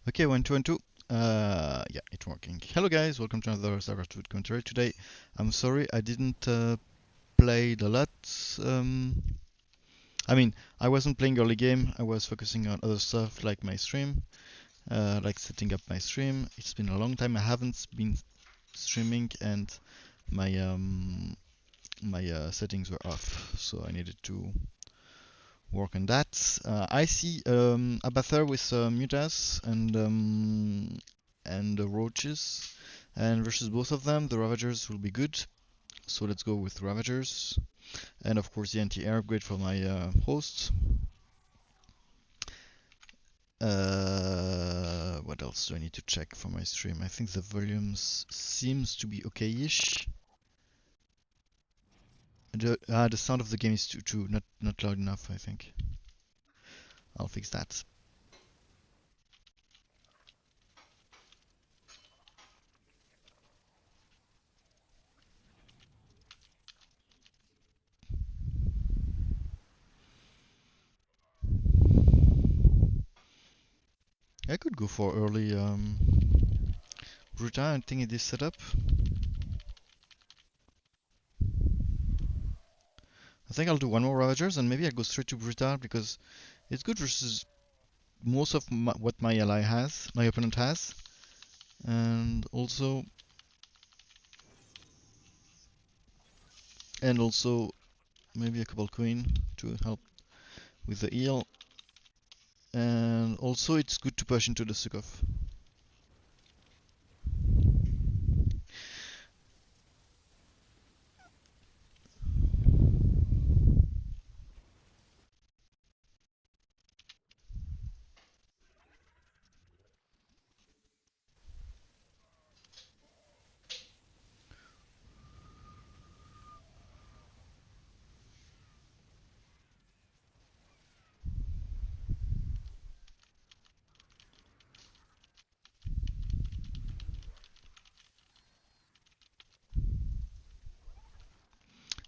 Okay, 1, 2, 1, 2. Yeah, it's working. Hello guys, welcome to another StarCraft 2 commentary. Today, I'm sorry I didn't play a lot. Um, I mean, I wasn't playing early game. I was focusing on other stuff like my stream, like setting up my stream. It's been a long time. I haven't been streaming, and my settings were off, so I needed to work on that. I see Abathur with Mutas and Roaches, and versus both of them, the Ravagers will be good. So let's go with Ravagers, and of course the anti-air upgrade for my hosts. What else do I need to check for my stream? I think the volumes seems to be okay-ish. The sound of the game is too not loud enough, I think. I'll fix that. I could go for early Bruta, I think in this setup. I think I'll do one more Ravagers and maybe I'll go straight to Bruta because it's good versus most of what my ally has, my opponent has. And also maybe a couple queen to help with the heal. And also it's good to push into the Sukov.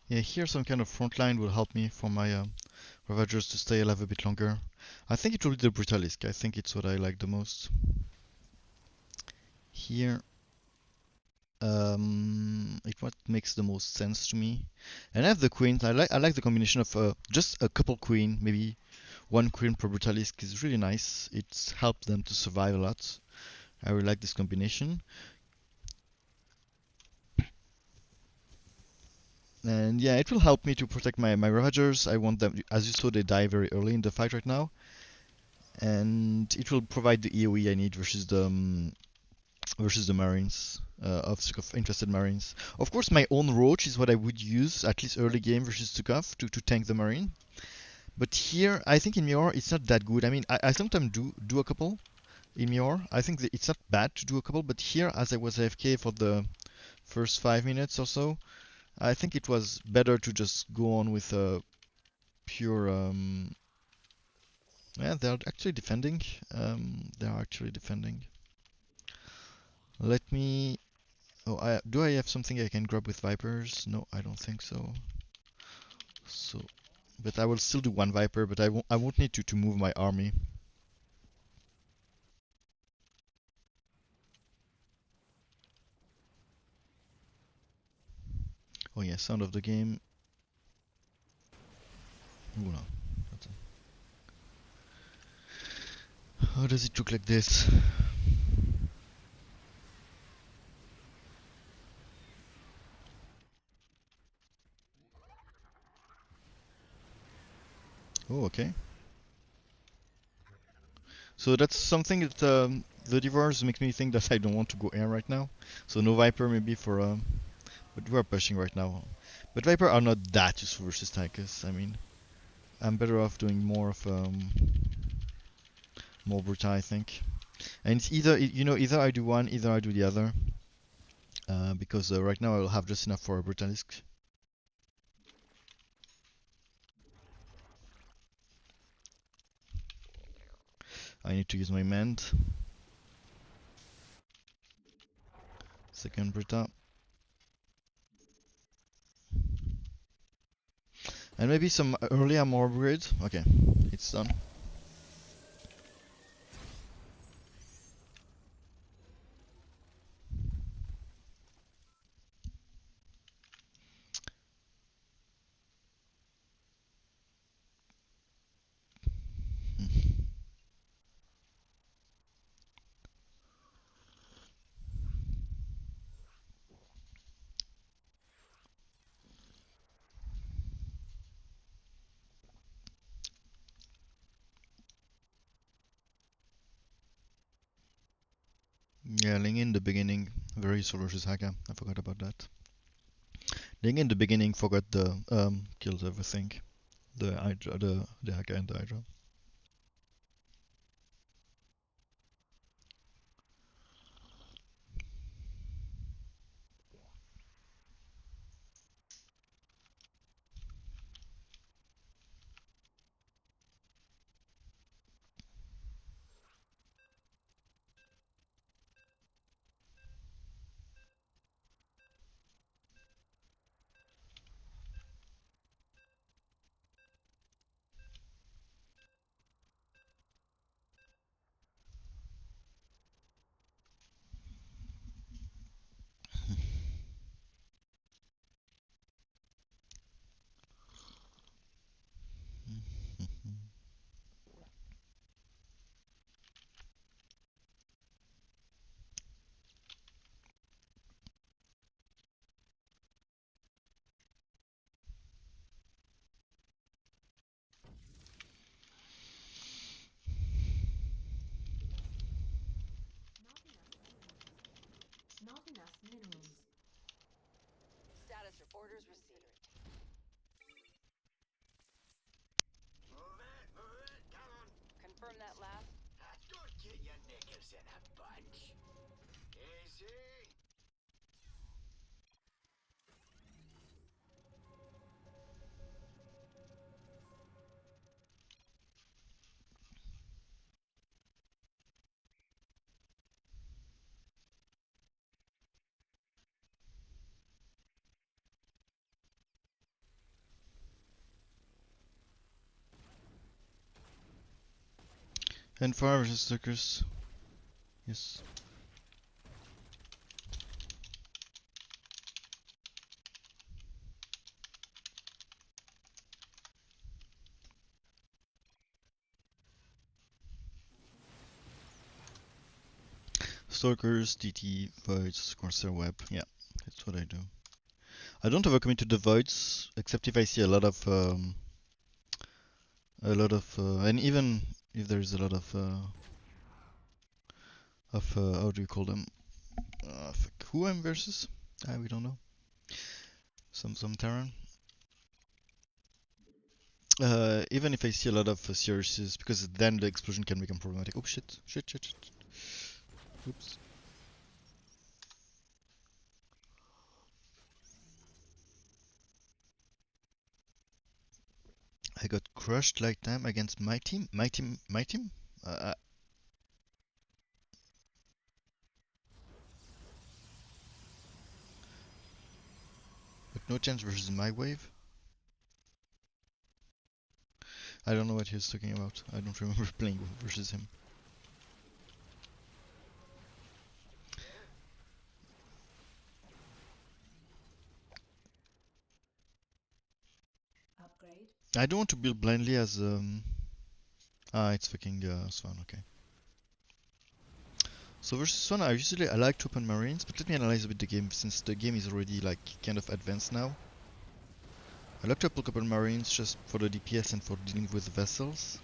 Yeah, here some kind of front line will help me for my Ravagers to stay alive a bit longer. I think it will be the Brutalisk. I think it's what I like the most. Here it what makes the most sense to me. And I have the queens. I like the combination of just a couple queen, maybe one queen per brutalisk is really nice. It's helped them to survive a lot. I really like this combination. And yeah, it will help me to protect my Ravagers. I want them, as you saw, they die very early in the fight right now. And it will provide the AoE I need versus the Marines, of interested Marines. Of course, my own Roach is what I would use, at least early game versus Sukov, to tank the Marine. But here, I think in Mior, it's not that good. I mean, I sometimes do a couple in Mior. I think that it's not bad to do a couple, but here, as I was AFK for the first 5 minutes or so, I think it was better to just go on with a pure. Yeah, they're actually defending. They are actually defending. Let me. Oh, do I have something I can grab with Vipers? No, I don't think so. So, but I will still do one Viper, but I won't need to move my army. Oh yeah, sound of the game. Oh no. How does it look like this? Oh, okay. So that's something that the Devours makes me think that I don't want to go air right now. So no Viper maybe for but we are pushing right now. But Viper are not that useful versus tankers. I mean, I'm better off doing more of more Bruta, I think. And it's either I do one, either I do the other. Because right now I will have just enough for a Brutalisk. I need to use my Mend. Second Bruta. And maybe some early armor upgrade. Okay, it's done. Yeah, Ling in the beginning, very solo versus Haga. I forgot about that. Ling in the beginning forgot the killed everything. The Hydra, the Haga and the Hydra. Not enough minerals. Status orders received. Move it, come on. Confirm that last. Don't get your knickers in a bunch. Easy. And fire versus Stalkers. Yes. Stalkers, DT, Voids, Corsair Web. Yeah, that's what I do. I don't overcommit to the Voids, except if I see and even if there's a lot of how do you call them? Fuck, who I'm versus? We don't know. Some Terran. Even if I see a lot of Siriuses, because then the explosion can become problematic. Oh shit, shit. Oops. I got crushed like them against my team. My team. Uh, but no chance versus my wave. I don't know what he's talking about. I don't remember playing versus him. Upgrade. I don't want to build blindly as it's fucking Swan. Okay. So versus Swan, I like to open marines, but let me analyze a bit the game since the game is already like kind of advanced now. I like to upload a couple marines just for the DPS and for dealing with vessels.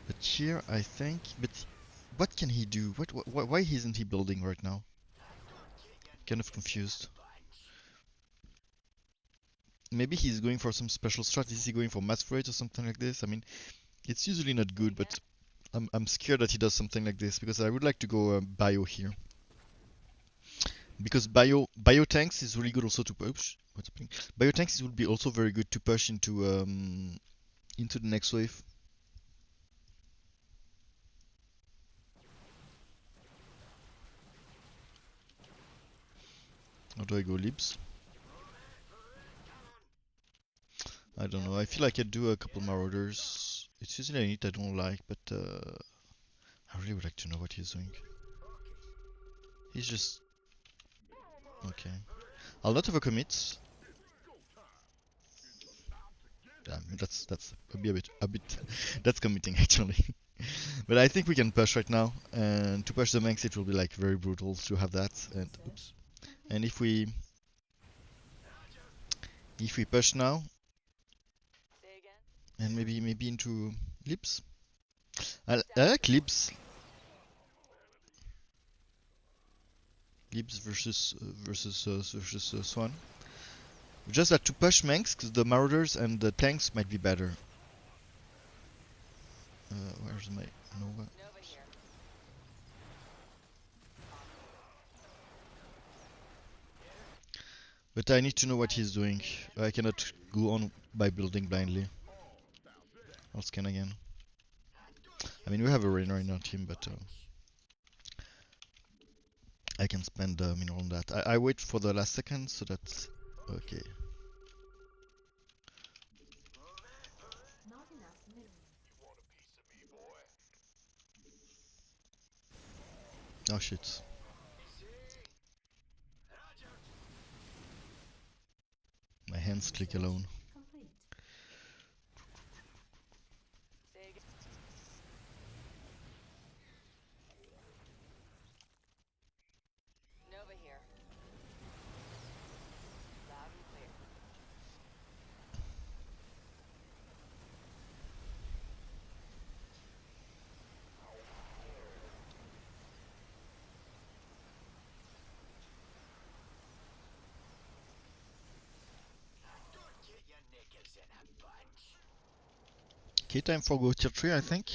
But here I think, but what can he do? Why isn't he building right now? Kind of confused. Maybe he's going for some special strategy. Is he going for mass rate or something like this? I mean, it's usually not good, but I'm scared that he does something like this because I would like to go bio here. Because bio tanks is really good also to push. What's happening? Bio tanks will be also very good to push into the next wave. How do I go libs? I don't know. I feel like I do a couple marauders. It's usually a unit I don't like, but I really would like to know what he's doing. He's just okay. I'll not overcommit. That's a bit that's committing actually. But I think we can push right now, and to push the max it will be like very brutal to have that. And oops. And if we push now, Say again. and maybe into lips. I like lips. Libs versus Swan. Just that to push Manx, because the Marauders and the tanks might be better. Where's my Nova? Nova here. But I need to know what he's doing. I cannot go on by building blindly. I'll scan again. I mean, we have a Rainer in our team, but I can spend mineral on that. I wait for the last second, so that's okay. Not enough minerals. Oh shit. My hands click alone. Complete. Say again. Nova here. Loud and clear. Okay, time for go tier 3, I think.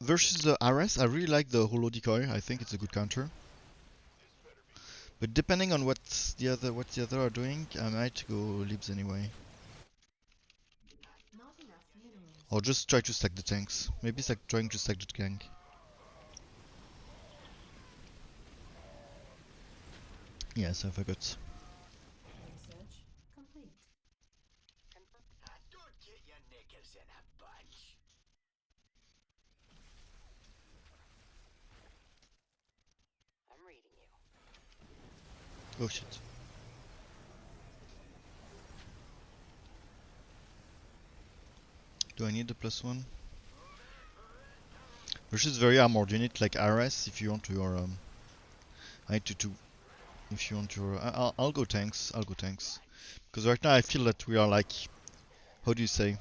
Versus the RS, I really like the Holo Decoy. I think it's a good counter. But depending on what the other are doing, I might go Libs anyway. Not enough minerals. Or just try to stack the tanks. Maybe trying to stack the gang. Yes, I forgot. Research complete. Confirm. I'm reading you. Oh shit. Do I need the +1? Versus very armored unit like RS if you want your I need to if you want your I'll go tanks. I'll go tanks. Because right now I feel that we are like, how do you say,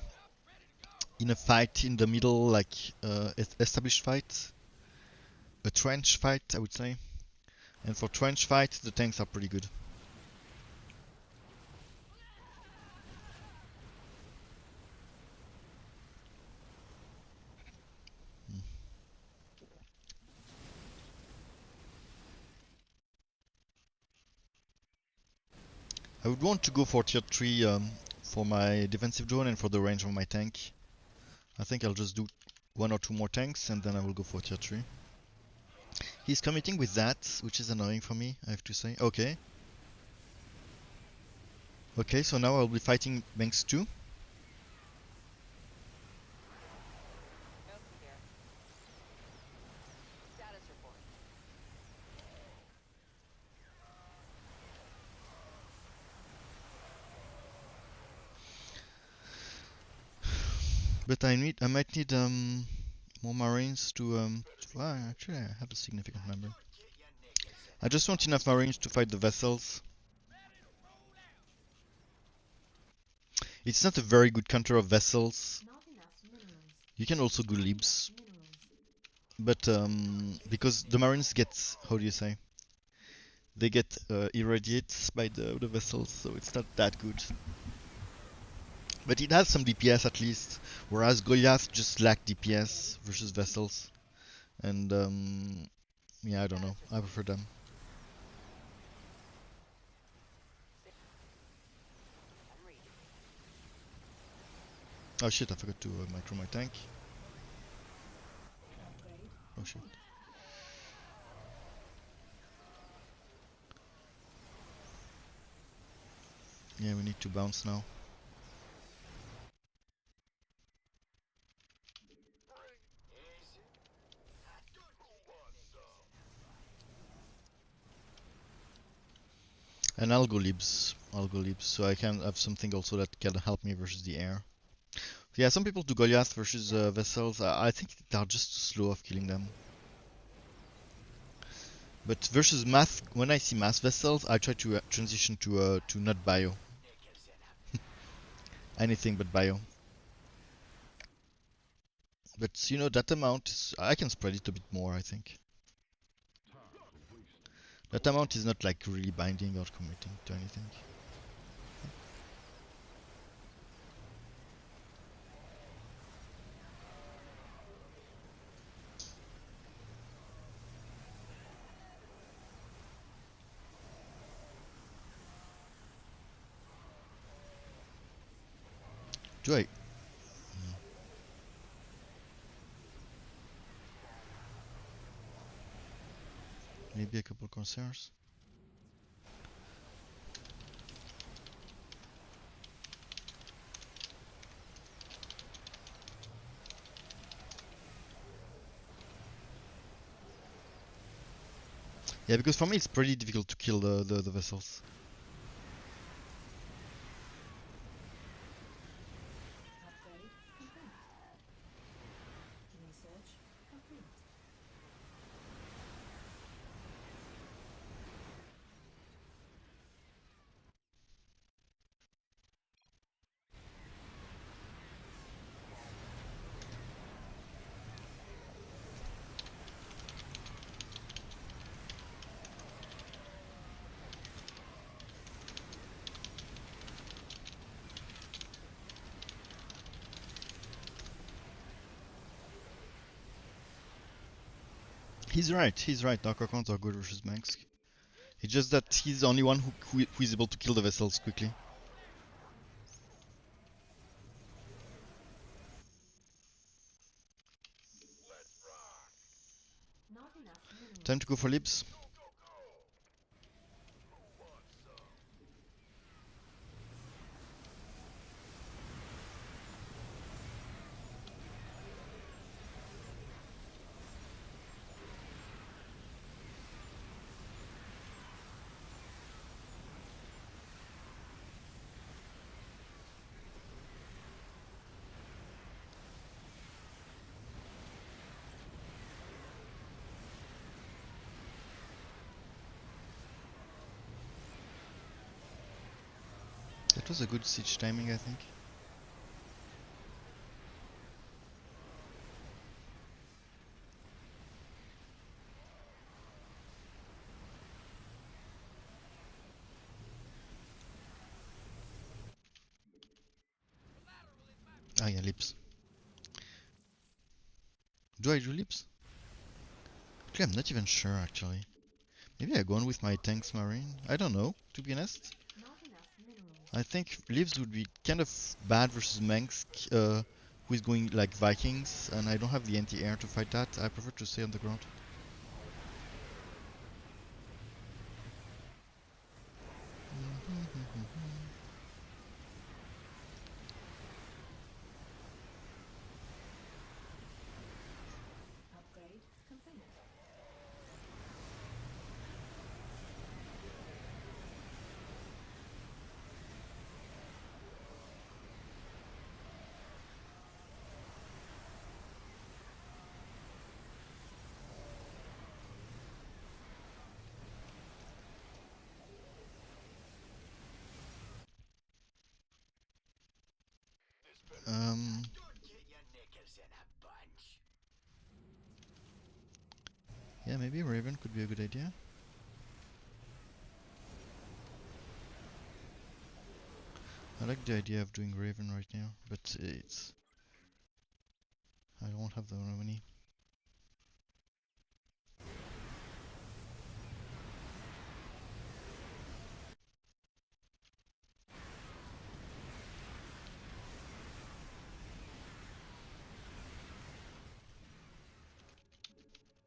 in a fight in the middle, like established fight, a trench fight, I would say. And for trench fight, the tanks are pretty good. Hmm. I would want to go for tier 3 for my defensive drone and for the range of my tank. I think I'll just do 1 or 2 more tanks and then I will go for tier 3. He's committing with that, which is annoying for me, I have to say. Okay. Okay, so now I'll be fighting Banks 2. Nova here. Status report. But I might need more marines to well, actually I have a significant number. I just want enough marines to fight the vessels. It's not a very good counter of vessels. Not enough minerals. You can also go libs, Minerals. but because the marines get, how do you say, they get irradiated by the vessels, so it's not that good. But it has some DPS at least, whereas Goliath just lacked DPS versus vessels. And yeah, I don't know. I prefer them. I'm reading. Oh shit, I forgot to micro my tank. Upgrade. Oh shit. Yeah, we need to bounce now. And I'll go libs. I'll go libs, so I can have something also that can help me versus the air. Yeah, some people do Goliath versus vessels. I think they're just slow of killing them. But versus math, when I see mass vessels, I try to transition to not bio. Anything but bio. But you know that amount is, I can spread it a bit more, I think. That amount is not like really binding or committing to anything. Do I? Maybe a couple concerns. Yeah, because for me it's pretty difficult to kill the vessels. Upgrade complete. Research complete. He's right, Dark Archons are good versus Manx. It's just that he's the only one who is able to kill the vessels quickly. Not enough minerals. Time to go for libs. That was a good siege timing, I think. Ah yeah, lips. Do I do lips? Actually, I'm not even sure actually. Maybe I go on with my tanks marine. I don't know, to be honest. Not enough minerals. I think lives would be kind of bad versus Manx, who is going like Vikings, and I don't have the anti-air to fight that. I prefer to stay on the ground. Upgrade complete. Um, yeah, maybe Raven could be a good idea. I like the idea of doing Raven right now, but it's I don't have the money.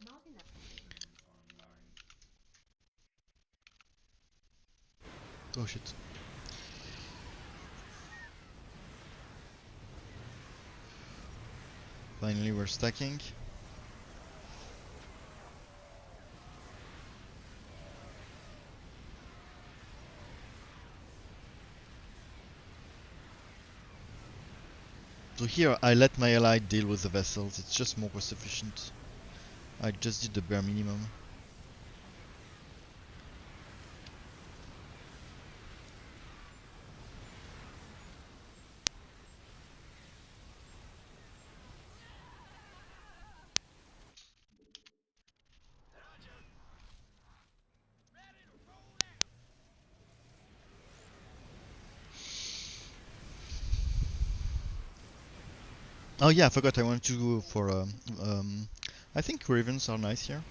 Not enough. Oh shit. Finally, we're stacking. So here, I let my ally deal with the vessels. It's just more cost efficient. I just did the bare minimum. Oh yeah, I forgot I wanted to go for I think Ravens are nice here.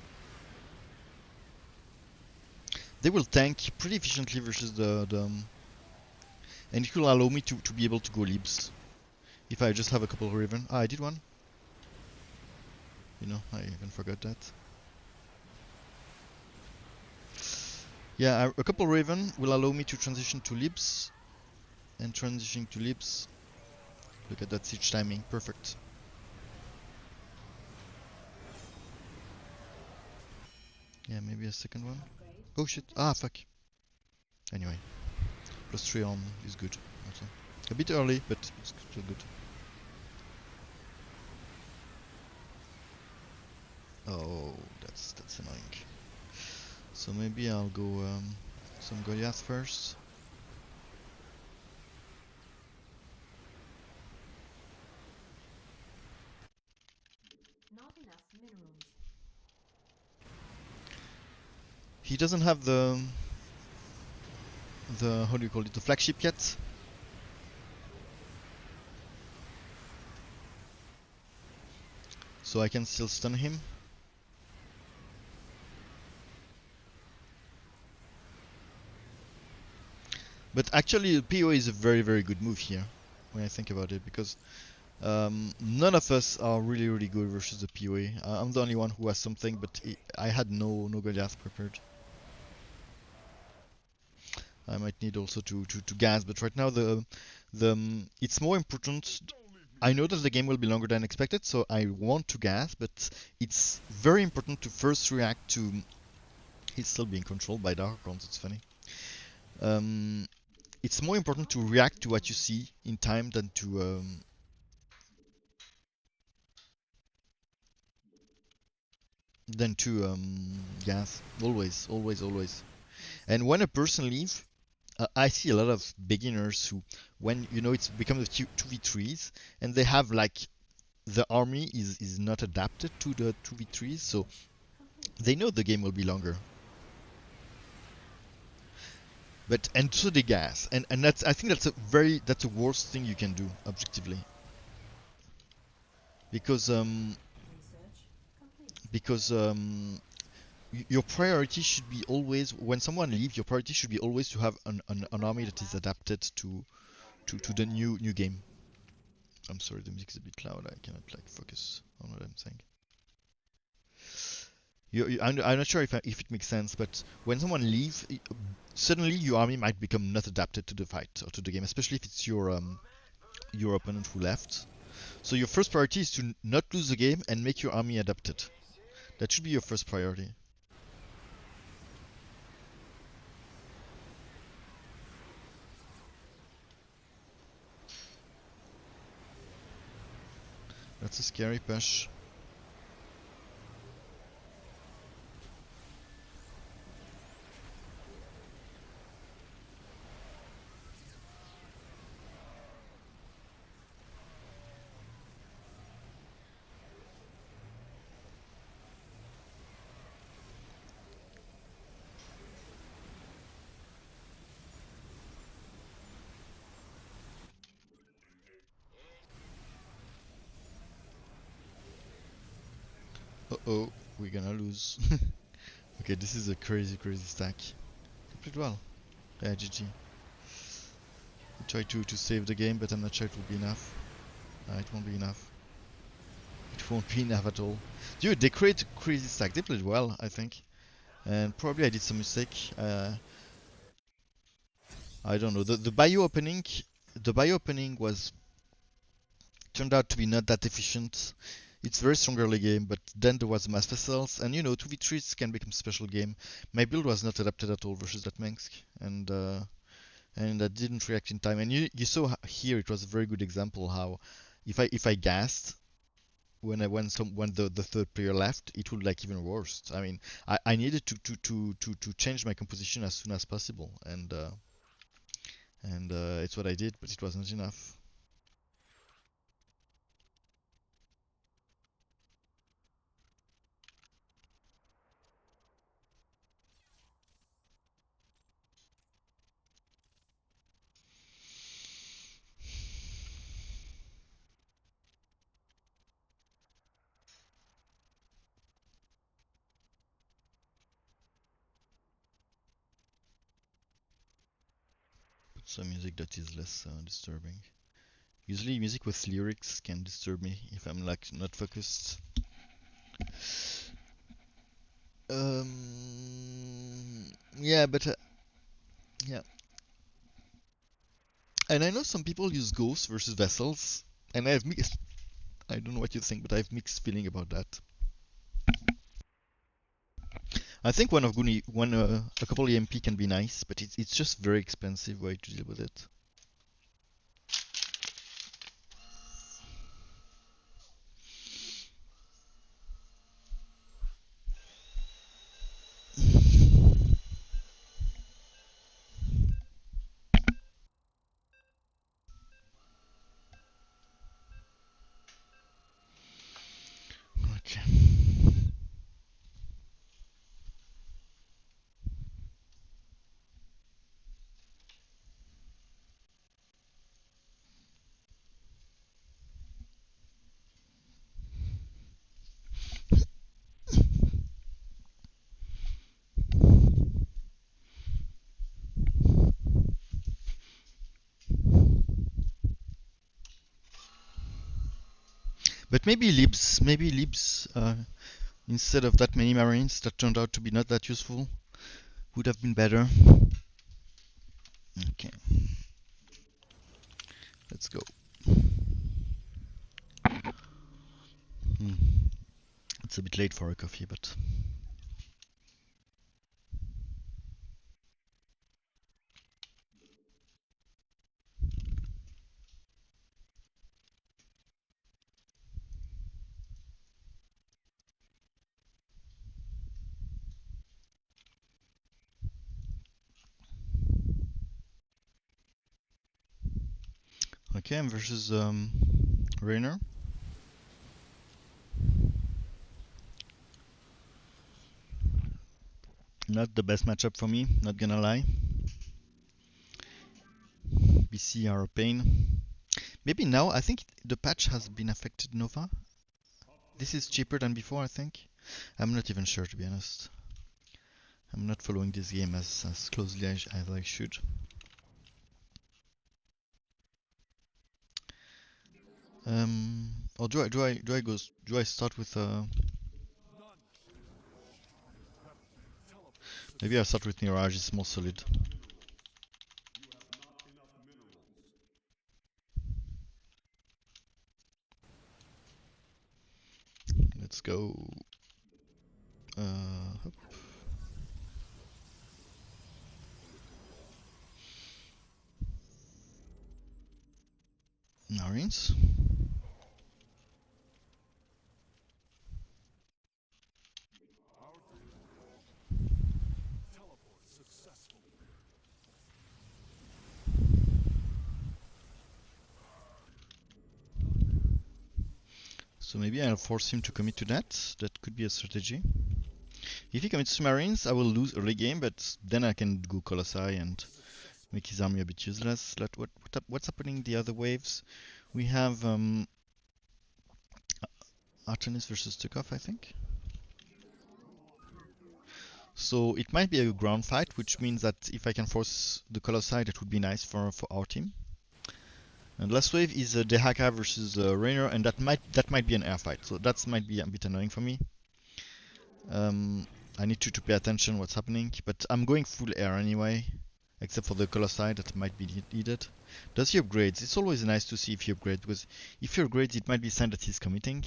They will tank pretty efficiently versus the and it will allow me to be able to go libs if I just have a couple of Raven. Ah, I did one. You know, I even forgot that. Yeah, a couple Raven will allow me to transition to libs, and transitioning to libs. Look at that siege timing, perfect. Yeah, maybe a second one. Upgrade Oh shit! Ah, fuck. Anyway, +3 on is good. Also, a bit early, but it's still good. Oh, that's annoying. So maybe I'll go some Goliath first. not enough minerals. He doesn't have the how do you call it, the flagship yet. So I can still stun him. But actually, PO is a very good move here when I think about it, because none of us are really good versus the POE. I'm the only one who has something, but I had no Goliath prepared. I might need also to gas, but right now the it's more important. I know that the game will be longer than expected, so I want to gas, but it's very important to first react to. He's still being controlled by Darkons. It's funny. Um, it's more important to react to what you see in time than to gas. Always. And when a person leaves, I see a lot of beginners who, when you know it's become the 2v3s, and they have like the army is not adapted to the 2v3s, so Complete. they know the game will be longer. But and so they gas, and that's I think that's the worst thing you can do objectively, because Research complete. because your priority should be always, when someone leaves, your priority should be always to have an Confirm army that that is last. adapted to the new game. I'm sorry, the music is a bit loud. I cannot like focus on what I'm saying. I'm not sure if it makes sense, but when someone leaves, suddenly your army might become not adapted to the fight or to the game, especially if it's your opponent who left. So your first priority is to not lose the game and make your army adapted. That should be your first priority. That's a scary push. Uh-oh, we're gonna lose. Okay, this is a crazy stack. You played well. Yeah, GG. We tried to save the game, but I'm not sure it will be enough. It won't be enough. It won't be enough at all. Dude, they create a crazy stack. They played well, I think. And probably I did some mistake. I don't know. The bio opening was turned out to be not that efficient. It's very strong early game, but then there was mass vessels, and you know, 2v3s can become special game. My build was not adapted at all versus that Minsk, and that didn't react in time. And you saw here it was a very good example how if I gassed when the third player left, it would like even worse. I mean, I needed to change my composition as soon as possible, and it's what I did, but it wasn't enough. also music that is less disturbing. Usually music with lyrics can disturb me if I'm like not focused. Yeah, but yeah. And I know some people use ghosts versus vessels, and I have mixed. I don't know what you think, but I have mixed feeling about that. I think a couple EMP can be nice, but it's just very expensive way to deal with it. Okay. But maybe Libs, instead of that many Marines that turned out to be not that useful, would have been better. Okay, let's go. Hmm. It's a bit late for a coffee, but okay. I'm versus Rainer. Not the best matchup for me, not gonna lie. BC are a pain. Maybe now, I think the patch has been affected Nova. This is cheaper than before, I think. I'm not even sure, to be honest. I'm not following this game as closely as I should. Or do I start with maybe I start with Mirage, it's more solid. Let's go. Hop. Marines. So maybe I'll force him to commit to that. That could be a strategy. If he commits to Marines, I will lose early game, but then I can go Colossi and make his army a bit useless. What's happening in the other waves? We have Artemis versus Tukov, I think. So it might be a ground fight, which means that if I can force the Colossi, that would be nice for our team. And last wave is Dehaka versus Rainer, and that might be an air fight. So that might be a bit annoying for me. I need to pay attention what's happening, but I'm going full air anyway, except for the Colossi that might be needed. Does he upgrades? It's always nice to see if he upgrades, because if he upgrades, it might be a sign that he's committing.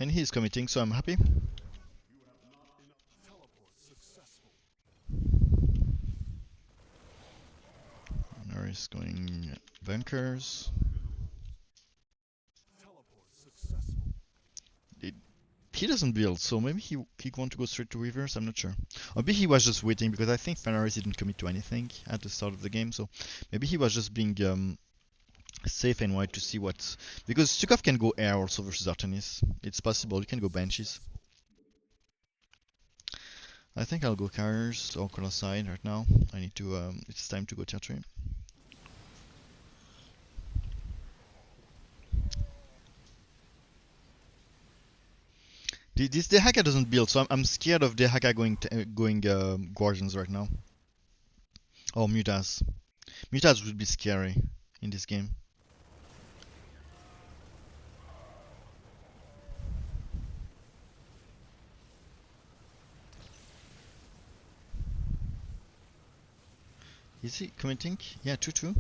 And he is committing, so I'm happy. Now he's going bunkers. It, he doesn't build, so maybe he want to go straight to reverse. I'm not sure. Or maybe he was just waiting because I think Fanaris didn't commit to anything at the start of the game, so maybe he was just being safe and wanted to see what, because Stukov can go air also versus Artemis. It's possible. You can go Banshees. I think I'll go carriers or Colossi right now. I need to. It's time to go tier 3. This Dehaka doesn't build, so I'm scared of Dehaka going Guardians right now. Or Mutas. Mutas would be scary in this game. Is he commenting? Yeah, 2-2.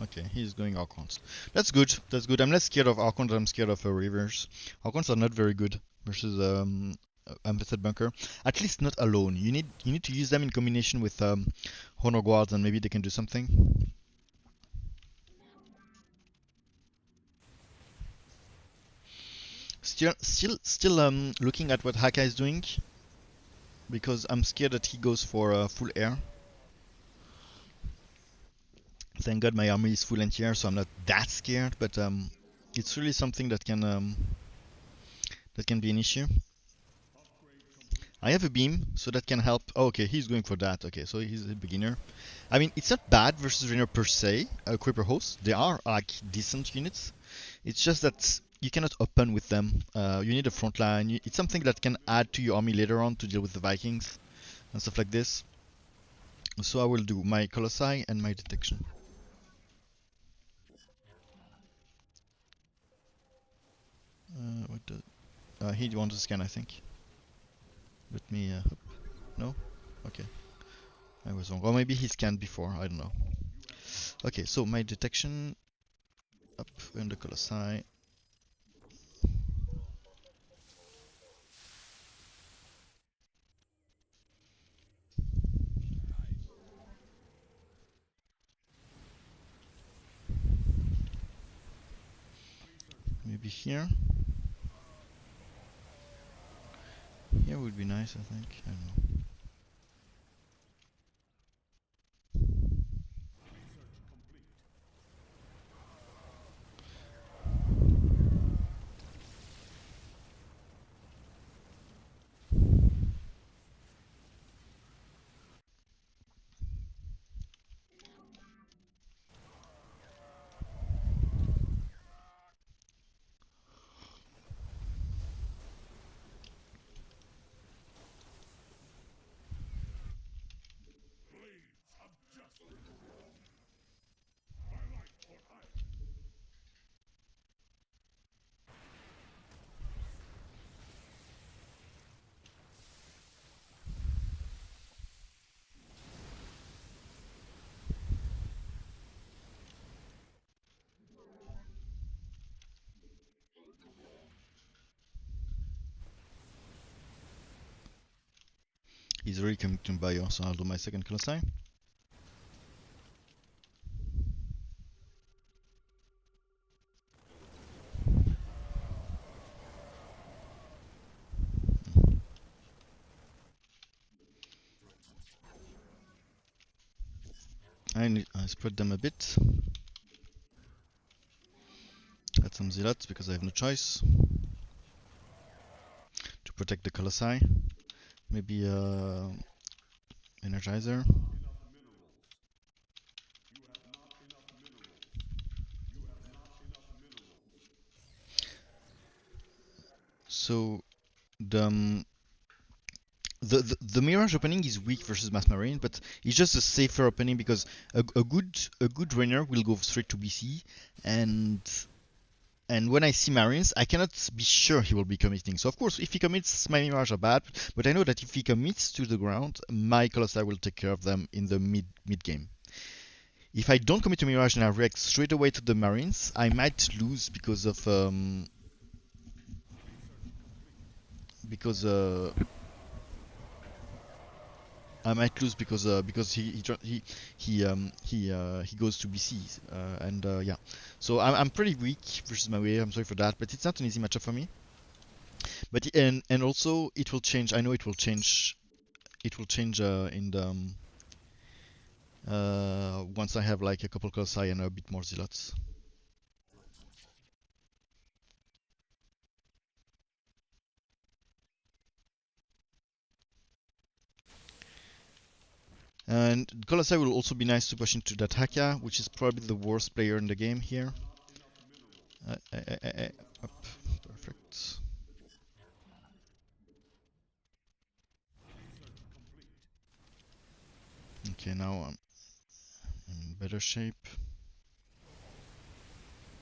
Okay, he's going Archons. That's good. That's good. I'm less scared of Archons. I'm scared of Reavers. Archons are not very good versus Amethyst Bunker. At least not alone. You need to use them in combination with Honor Guards, and maybe they can do something. Still looking at what Haka is doing because I'm scared that he goes for full air. Thank God my army is full anti-air, so I'm not that scared. But it's really something that can be an issue. I have a beam, so that can help. Oh, okay, he's going for that. Okay, so he's a beginner. I mean, it's not bad versus Rainer per se, Creeper hosts. They are like decent units. It's just that you cannot open with them. You need a front line. It's something that can add to your army later on to deal with the Vikings and stuff like this. So I will do my Colossi and my detection. What the? He wants to scan, I think. Let me. No? Okay. I was wrong. Or maybe he scanned before. I don't know. Okay, so my detection up in the Colossi. Maybe here. Here would be nice, I think. I don't know. He's already coming to bio, so I'll do my second Colossi. I spread them a bit. Add some zealots because I have no choice to protect the Colossi. Maybe Energizer. So the um, the Mirage opening is weak versus Mass Marine, but it's just a safer opening because a good runner will go straight to BC, and when I see Marines, I cannot be sure he will be committing. So of course, if he commits, my Mirage are bad, but I know that if he commits to the ground, my Colossi will take care of them in the mid game. If I don't commit to Mirage and I react straight away to the Marines, I might lose because I might lose because he goes to BC and yeah. So I'm pretty weak versus my way. I'm sorry for that, but it's not an easy matchup for me. But and also it will change. I know it will change. It will change in the once I have like a couple Colossi and a bit more Zealots. And Colossi will also be nice to push into that Haka, which is probably the worst player in the game here. Up. Perfect. Okay, now I'm in better shape.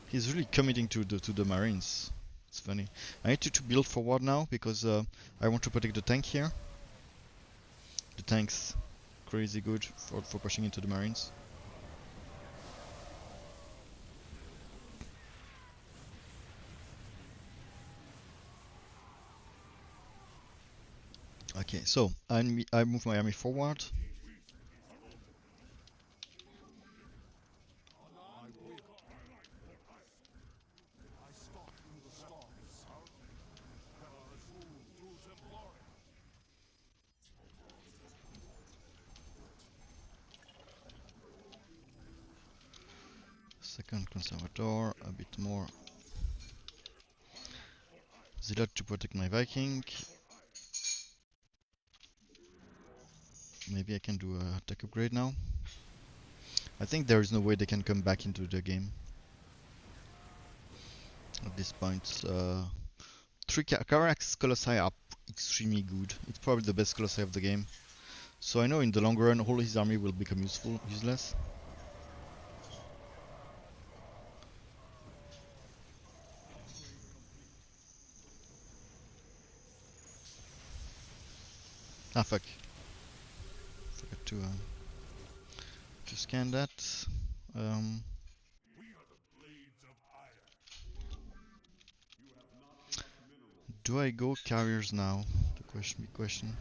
He's really committing to the Marines. It's funny. I need to build forward now because I want to protect the tank here. The tank's crazy good for pushing into the Marines. Okay, so I move my army forward. Second conservator, a bit more zealot to protect my Viking. Maybe I can do a tech upgrade now. I think there is no way they can come back into the game at this point. Three Carax Colossi are extremely good. It's probably the best Colossi of the game. So I know in the long run all his army will become useless. Ah fuck. Forgot to scan that. Um, do I go carriers now? The big question.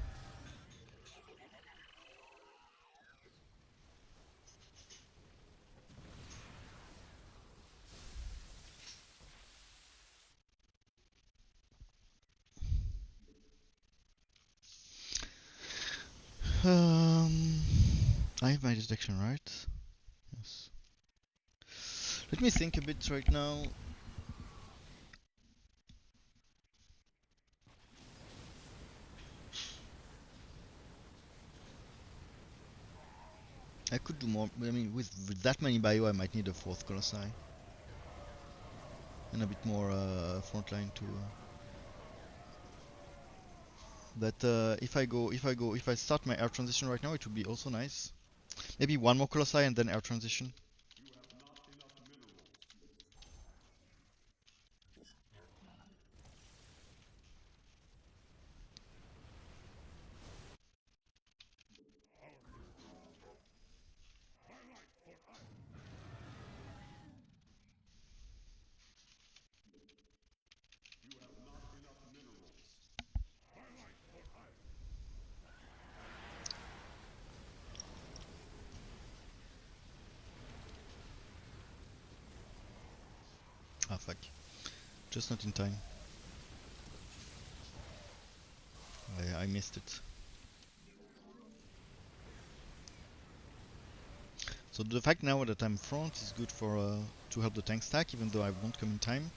Um, I have my detection right. Yes. Let me think a bit right now. I could do more. I mean, with that many bio, I might need a fourth Colossi and a bit more frontline too. But if I start my air transition right now, it would be also nice. Maybe one more Colossi and then air transition. Ah fuck. Just not in time. I missed it. So the fact now that I'm front is good for to help the tank stack, even though I won't come in time.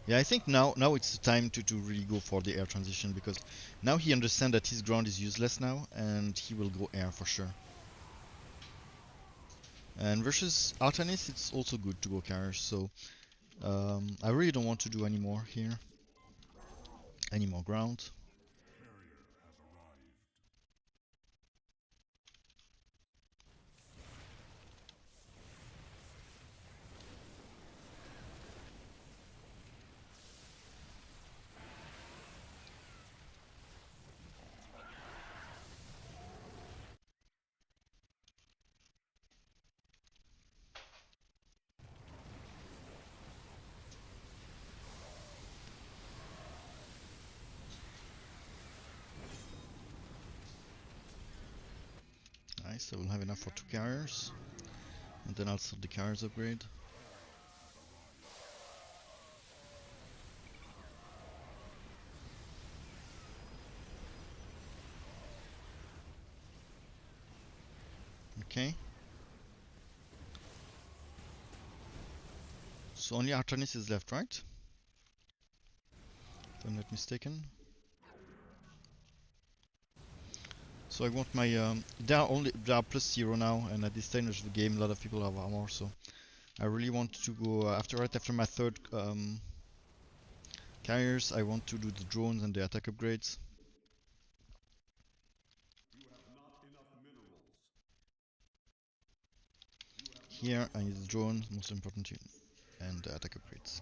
Yeah, I think now it's the time to really go for the air transition because now he understands that his ground is useless now and he will go air for sure. And versus Artanis, it's also good to go carriers. So I really don't want to do any more here, any more ground. Nice, I will have enough for 2 carriers. And then I'll start the carriers upgrade. Okay. So only Artanis is left, right? If I'm not mistaken. So I want my they are +0 now, and at this stage of the game, a lot of people have armor. So I really want to go after my third carriers. I want to do the drones and the attack upgrades. Here I need the drones, most important, and the attack upgrades.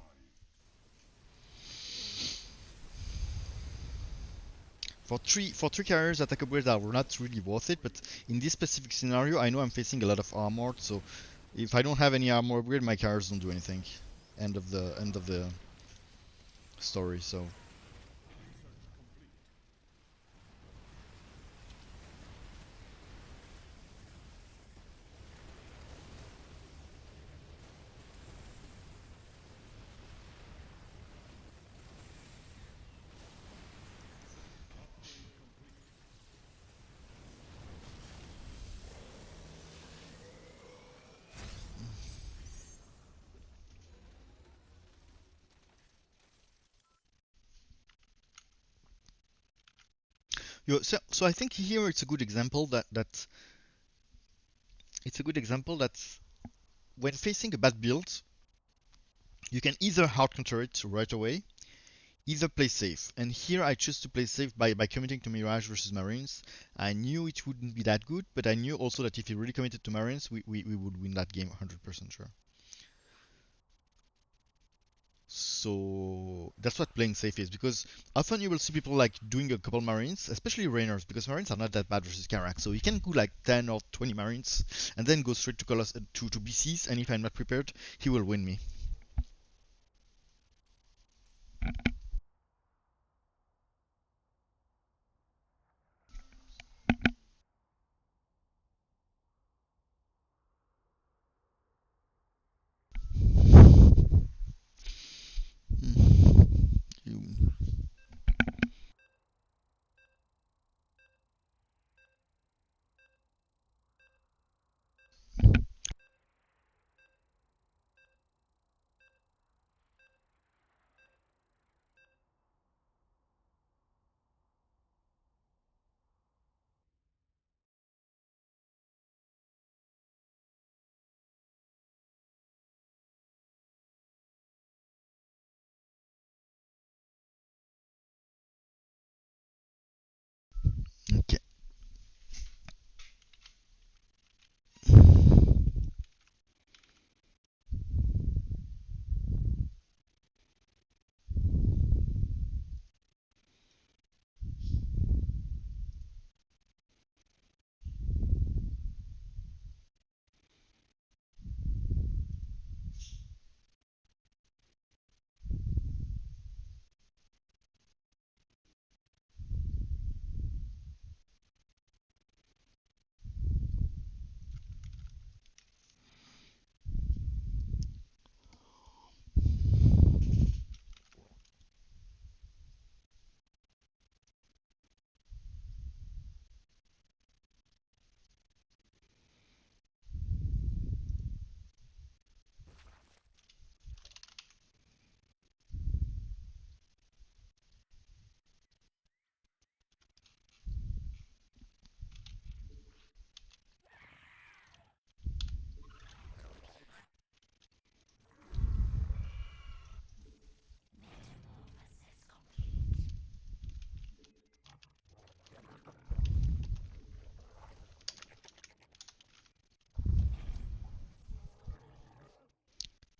For three carriers, attack upgrades are not really worth it, but in this specific scenario, I know I'm facing a lot of armor, so if I don't have any armor upgrade, my carriers don't do anything. End of the story. So so I think here it's a good example that it's a good example that when facing a bad build, you can either hard counter it right away, either play safe. And here I choose to play safe by committing to Mirage versus Marines. I knew it wouldn't be that good, but I knew also that if he really committed to Marines, we would win that game 100% sure. So that's what playing safe is, because often you will see people like doing a couple Marines, especially Rainers, because Marines are not that bad versus Karak. So you can do like 10 or 20 Marines and then go straight to to BCs, and if I'm not prepared, he will win me. Hmm. You- Okay.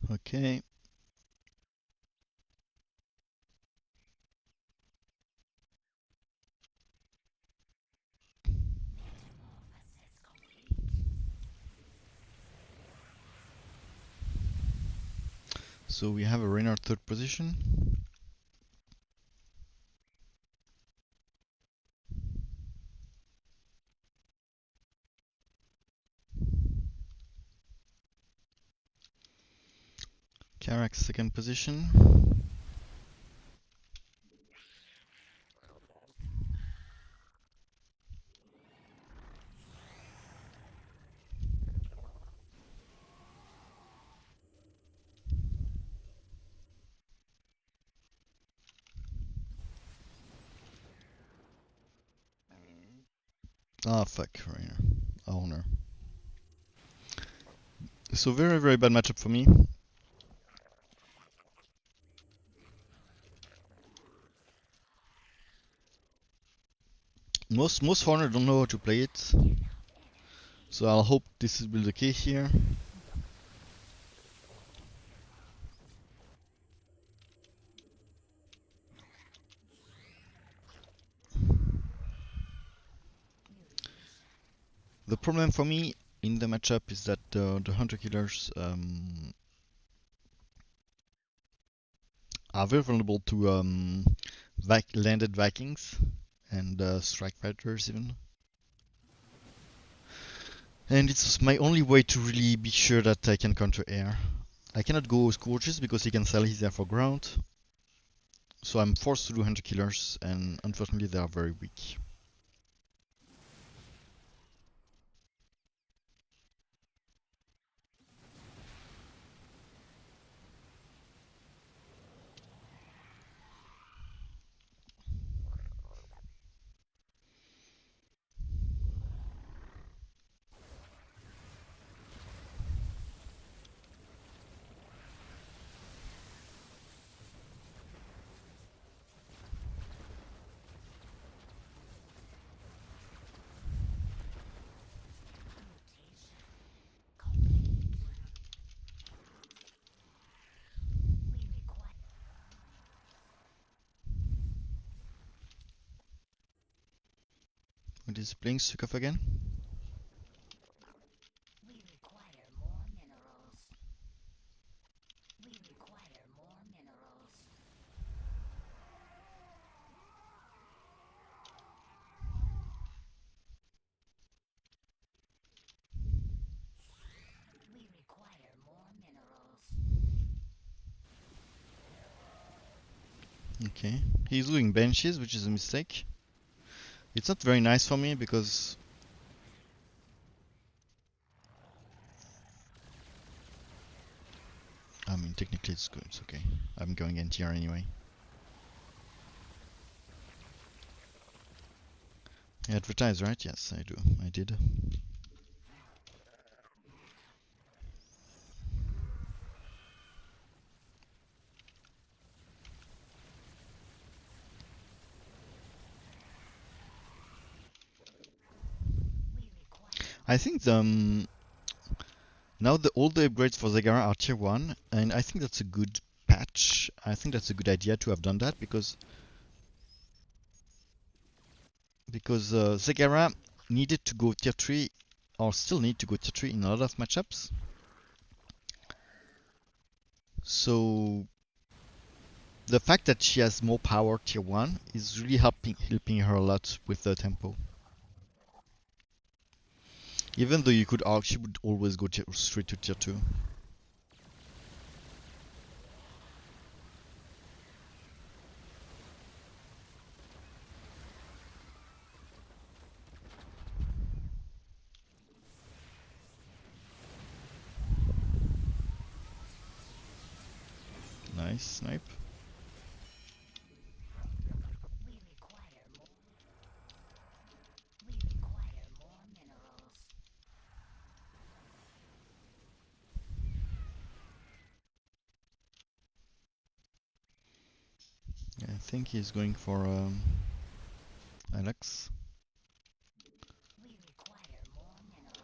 Okay. So we have a Rainer third position. Karak second position. Ah, fuck, Rainer. Owner. So very, very bad matchup for me. Most foreigners don't know how to play it. So I'll hope this will be the case here. The problem for me in the matchup is that the hunter killers are very vulnerable to landed Vikings and strike fighters even. And it's my only way to really be sure that I can counter air. I cannot go Scourges because he can sell his air for ground. So I'm forced to do hunter killers, and unfortunately they are very weak. What is playing Sukaf again? We require more minerals. We require more minerals. We require more minerals. Okay. He's doing benches, which is a mistake. It's not very nice for me because I mean technically it's good, it's okay. I'm going anti-air anyway. I advertise, right? Yes, I do. I did. We require I think now all the upgrades for Zegara are tier 1, and I think that's a good patch. I think that's a good idea to have done that because Zegara needed to go tier 3 or still need to go tier 3 in a lot of matchups. So the fact that she has more power tier 1 is really helping her a lot with the tempo. Even though you could argue she would always go straight to tier 2. Nice snipe. we require more. We require more minerals. I think he's going for Alex. We require more minerals.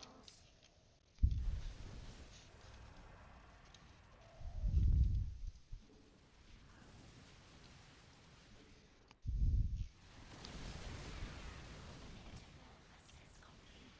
Metamorphosis complete.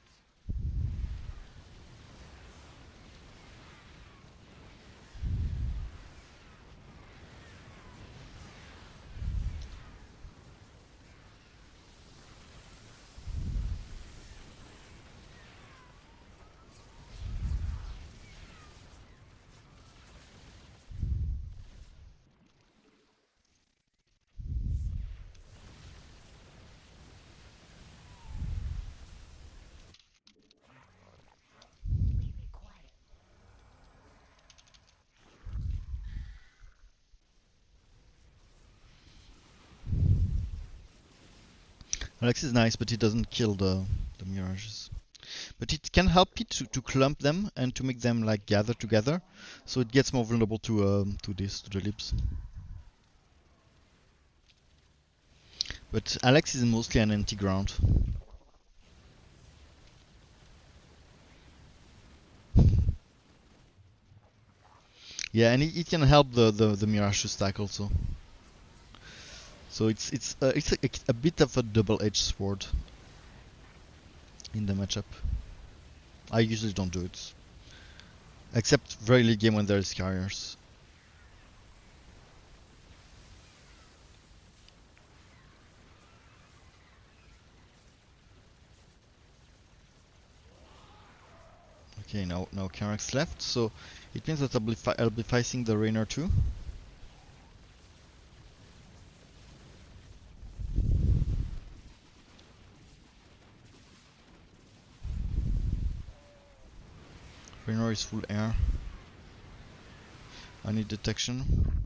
Alex is nice, but he doesn't kill the mirages. But it can help it to clump them and to make them like gather together, so it gets more vulnerable to the libs. But Alex is mostly an empty ground. Yeah, and it can help the Mirage to stack also. So it's a bit of a double-edged sword in the matchup. I usually don't do it, except very late game when there is carriers. Okay, now Karax left, so it means that I'll be facing the Rainer too. Raynor is full air. I need detection.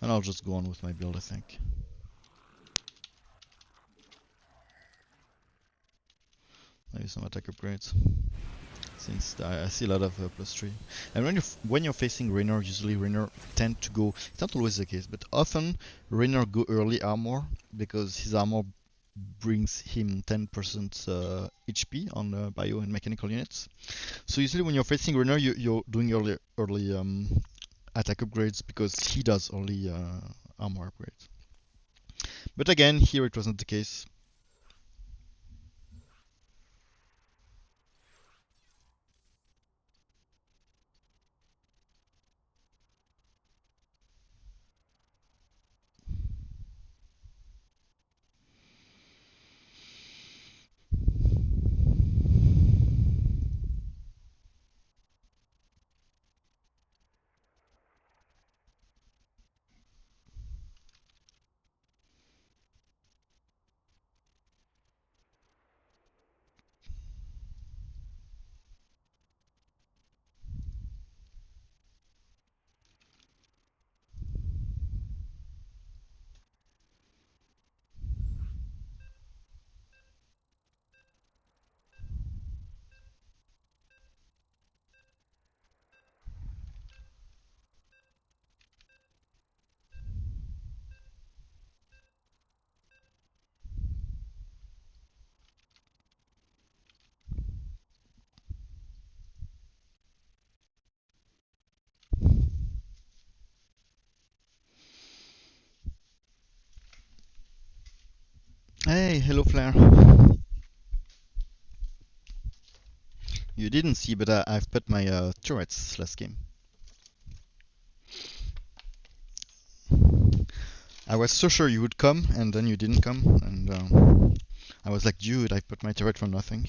And I'll just go on with my build, I think. Maybe some attack upgrades. Since I see a lot of +3. And when you're facing Raynor, usually Raynor tend to go. It's not always the case, but often Raynor go early armor because his armor brings him 10% HP on bio and mechanical units. So usually when you're facing Raynor, you're doing early attack upgrades because he does only armor upgrades. But again, here it wasn't the case. Hey, hello Flair. You didn't see, but I've put my turrets last game. I was so sure you would come, and then you didn't come, and I was like, dude, I put my turret for nothing.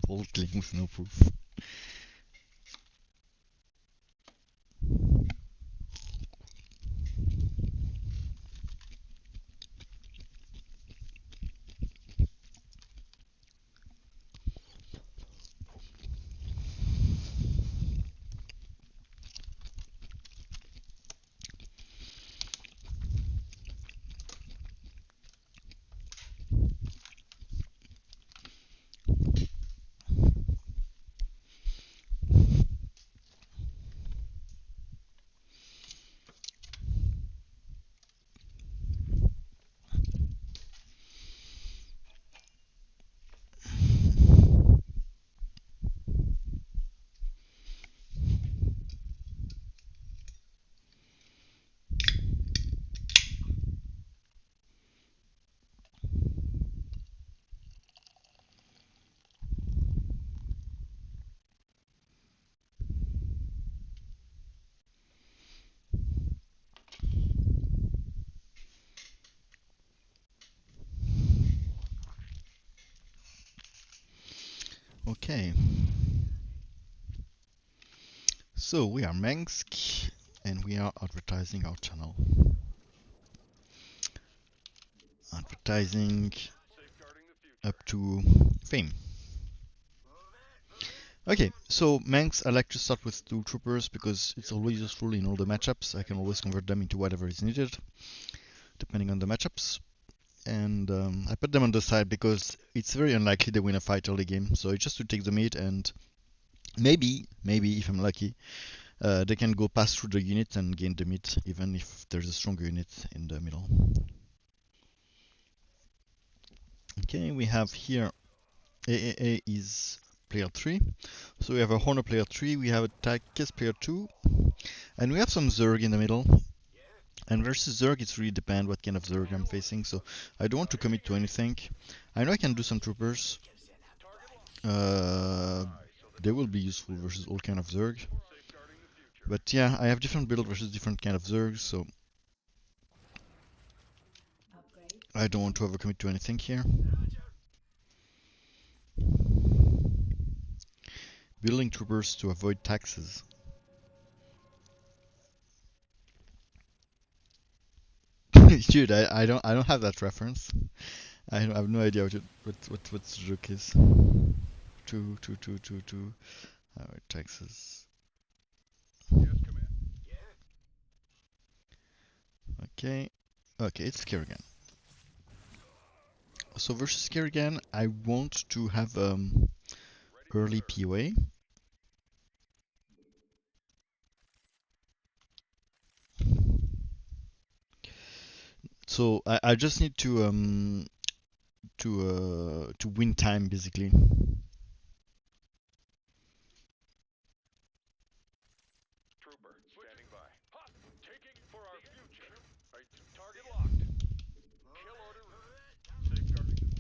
Bold claim with no proof. Okay. So we are Mengsk, and we are advertising our channel. Advertising up to fame. Okay, so Manx, I like to start with 2 troopers because it's always useful in all the matchups. I can always convert them into whatever is needed, depending on the matchups. And I put them on the side because it's very unlikely they win a fight early game. So it's just to take the meat and maybe if I'm lucky, they can go pass through the unit and gain the meat, even if there's a stronger unit in the middle. Okay, we have here AAA is player 3. So we have a Honor player 3, we have a Takis player 2, and we have some Zerg in the middle. And versus Zerg, it's really depend what kind of Zerg I'm facing, so I don't want to commit to anything. I know I can do some troopers. Uh, they will be useful versus all kind of Zerg. But yeah, I have different build versus different kind of Zerg, so Upgrade. I don't want to overcommit to anything here. Building troopers to avoid taxes. Dude, I don't have that reference. I have no idea what the joke is. Two. Taxes. Okay. Okay, it's Kerrigan. So versus Kerrigan, I want to have early POA. So I just need to win time basically.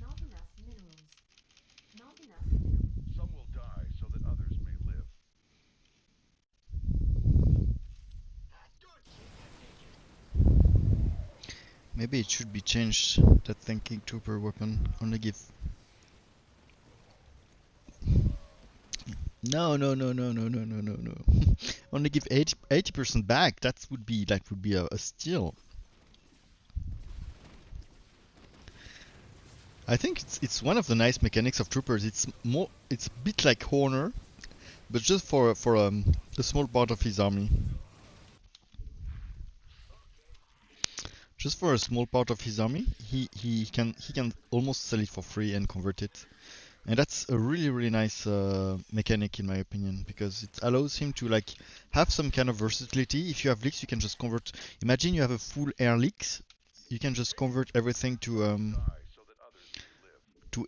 Not enough minerals. Not enough minerals. Maybe it should be changed. That thinking trooper weapon only give. No. Only give 80% back. That would be a steal. I think it's one of the nice mechanics of troopers. It's a bit like Horner, but just for a small part of his army. Just for a small part of his army, he can almost sell it for free and convert it. And that's a really nice mechanic in my opinion, because it allows him to like have some kind of versatility. If you have leaks, you can just convert. Imagine you have a full air leaks, you can just convert everything to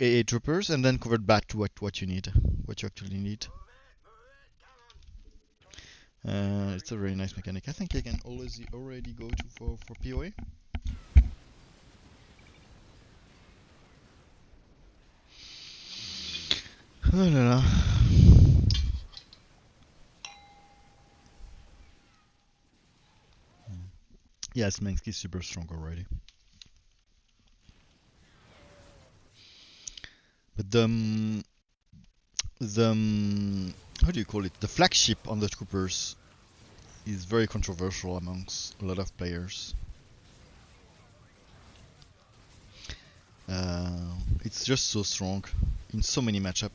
AA troopers and then convert back to what you need, what you actually need. It's a very nice mechanic. I think I can always already go to for POA. Oh, la la. Yes, Smansk is super strong already. But how do you call it? The flagship on the troopers is very controversial amongst a lot of players. It's just so strong in so many matchup.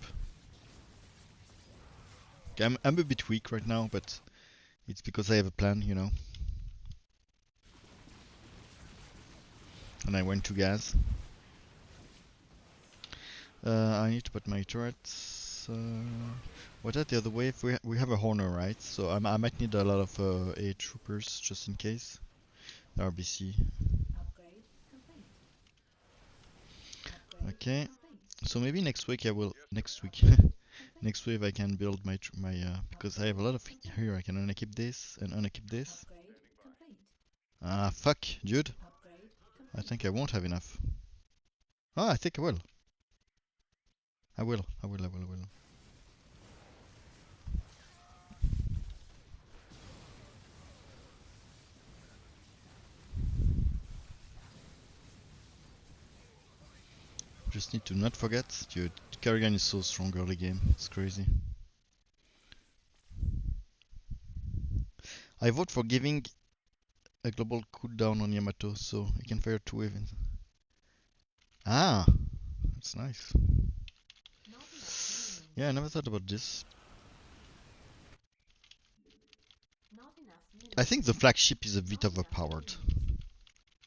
Okay, I'm a bit weak right now, but it's because I have a plan, you know. And I went to gas. I need to put my turrets. What at the other way? If we have a Horner, right? So I might need a lot of A troopers just in case. RBC. Upgrade complete. Upgrade Okay. complete. So maybe next week I will. Next week. Complete. Next wave I can build my because I have a lot of here. I can unequip this and unequip this. Upgrade complete. Ah, fuck, dude. Upgrade I complete. think I won't have enough. Ah, I think I will. I will. Just need to not forget, dude. Kerrigan is so strong early game. It's crazy. I vote for giving a global cooldown on Yamato so he can fire 2 waves. Ah, that's nice. Not enough minerals. Yeah, I never thought about this. minerals. I think the flagship is a bit Not enough overpowered. minerals.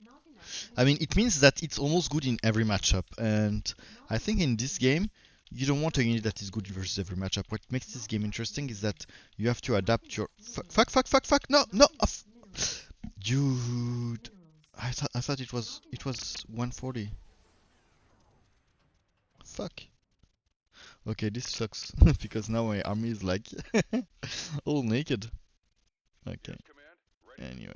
Not enough I mean, minerals. it means that it's almost good in every matchup, and Not I think enough in this minerals. game, you don't want a unit that is good versus every matchup. What makes this game interesting is that you have to adapt your. Fuck! No, no! Not enough minerals. Dude, Minerals. I thought it was Not enough 140. Fuck. Okay, this sucks because now my army is like all naked. Okay. Anyway.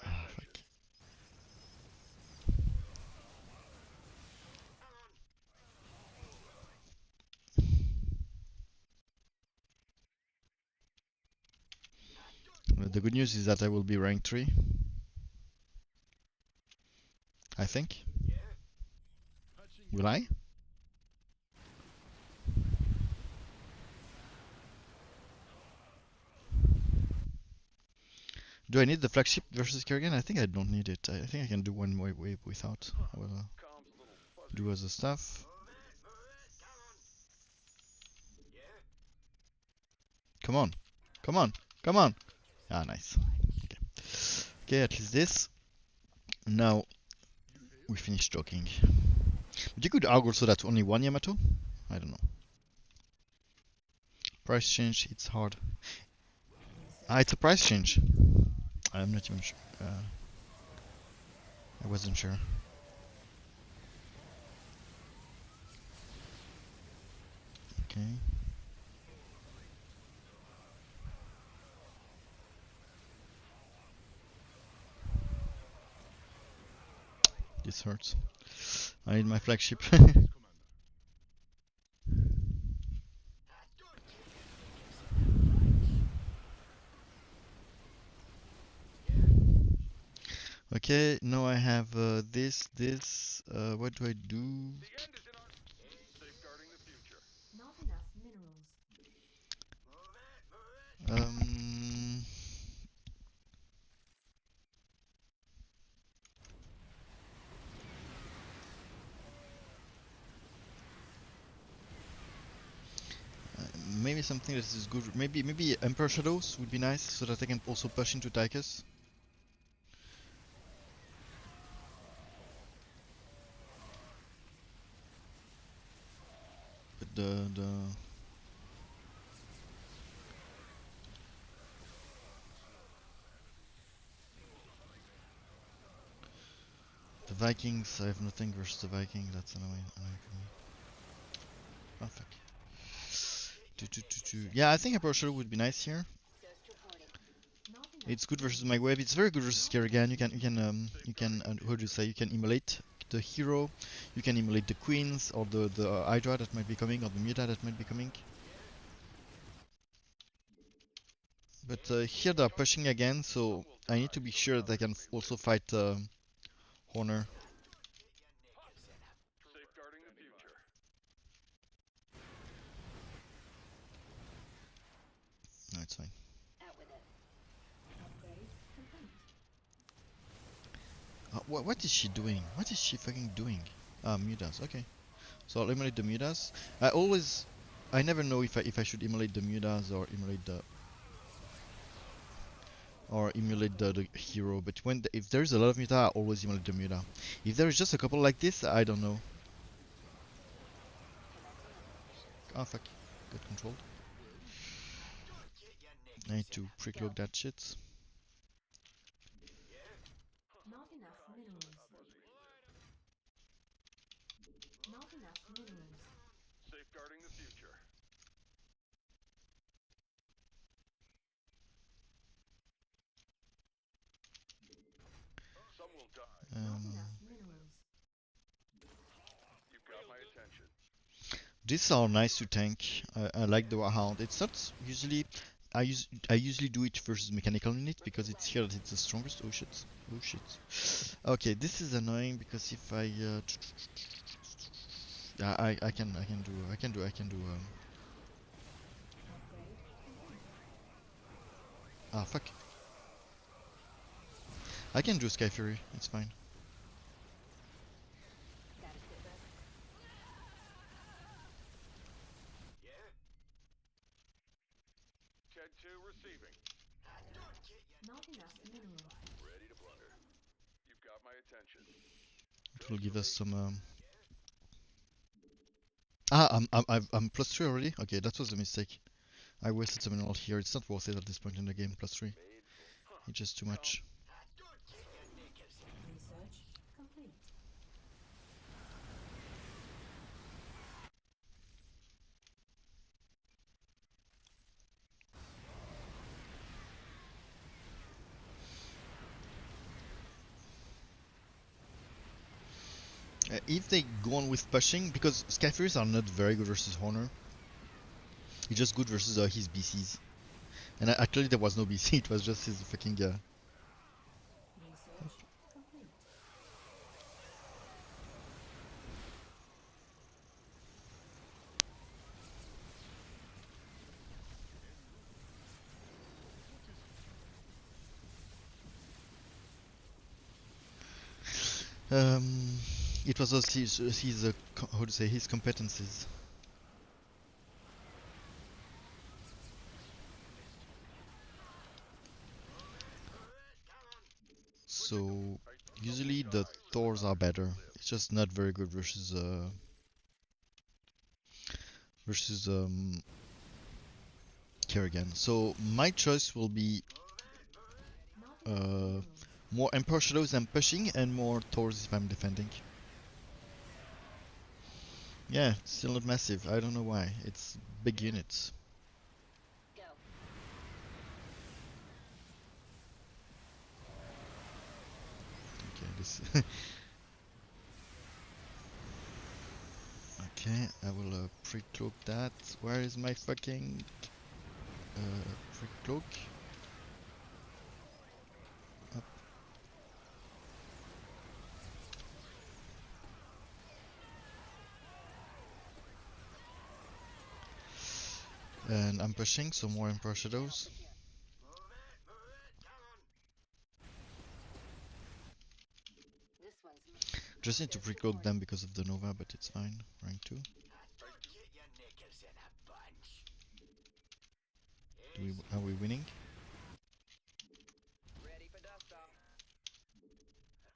Ah, fuck. Well, the good news is that I will be rank 3, I think. Will I? Do I need the flagship versus Kerrigan? I think I don't need it. I think I can do one more wave without. I will do other stuff. Come on. Come on. Come on. Ah, nice. Okay. Okay, at least this. Now we finish talking. But you could argue also that only one Yamato? I don't know. Price change, it's hard. Ah, it's a price change. I'm not even sure. I wasn't sure. Okay. This hurts. I need my flagship. Okay, now I have this. What do I do? Not enough minerals. Um, maybe something that is good. Maybe Emperor Shadows would be nice, so that I can also push into Tychus. But the Vikings, I have nothing versus the Vikings. That's annoying for me. Oh fuck. Yeah, I think Emperor Shadow would be nice here. Ghost reporting. Not enough It's good versus my minerals. wave. It's very good versus Kerrigan. You can how do you say, you can immolate the hero, you can immolate the queens or the Hydra that might be coming or the Muta that might be coming. But here they're pushing again, so I need to be sure that I can also fight Honor. No, it's fine. Out with it. Upgrade complete. What is she doing? What is she fucking doing? Ah, Mutas. Okay. So I'll immolate the Mutas. I never know if I should immolate the Mutas or emulate the hero. But if there's a lot of Muta, I always emulate the Muta. If there's just a couple like this, I don't know. Oh fuck, got controlled. I need to pre-cloak that shit. Not enough minerals. Not enough minerals. Not Um, enough minerals. these are nice to tank. I like the Warhound. It's not usually. I usually do it versus mechanical unit because it's here that it's the strongest. Oh shit. Oh shit. Okay, this is annoying because if yeah, I can do Upgrade complete. ah fuck. I can do Sky Fury. It's fine. Status sit rep. Not enough minerals. It will give us some. I'm +3 already. Okay, that was a mistake. I wasted some mineral here. It's not worth it at this point in the game. +3. It's just too much. Research complete. If they go on with pushing, because Skyfires are not very good versus Honor. It's just good versus his BCs. And actually there was no BC, it was just his fucking Research complete. um, it was also his how to say, his competencies. So usually the Thors are better. It's just not very good versus Kerrigan. So my choice will be Not enough minerals. more Emperor Shadows I'm pushing and more Thors if I'm defending. Yeah, still not massive. I don't know why. It's big units. Go. Okay, this. Okay, I will pre-cloak that. Where is my fucking pre-cloak? Up. And I'm pushing, so more Emperor Shadows. This one's Just need to pre-cloak them because of the Nova, but it's fine. Rank 2. Are we winning? ready for dust off.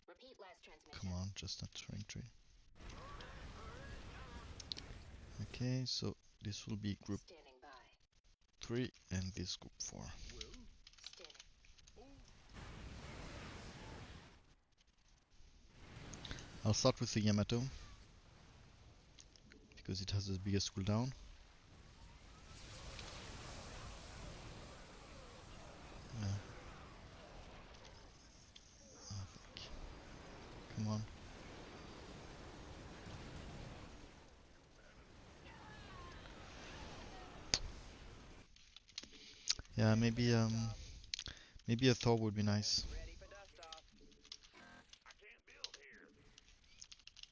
Repeat last transmission. Come on, just not rank 3. Okay, so this will be group Standing by. 3 and this group 4. Standing. I'll start with the Yamato because it has the biggest cooldown. Uh, fuck. Come on. Yeah, maybe a Thor would be nice. Ready for dust off.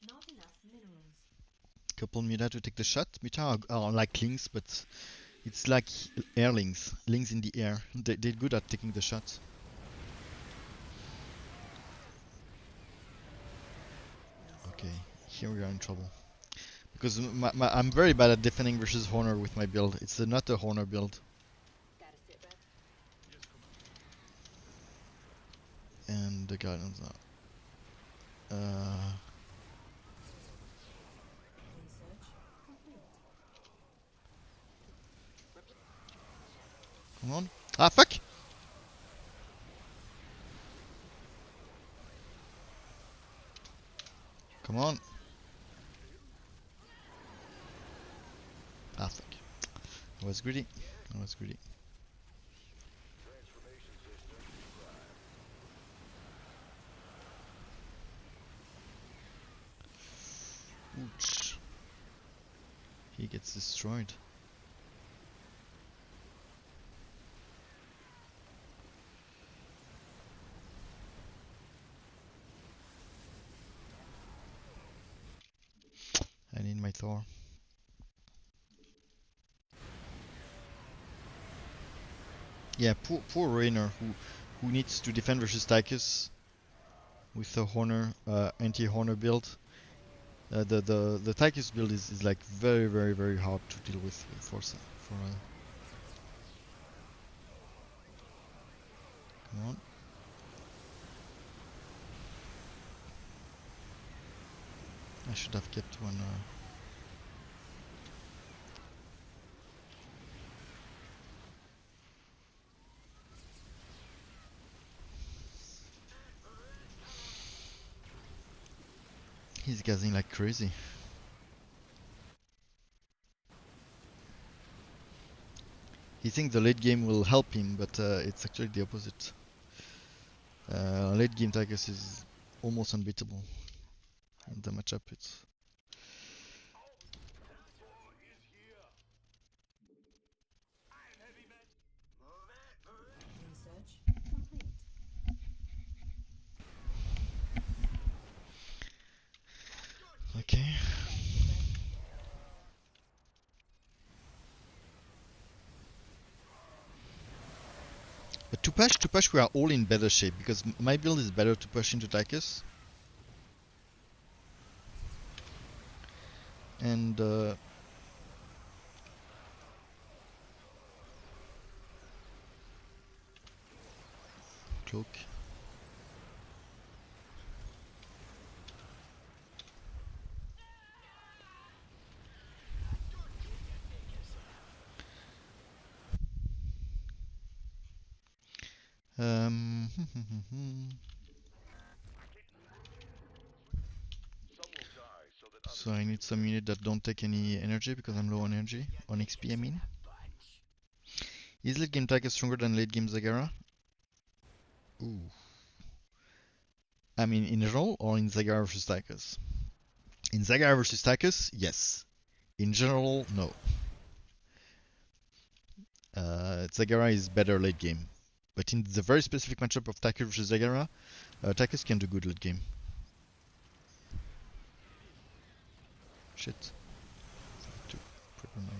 Not enough minerals. Couple Muta to take the shot. Muta are like Lings, but it's like airlings. Lings in the air. They're good at taking the shot. Okay, here we are in trouble. Because I'm very bad at defending versus Honor with my build. It's not a Honor build. Gotta sit rep. And the guidance are... Research complete. come on. Ah, fuck! Come on. Ah, fuck. I was greedy. I was greedy. Ouch. He gets destroyed. I need my Thor. Yeah, poor Rainer who needs to defend versus Tychus with a Honor anti-Honor build. The Tychus build is like very hard to deal with for Come on. I should have kept one. He's gassing like crazy. He thinks the late game will help him, but it's actually the opposite. Late game Tychus is almost unbeatable in the matchup. It's Research complete. okay. But to push, we are all in better shape because my build is better to push into Tychus. And cloak. Um, so I need some unit that don't take any energy because I'm low on energy. On XP, I mean. Is late game Tychus stronger than late game Zagara? Ooh. I mean, in general or in Zagara versus Tychus? In Zagara versus Tychus, yes. In general, no. Zagara is better late game. But in the very specific matchup of Tychus versus Zagara, Tychus can do good late game. Shit. To put on my...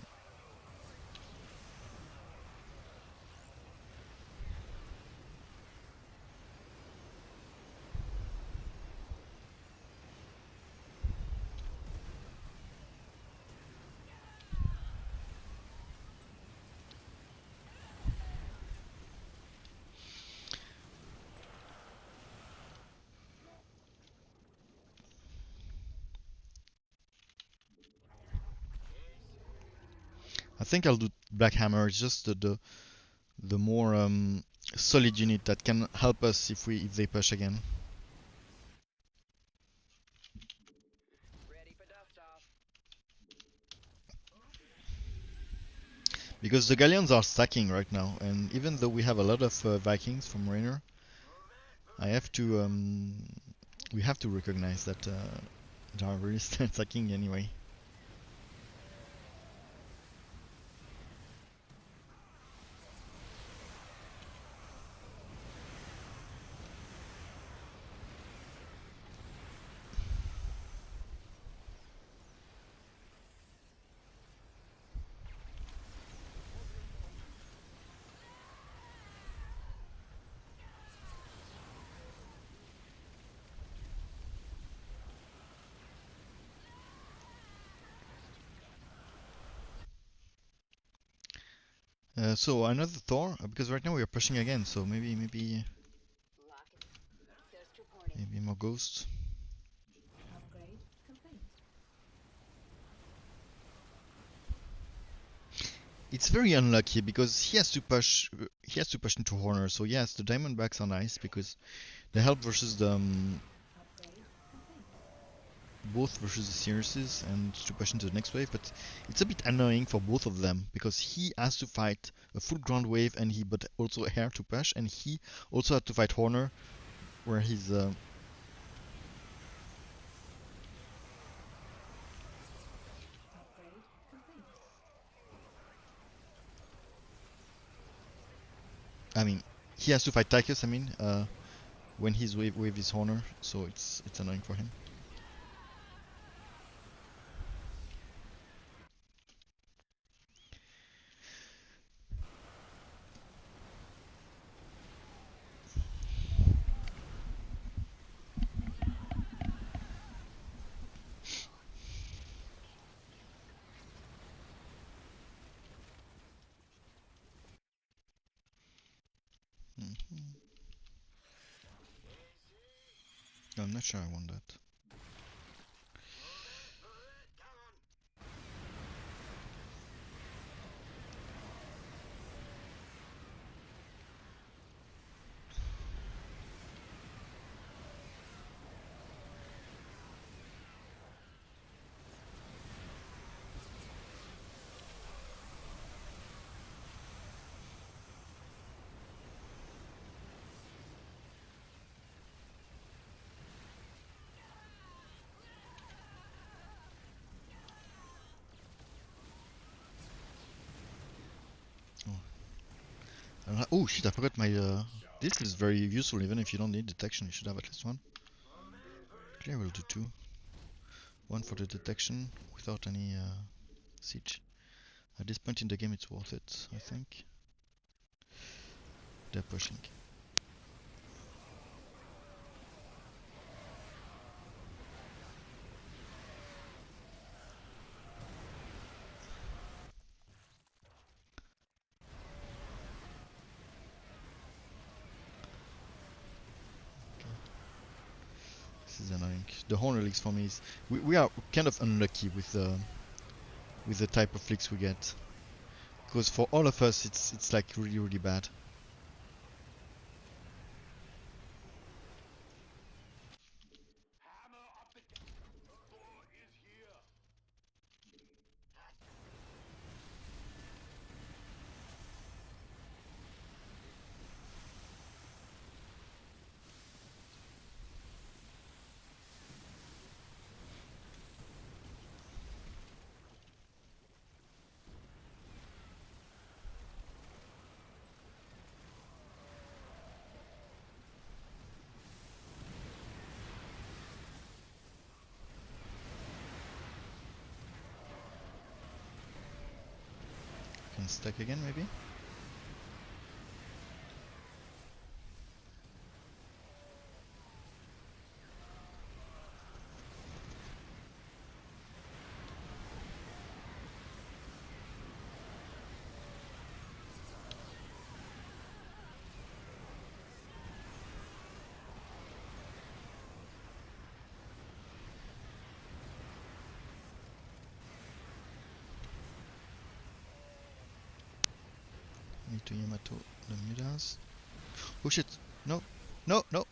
I think I'll do Black Hammer. It's just the more solid unit that can help us if they push again. Ready for dust off. Because the Galleons are stacking right now, and even though we have a lot of Vikings from Rainer, I have to we have to recognize that they are really stacking anyway. So another Thor, because right now we are pushing again, so maybe Lock it. Ghost reporting. maybe more ghosts. Upgrade complete. It's very unlucky because he has to push into Horner. So yes, the Diamondbacks are nice because they help versus the Upgrade complete. both versus the Searses and to push into the next wave, but it's a bit annoying for both of them because he has to fight a full ground wave and he but also air to push, and he also had to fight Horner where he's Upgrade complete. I mean he has to fight Tychus, I mean when he's with his Horner, so it's annoying for him. Mhm. I'm not sure I want that. Oh shit, I forgot my. This is very useful even if you don't need detection, you should have at least one. Okay, I will do two. One for the detection without any siege. At this point in the game it's worth it, I think. They're pushing. This is annoying. The horn leaks for me is we are kind of unlucky with the type of leaks we get. Because for all of us it's like really bad. Can stack again maybe? Need to Yamato the Mudas. Oh shit! No! No! No!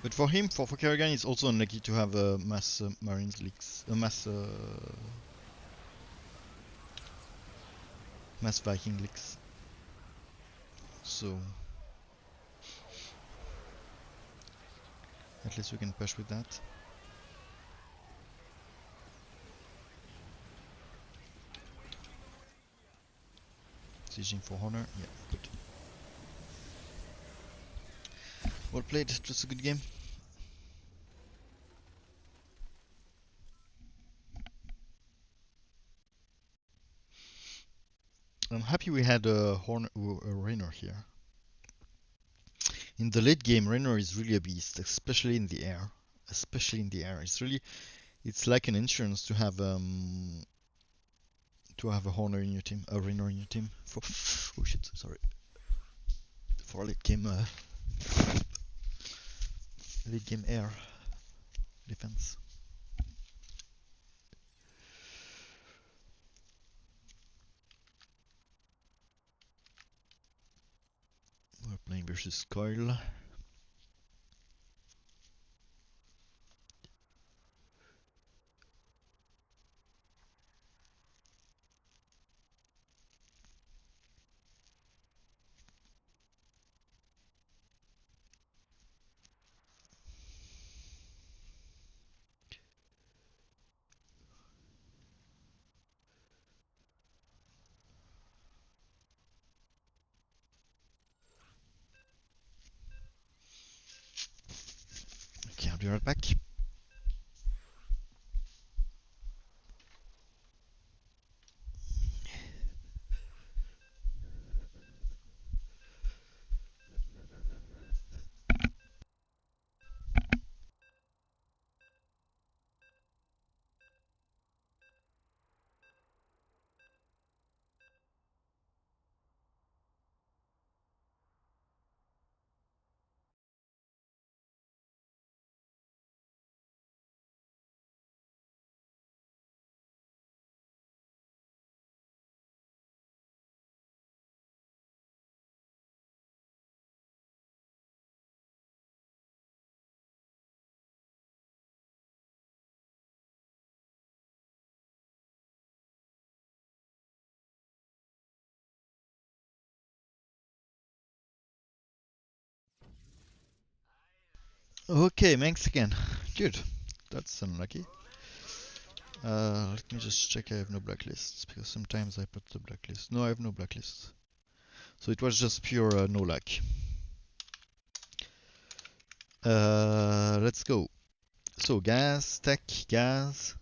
But for him, for Kerrigan, it's also unlucky to have mass Marines leaks, mass Viking leaks. So at least we can push with that. Sieging for honor, yeah, good. Well played, just a good game. I'm happy we had a Raynor here. In the late game, Raynor is really a beast, especially in the air. Especially in the air, it's like an insurance to have a Horner in your team, a Raynor in your team. For oh shit, sorry. For late game air defense. We're playing versus Coil. be right back. Okay, thanks again. Good. That's unlucky. Let me just check I have no blacklists, because sometimes I put the blacklist. No, I have no blacklists. So it was just pure no luck. Let's go. So gas, tech, gas.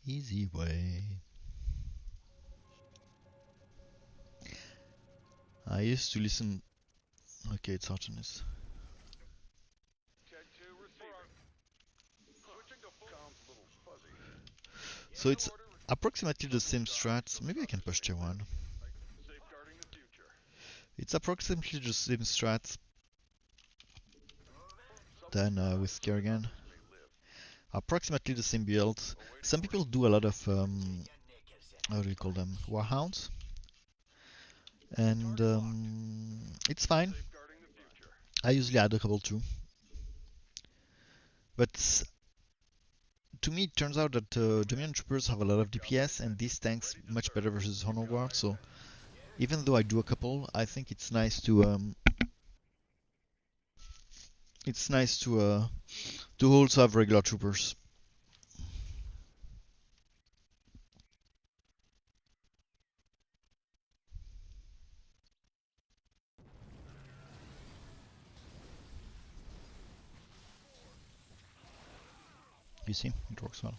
Easy way. I used to listen. Okay, it's Artemis. So it's approximately the same strats. Maybe I can push tier 1. It's approximately the same strats than with Kerrigan. Approximately the same build. Some people do a lot of, how do you call them? Warhounds. And it's fine. I usually add a couple too. But to me, it turns out that Dominion Troopers have a lot of DPS, and these tanks much better versus Honor Guard. So even though I do a couple, I think it's nice to also have regular troopers. You see, it works well.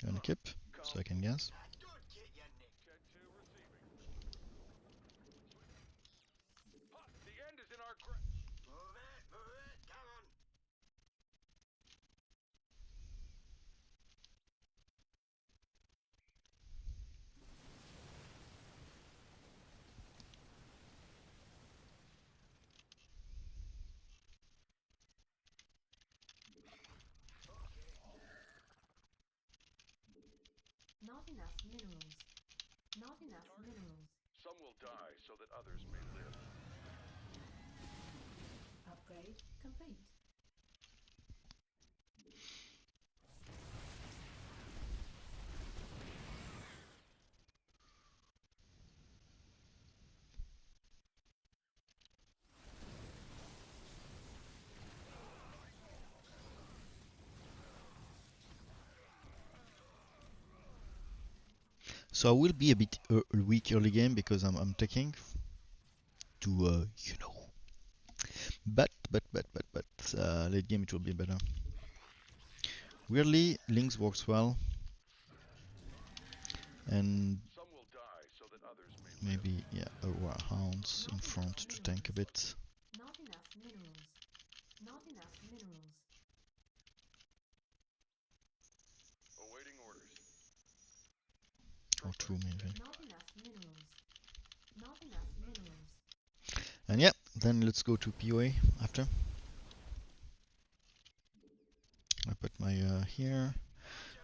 Gonna keep, so I can gas. Not enough minerals. Not enough minerals. Some will die so that others may live. Upgrade complete. So I will be a bit weak early game because I'm taking to but late game it will be better. Weirdly, Lynx works well, and Some will die so that others may live. maybe a Warhounds in front to tank a bit. Not enough minerals. Not enough minerals. Awaiting orders. Or 2 maybe. Not enough minerals. Not enough minerals. And yeah, then let's go to POA after. I put my here.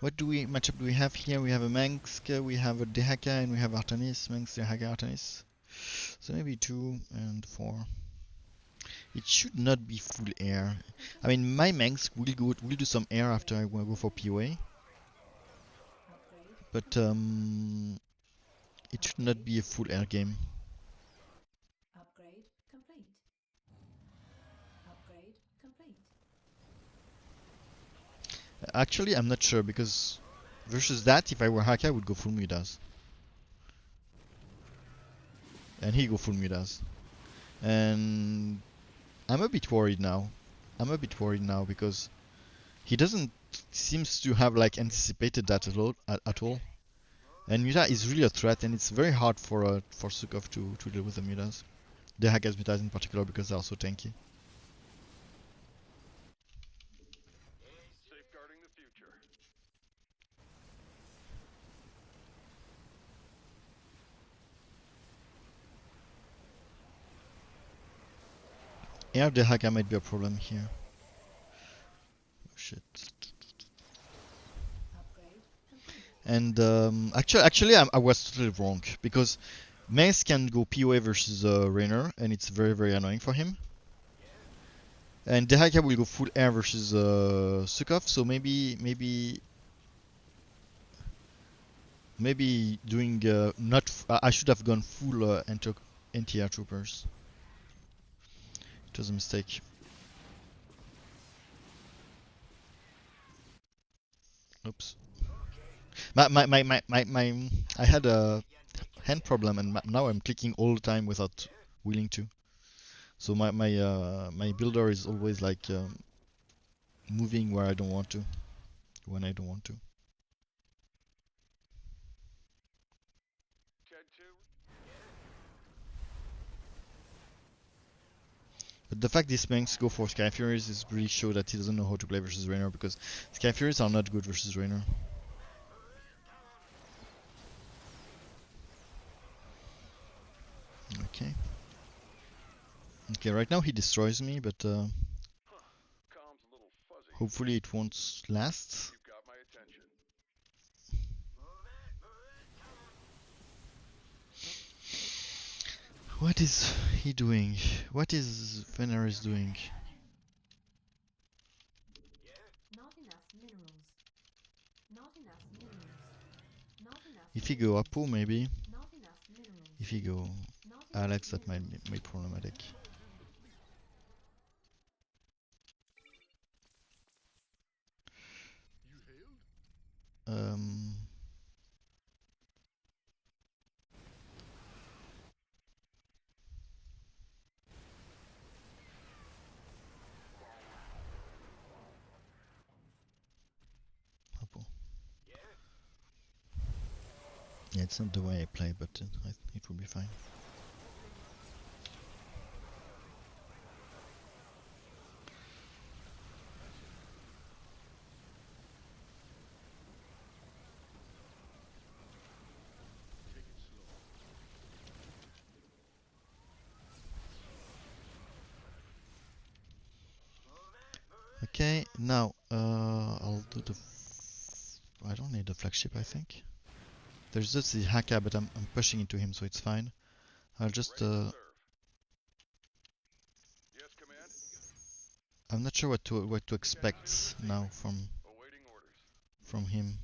What matchup do we have here? We have a Mengsk, we have a Dehaka, and we have Artanis. Mengsk, Dehaka, Artanis. So maybe 2 and 4. It should not be full air. I mean, my Mengsk will do some air after I go for POA, but it should not be a full air game. Upgrade complete. Upgrade complete. Actually, I'm not sure because versus that, if I were Haka, I would go full Midas. And he go full Midas. And I'm a bit worried now. I'm a bit worried now because he doesn't seems to have like anticipated that at all. And Muta is really a threat, and it's very hard for Sukov to deal with the Mutas. The Hagas Mutas in particular because they're so tanky. Safeguarding the future. Yeah, the Haga might be a problem here. Oh, shit. Upgrade complete. And actually, I was totally wrong because Mace can go POA versus Raynor, and it's very very annoying for him. And Dehaka will go full air versus Sukov, so maybe doing not. I should have gone full anti-air troopers. It was a mistake. Oops. My I had a hand problem, and now I'm clicking all the time without willing to. So my builder is always like moving where I don't want to, when I don't want to. Ted 2. But the fact these Manx go for Sky Furies is really show that he doesn't know how to play versus Raynor because Sky Furies are not good versus Raynor. Okay. Okay, right now he destroys me, but Comms a little fuzzy. hopefully it won't last. You've got my attention. What is he doing? What is Veneris doing? Not enough minerals. Not enough minerals. Not enough If he go minerals. Apo, maybe. Not enough minerals. If he go Not enough Alex, that might minerals. be problematic. Um, Apo. Yeah, it's not the way I play, but it will be fine. Take it slow. Okay, now I'll do the. I don't need the flagship, I think. There's just the Haka, but I'm pushing into him, so it's fine. I'll just. Ready to serve. Yes, command. I'm not sure what to expect now Awaiting orders. from him.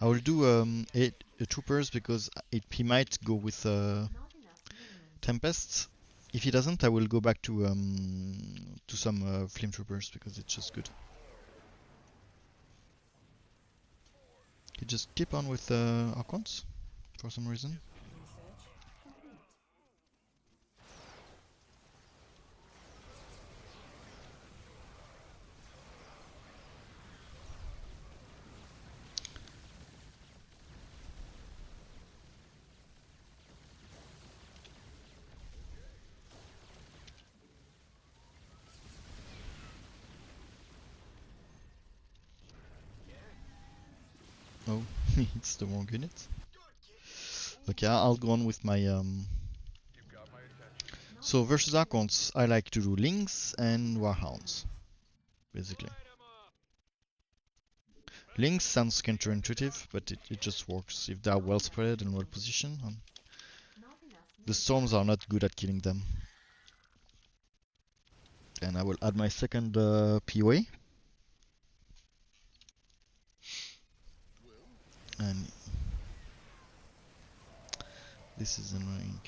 I will do eight troopers because he might go with Not enough minerals. Tempest. If he doesn't, I will go back to some flame troopers because it's just good. He just keep on with Archons for some reason. Research complete. Oh, it's the wrong unit. Okay, I'll go on with my You've got my attention. Not So enough versus minerals. Archons, I like to do Lynx and Warhounds, basically. Lynx sounds counterintuitive, but it just works if they are well spread and well positioned. Not enough The minerals. storms are not good at killing them. And I will add my second POA. And this is annoying.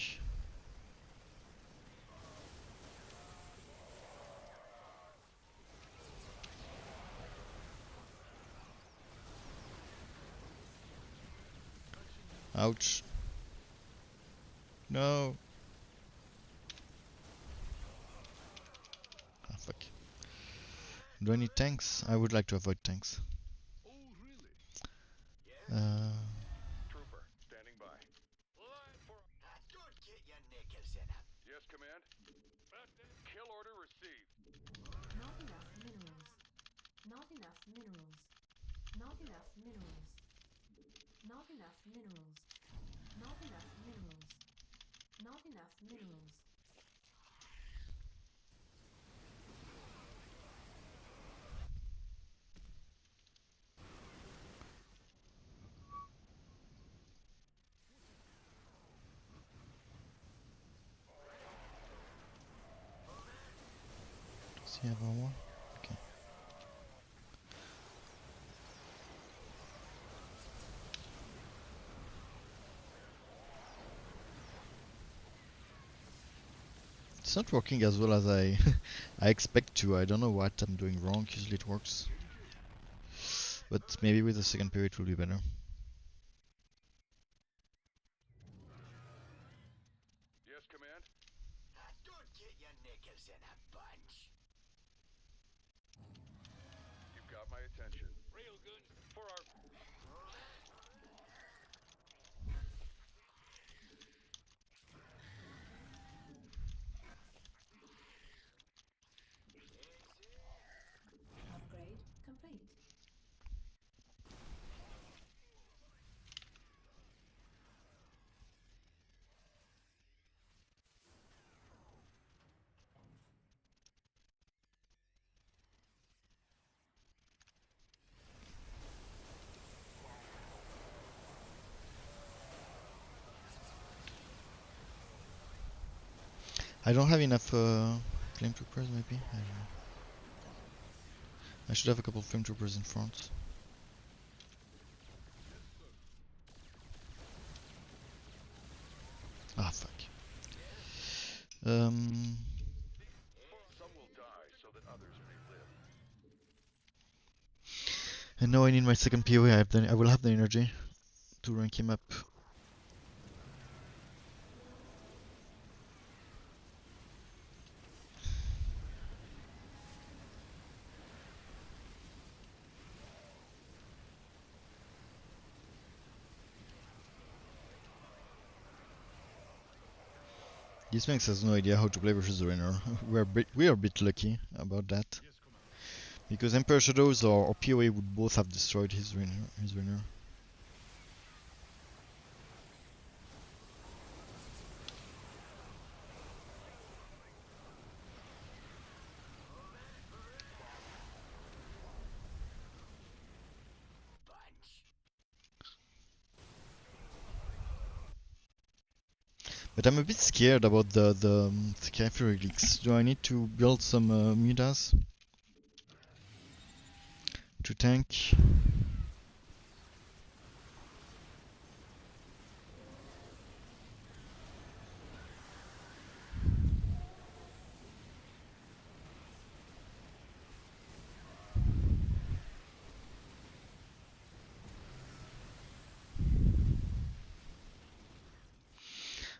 Ouch. No. Ah, fuck. Do I need tanks? I would like to avoid tanks. Oh, really? Uh, Trooper, standing by. Line for... Don't get your knickers in a Yes, command. Kill order received. Not enough minerals. Not enough minerals. Not enough minerals. Not enough minerals. Not enough minerals. Not enough minerals. does he have armor? Okay. It's not working as well as I I expect to. I don't know what I'm doing wrong. Usually it works. But maybe with the second period it will be better. Yes, command. don't get your knickers in a bunch. You've got my attention. Railgun for our... Upgrade complete. I don't have enough flame troopers maybe? I don't know. I should have a couple of flame troopers in front. Ah, fuck. Some will die so that others may live. And now I need my second POE. I will have the energy to rank him up. This Manx has no idea how to play versus the Rainer. We are a bit lucky about that. Because Emperor Shadows or POA would both have destroyed his Rainer. Bunch. But I'm a bit scared about the Skyfer relics. Do I need to build some mutas to tank?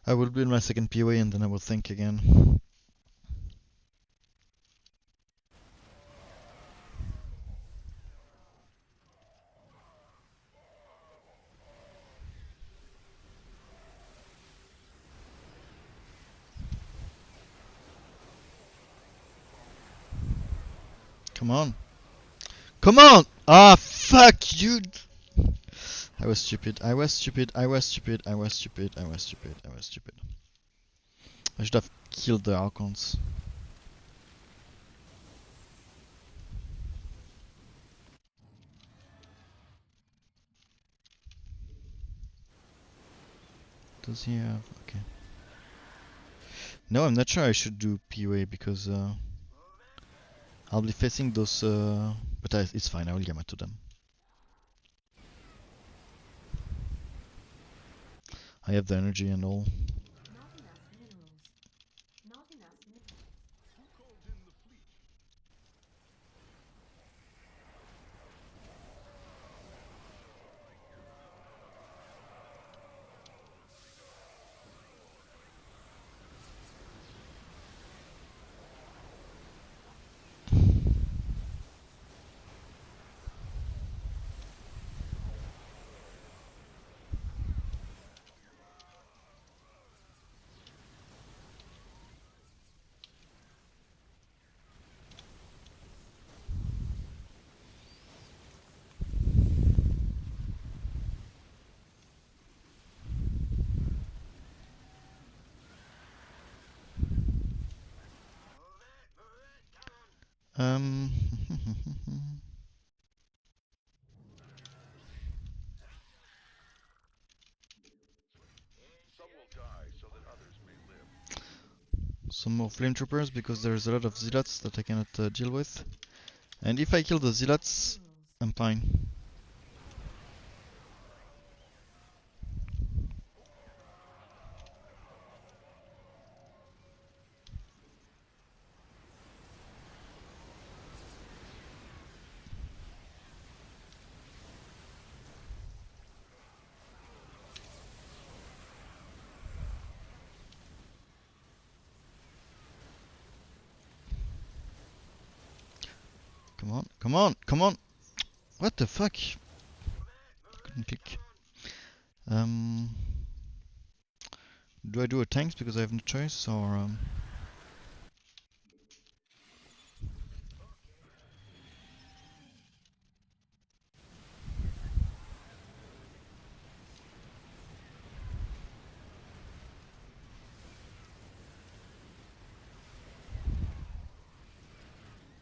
I will build my second POA and then I will think again. Come on. Come on! Ah, fuck you! I was stupid. I was stupid. I was stupid. I was stupid. I was stupid. I was stupid. I should have killed the Archons. Does he have? Okay. No, I'm not sure I should do POA because I'll be facing those. But it's fine. I will Yamato them. I have the energy and all. Not enough minerals. Not enough minerals. Who called in the fleet? Um, Some will die so that others may live. some more flame troopers because there's a lot of zealots that I cannot deal with. And if I kill the zealots, I'm fine. Come on, come on, come on! What the fuck? Couldn't click. Do I do a tanks because I have no choice, or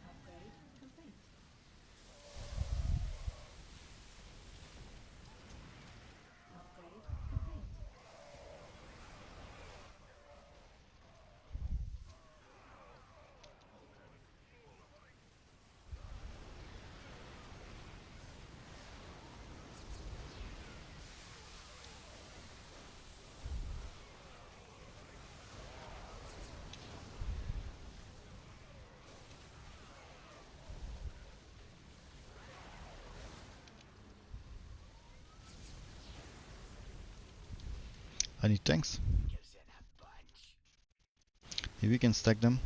Upgrade complete. Upgrade complete. I need tanks. Maybe we can stack them.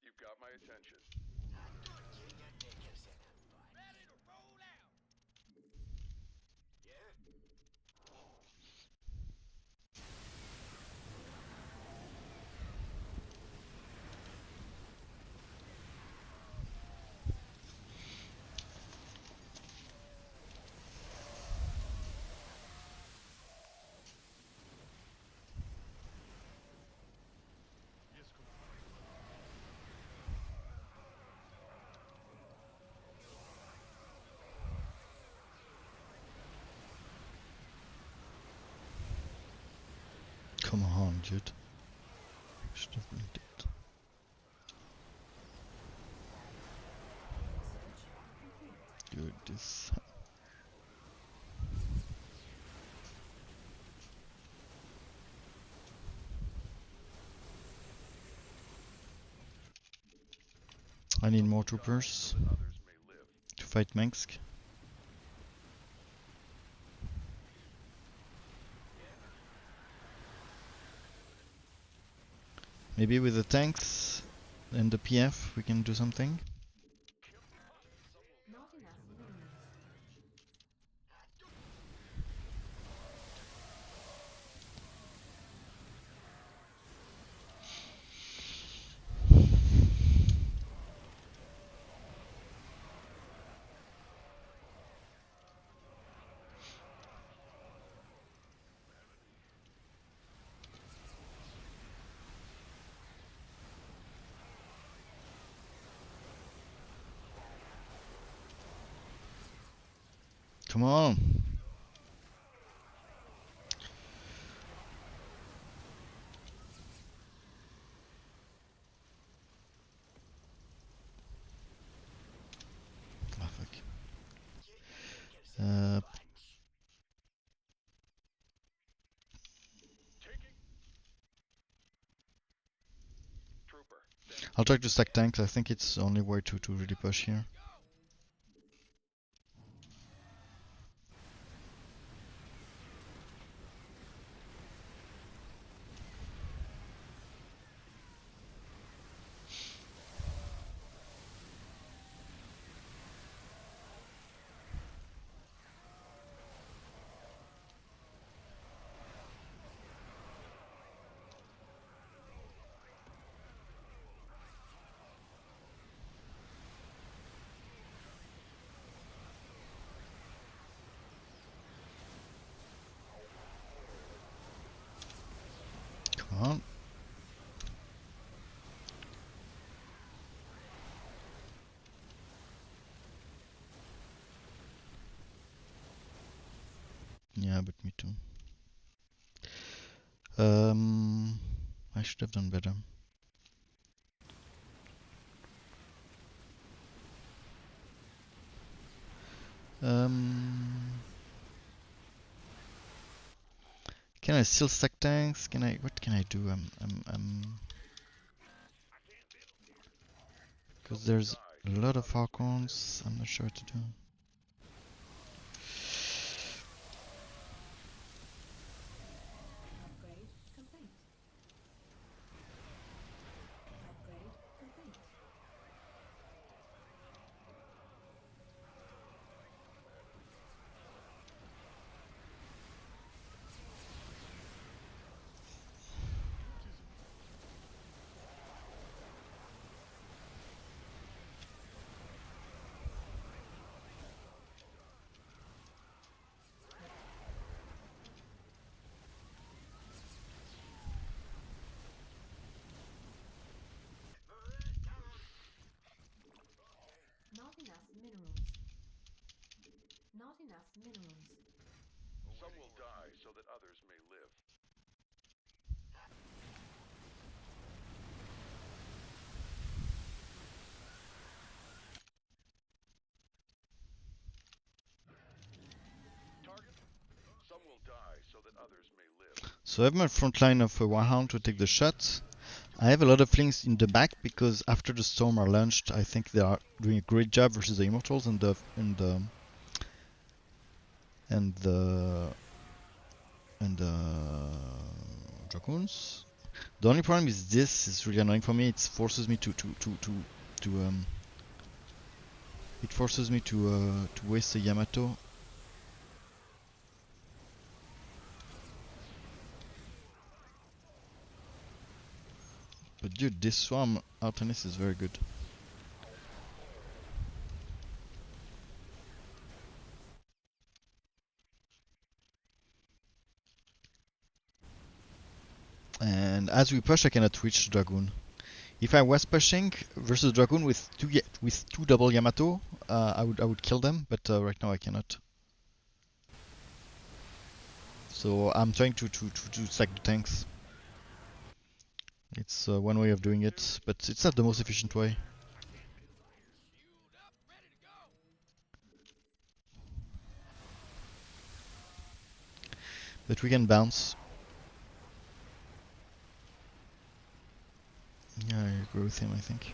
You've got my attention. Come on, dude. Should have been dead. Search complete. Dude, this. I need more troopers So that others may live. to fight Mengsk. Maybe with the tanks and the PF we can do something. Not enough minerals. Come on! Ah, fuck. Taking. Trooper. I'll try to stack tanks. I think it's the only way to really push here. Yeah, but me too. I should have done better. Um, can I still stack tanks? Can I? What can I do? Because there's a lot of Falcons. I'm not sure what to do. Upgrade complete. Upgrade complete. Not enough minerals. Not enough minerals. Some will die so that others may live. Target. Some will die so that others may live. So I have my front line of Warhound to take the shot. I have a lot of links in the back because after the storm are launched, I think they are doing a great job versus the Immortals and the Dragoons. The only problem is this is really annoying for me. It forces me to it forces me to waste a Yamato. But dude, this swarm Artemis is very good. And as we push, I cannot reach Dragoon. If I was pushing versus Dragoon with two double Yamato, I would kill them. But right now I cannot. So I'm trying to stack the tanks. It's one way of doing it, but it's not the most efficient way. But we can bounce. Yeah, I agree with him, I think.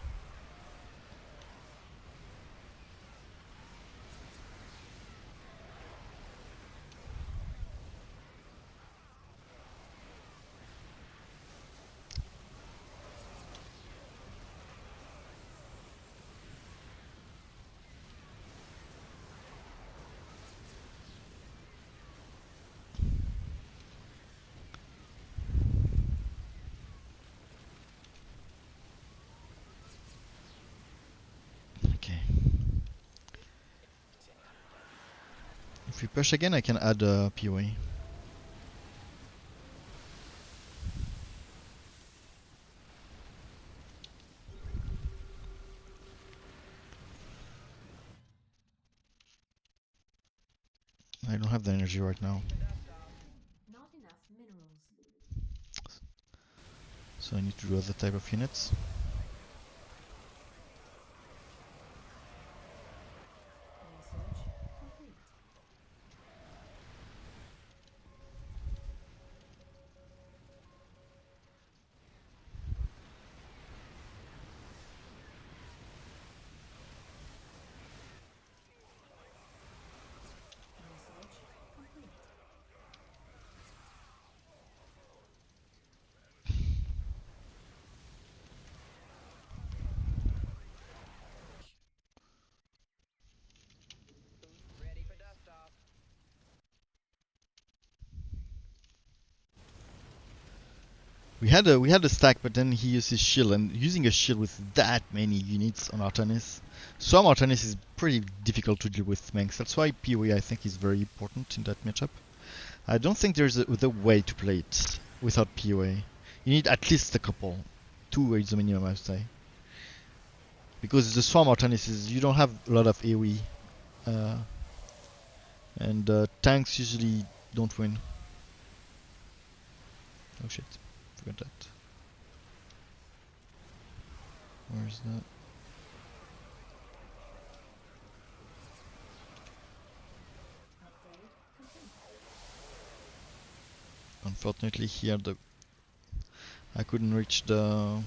Okay. If we push again, I can add POA. I don't have the energy right now. Not enough minerals. So I need to do other type of units. Research complete. Research complete. Ready for dust off. We had a stack, but then he used his shield, and using a shield with that many units on Artanis, Swarm Artanis is pretty difficult to deal with Manx. That's why PoE I think is very important in that matchup. I don't think there's a way to play it without PoA. You need at least a couple. Two is the minimum, I would say. Because the Swarm Artanis is, you don't have a lot of AoE. Uh, and tanks usually don't win. Oh shit, forgot that. Where's that? Upgrade complete. Unfortunately here I couldn't reach the...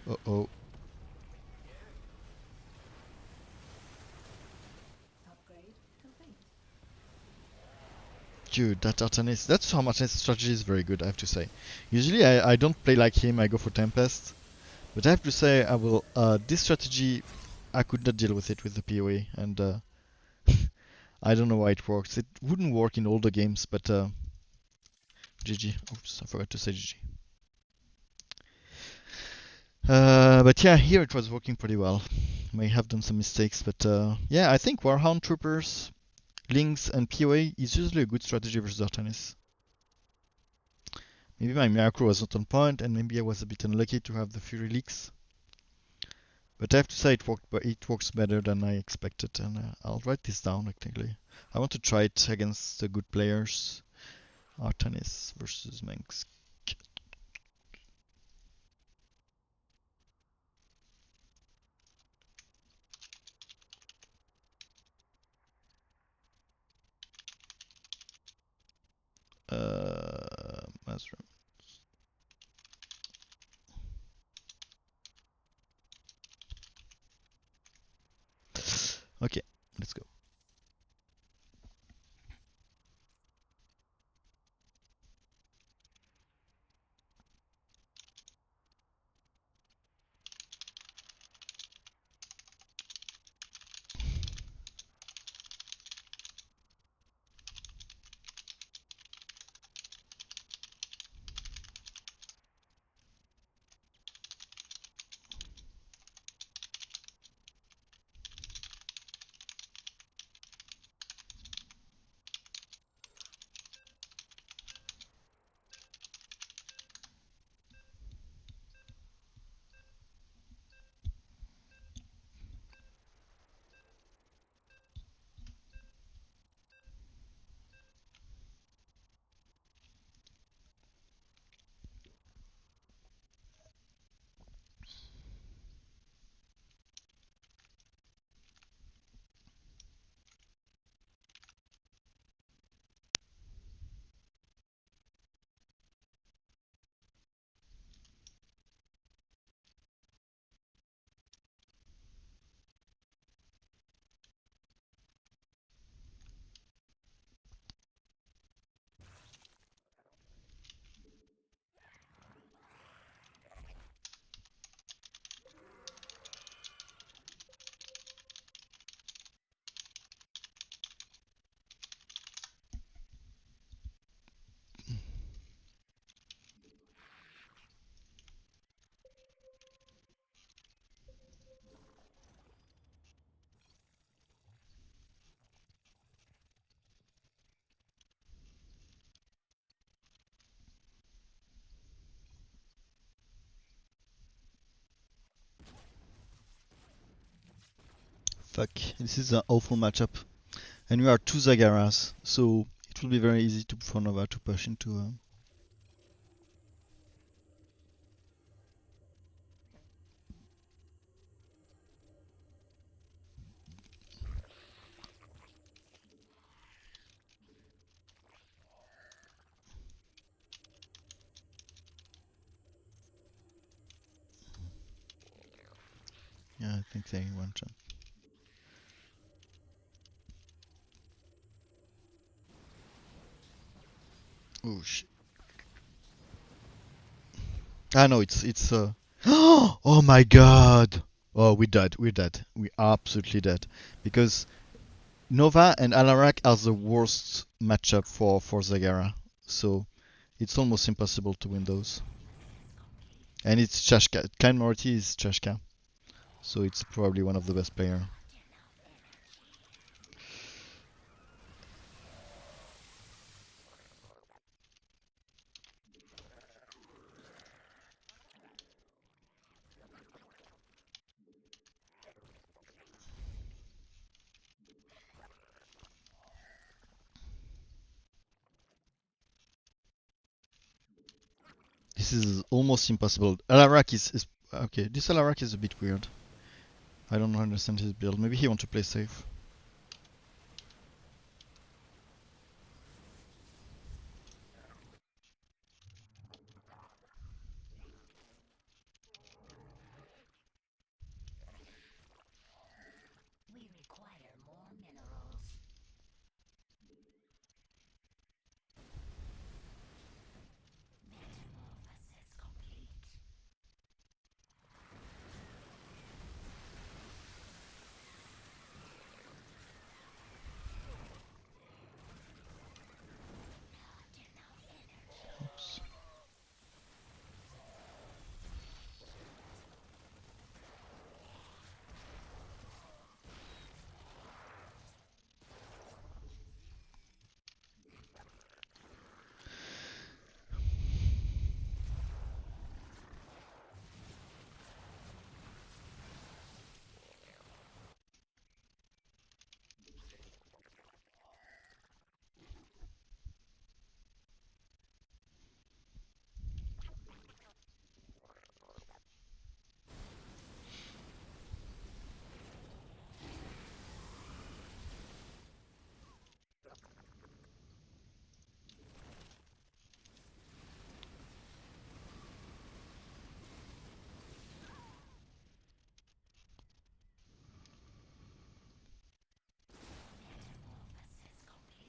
Uh-oh. Upgrade complete. Dude, that Artanis, that's how much his strategy is very good, I have to say. Usually I don't play like him, I go for Tempest. But I have to say, this strategy, I could not deal with it with the PoE, and I don't know why it works. It wouldn't work in all the games, but GG. Oops, I forgot to say GG. But yeah, here it was working pretty well. May have done some mistakes, but yeah, I think Warhound Troopers, Lynx, and PoE is usually a good strategy versus Artanis. Maybe my macro was not on point, and maybe I was a bit unlucky to have the Fury Leaks. But I have to say it works better than I expected, and I'll write this down technically. I want to try it against the good players. Artanis versus Manx. Master. Okay, let's go. Fuck, this is an awful matchup. And we are two Zagaras, so it will be very easy for Nova to push into. Yeah, I think they one shot. Oh shit. Ah no, it's. Oh my god! Oh, we dead. We're dead. We absolutely dead. Because Nova and Alarak are the worst matchup for Zagara. So it's almost impossible to win those. And it's Chashka. Clan Morty is Chashka. So it's probably one of the best players. This is almost impossible. Alarak is okay. This Alarak is a bit weird. I don't understand his build. Maybe he wants to play safe. We require more minerals. Metamorphosis complete. Oops.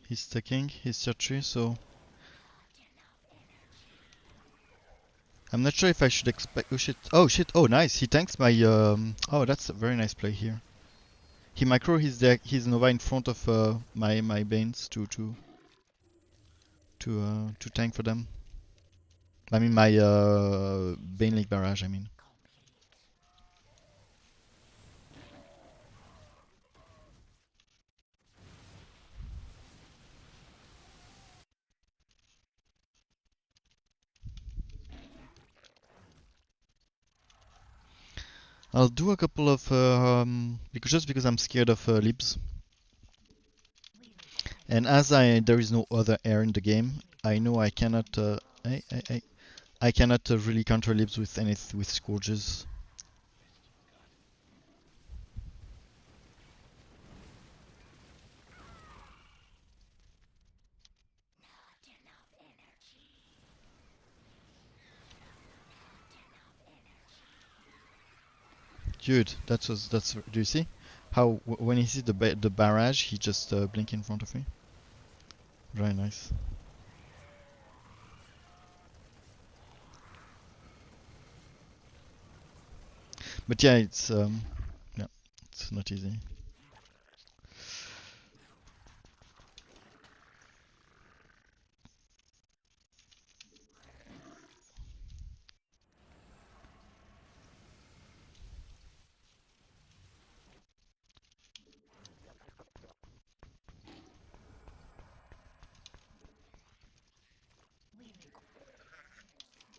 He's taking his tier 3, so I'm not sure if I should expect. Oh shit! Oh shit! Oh nice! He tanks my. Oh, that's a very nice play here. He micro his Nova in front of my Banes to tank for them. I mean my Bane Lake Barrage. I mean. I'll do a couple of because I'm scared of libs, and as there is no other air in the game, I know I cannot I cannot really counter libs with with scourges. Not enough energy. Not enough energy. Dude, that's. Do you see how when he sees the barrage, he just blink in front of me? Very nice. But yeah, yeah, it's not easy. We require. Metamorphosis complete.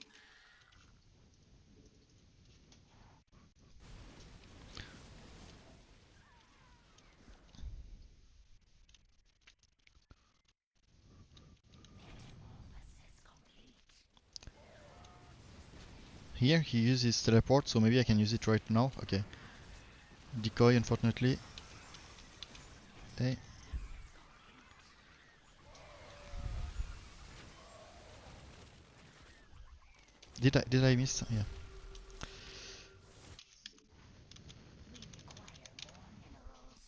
Here he uses teleport, so maybe I can use it right now. Okay. Decoy, unfortunately. Hey, did I miss? Yeah. We require more minerals.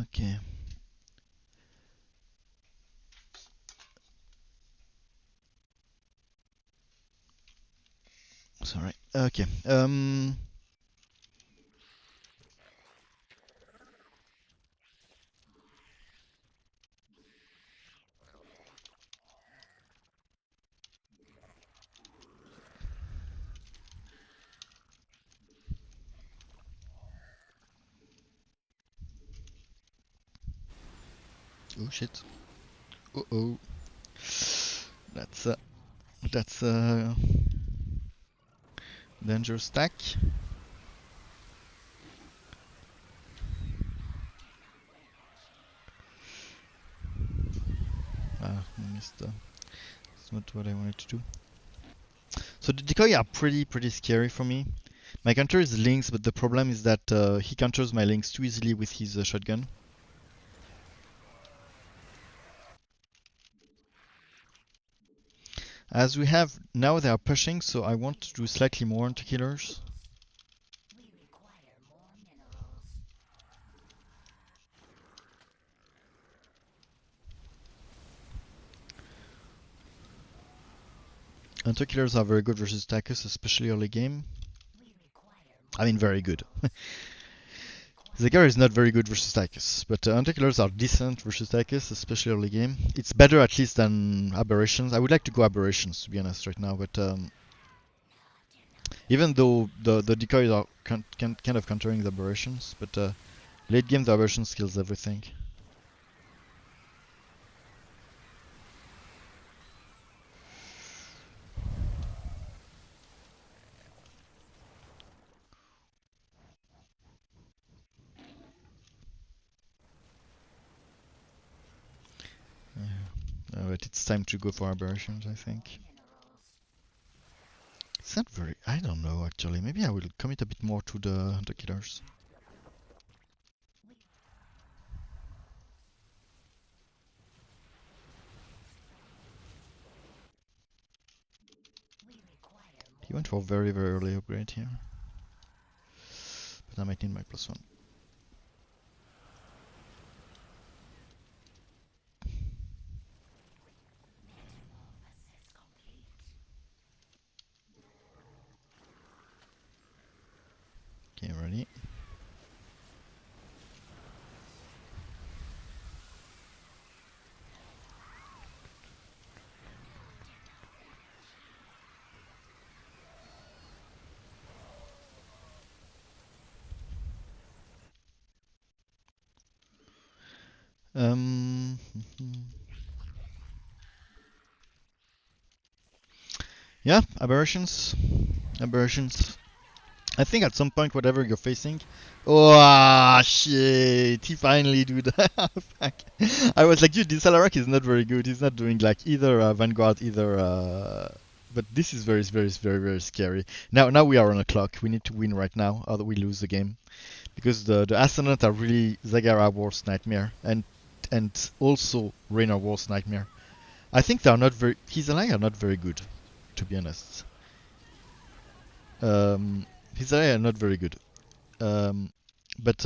Okay. Sorry. Okay. Oh shit. Uh oh. That's uh, that's dangerous stack. Ah, missed. It's not what I wanted to do. So the decoy are pretty scary for me. My counter is Lynx, but the problem is that he counters my Lynx too easily with his shotgun. As we have now, they are pushing, so I want to do slightly more into killers. We require more minerals. Hunter killers are very good versus Tacus, especially early game. We require I mean, very good. Zegar is not very good versus Tacus, but Hunter killers are decent versus Tacus, especially early game. It's better at least than Aberrations. I would like to go Aberrations, to be honest, right now, but even though the decoys are kind of countering the Aberrations, but late game the Aberrations kills everything. But it's time to go for Aberrations, I think. It's not very... I don't know, actually. Maybe I will commit a bit more to the Hunter Killers. He went for a very early upgrade here. But I might need my +1. Okay, ready. Um, yeah, aberrations. Aberrations. I think at some point, whatever you're facing. Oh shit! He finally do that. Fuck. I was like, dude, this Alarak is not very good. He's not doing like either Vanguard, either. But this is very scary. Now we are on a clock. We need to win right now, or we lose the game. Because the Ascendant are really Zagara worst nightmare, and also Raynor worst nightmare. I think they are not very. His ally are not very good, to be honest. His ally are not very good. But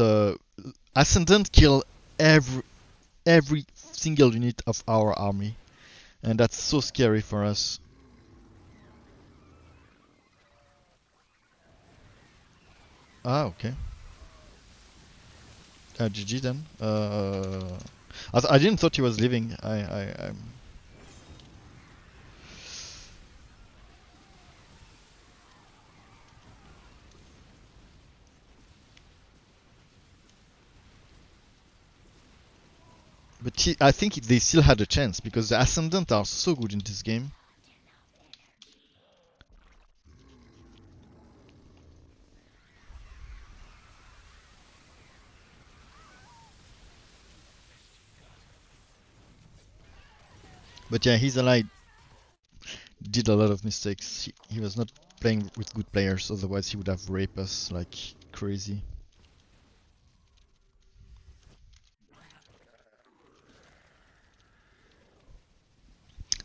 Ascendant kill every single unit of our army, and that's so scary for us. Ah, okay. GG then. I didn't thought he was leaving. I'm But I think they still had a chance because the Ascendant are so good in this game. But yeah, his ally did a lot of mistakes. He was not playing with good players, otherwise he would have raped us like crazy.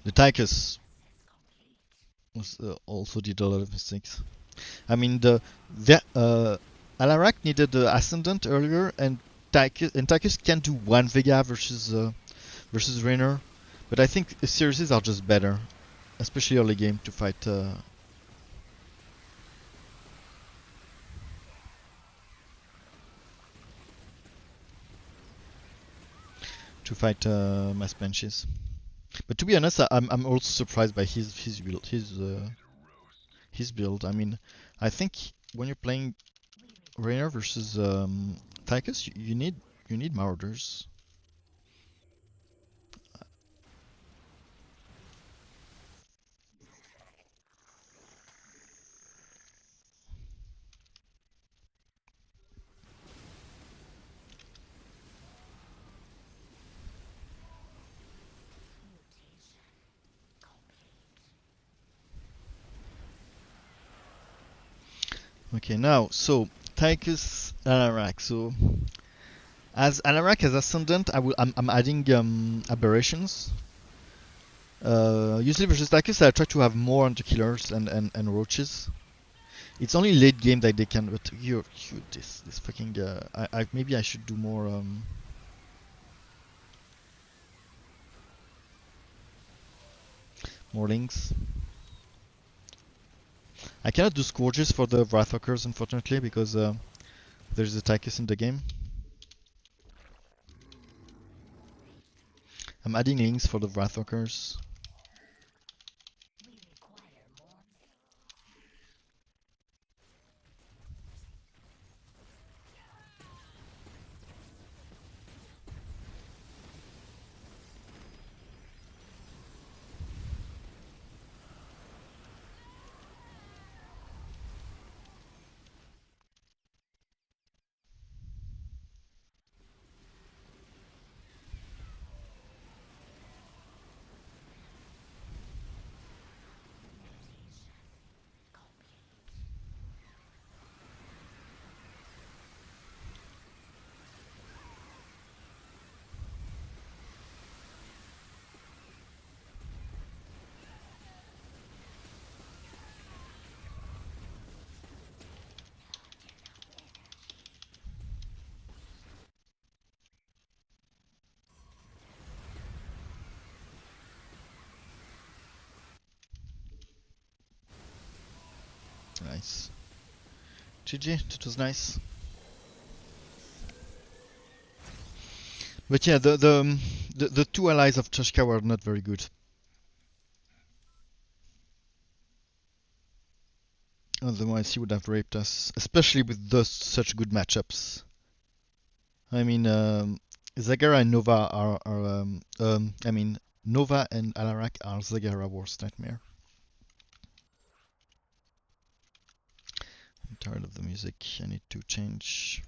The Tychus also did a lot of mistakes. I mean, the Alarak needed the Ascendant earlier, and Tychus can do one Vega versus Raynor, but I think series are just better, especially early game to fight. Mass benches. But to be honest, I'm also surprised by his build. I mean, I think when you're playing Raynor versus Tychus, you need Marauders. Okay, now, so Tychus Alarak. So as Alarak has ascendant, I'm adding aberrations. Usually versus Tychus, I try to have more hunter killers and roaches. It's only late game that they can. But this fucking. I maybe I should do more links. I cannot do scourges for the Wrathwalkers unfortunately because there's a Tychus in the game. I'm adding links for the Wrathwalkers. Nice. GG, that was nice. But yeah, the two allies of Chashka were not very good. Otherwise, he would have raped us, especially with those such good matchups. I mean, Zagara and Nova I mean, Nova and Alarak are Zagara worst nightmare. I'm tired of the music. I need to change.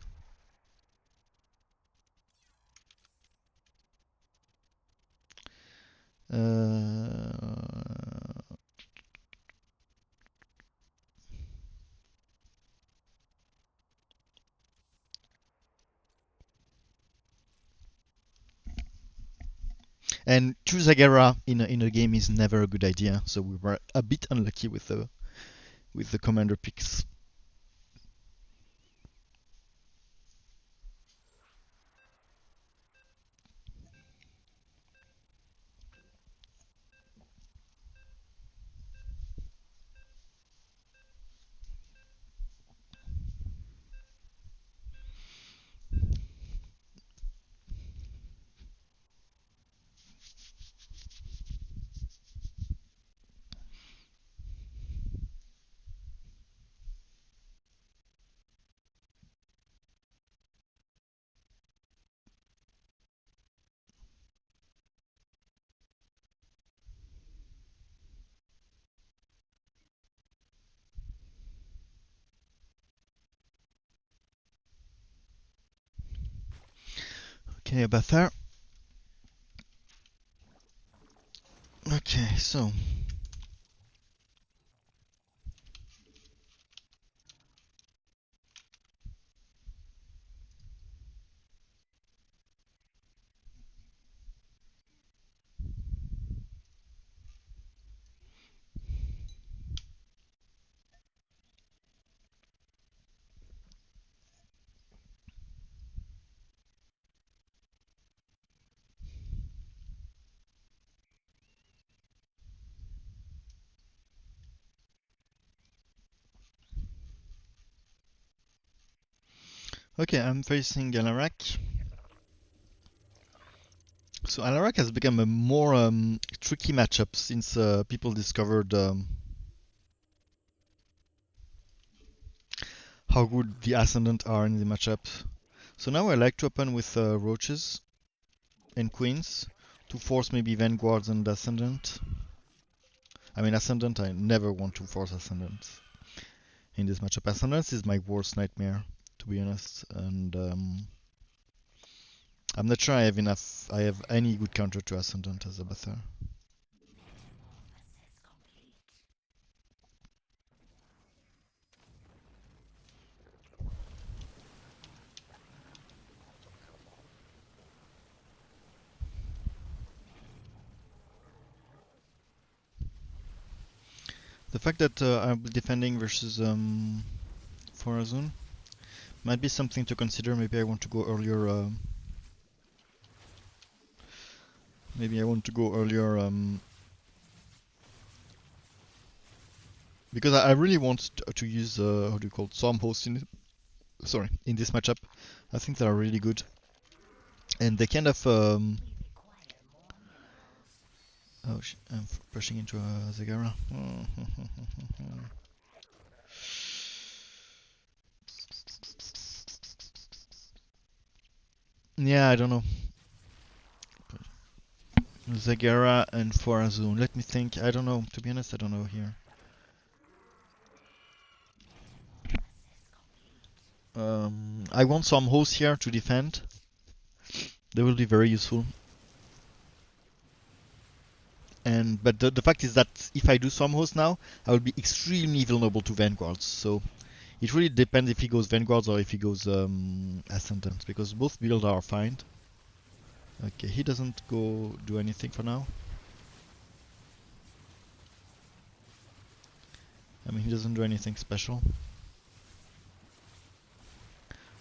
Uh, and choose Zagara in a game is never a good idea. So we were a bit unlucky with the commander picks. Okay, about there. Okay, so okay, I'm facing Alarak. So Alarak has become a more tricky matchup since people discovered how good the Ascendant are in the matchup. So now I like to open with Roaches and Queens to force maybe Vanguards and Ascendant. I mean Ascendant, I never want to force Ascendant in this matchup. Ascendant is my worst nightmare, to be honest, and I'm not sure I have any good counter to Ascendant as a Bather. The fact that I'll be defending versus Forazun might be something to consider. Maybe I want to go earlier. Maybe I want to go earlier because I really want to use how do you call it, Storm Host in this matchup. I think they are really good, and they kind of oh, I'm pushing into Zagara. Yeah, I don't know. Zagara and Forazun. Let me think. I don't know. To be honest, I don't know here. I want some hosts here to defend. They will be very useful. And but the fact is that if I do some host now, I will be extremely vulnerable to vanguards. So it really depends if he goes vanguards or if he goes ascendant, because both builds are fine. Okay, he doesn't go do anything for now. I mean, he doesn't do anything special.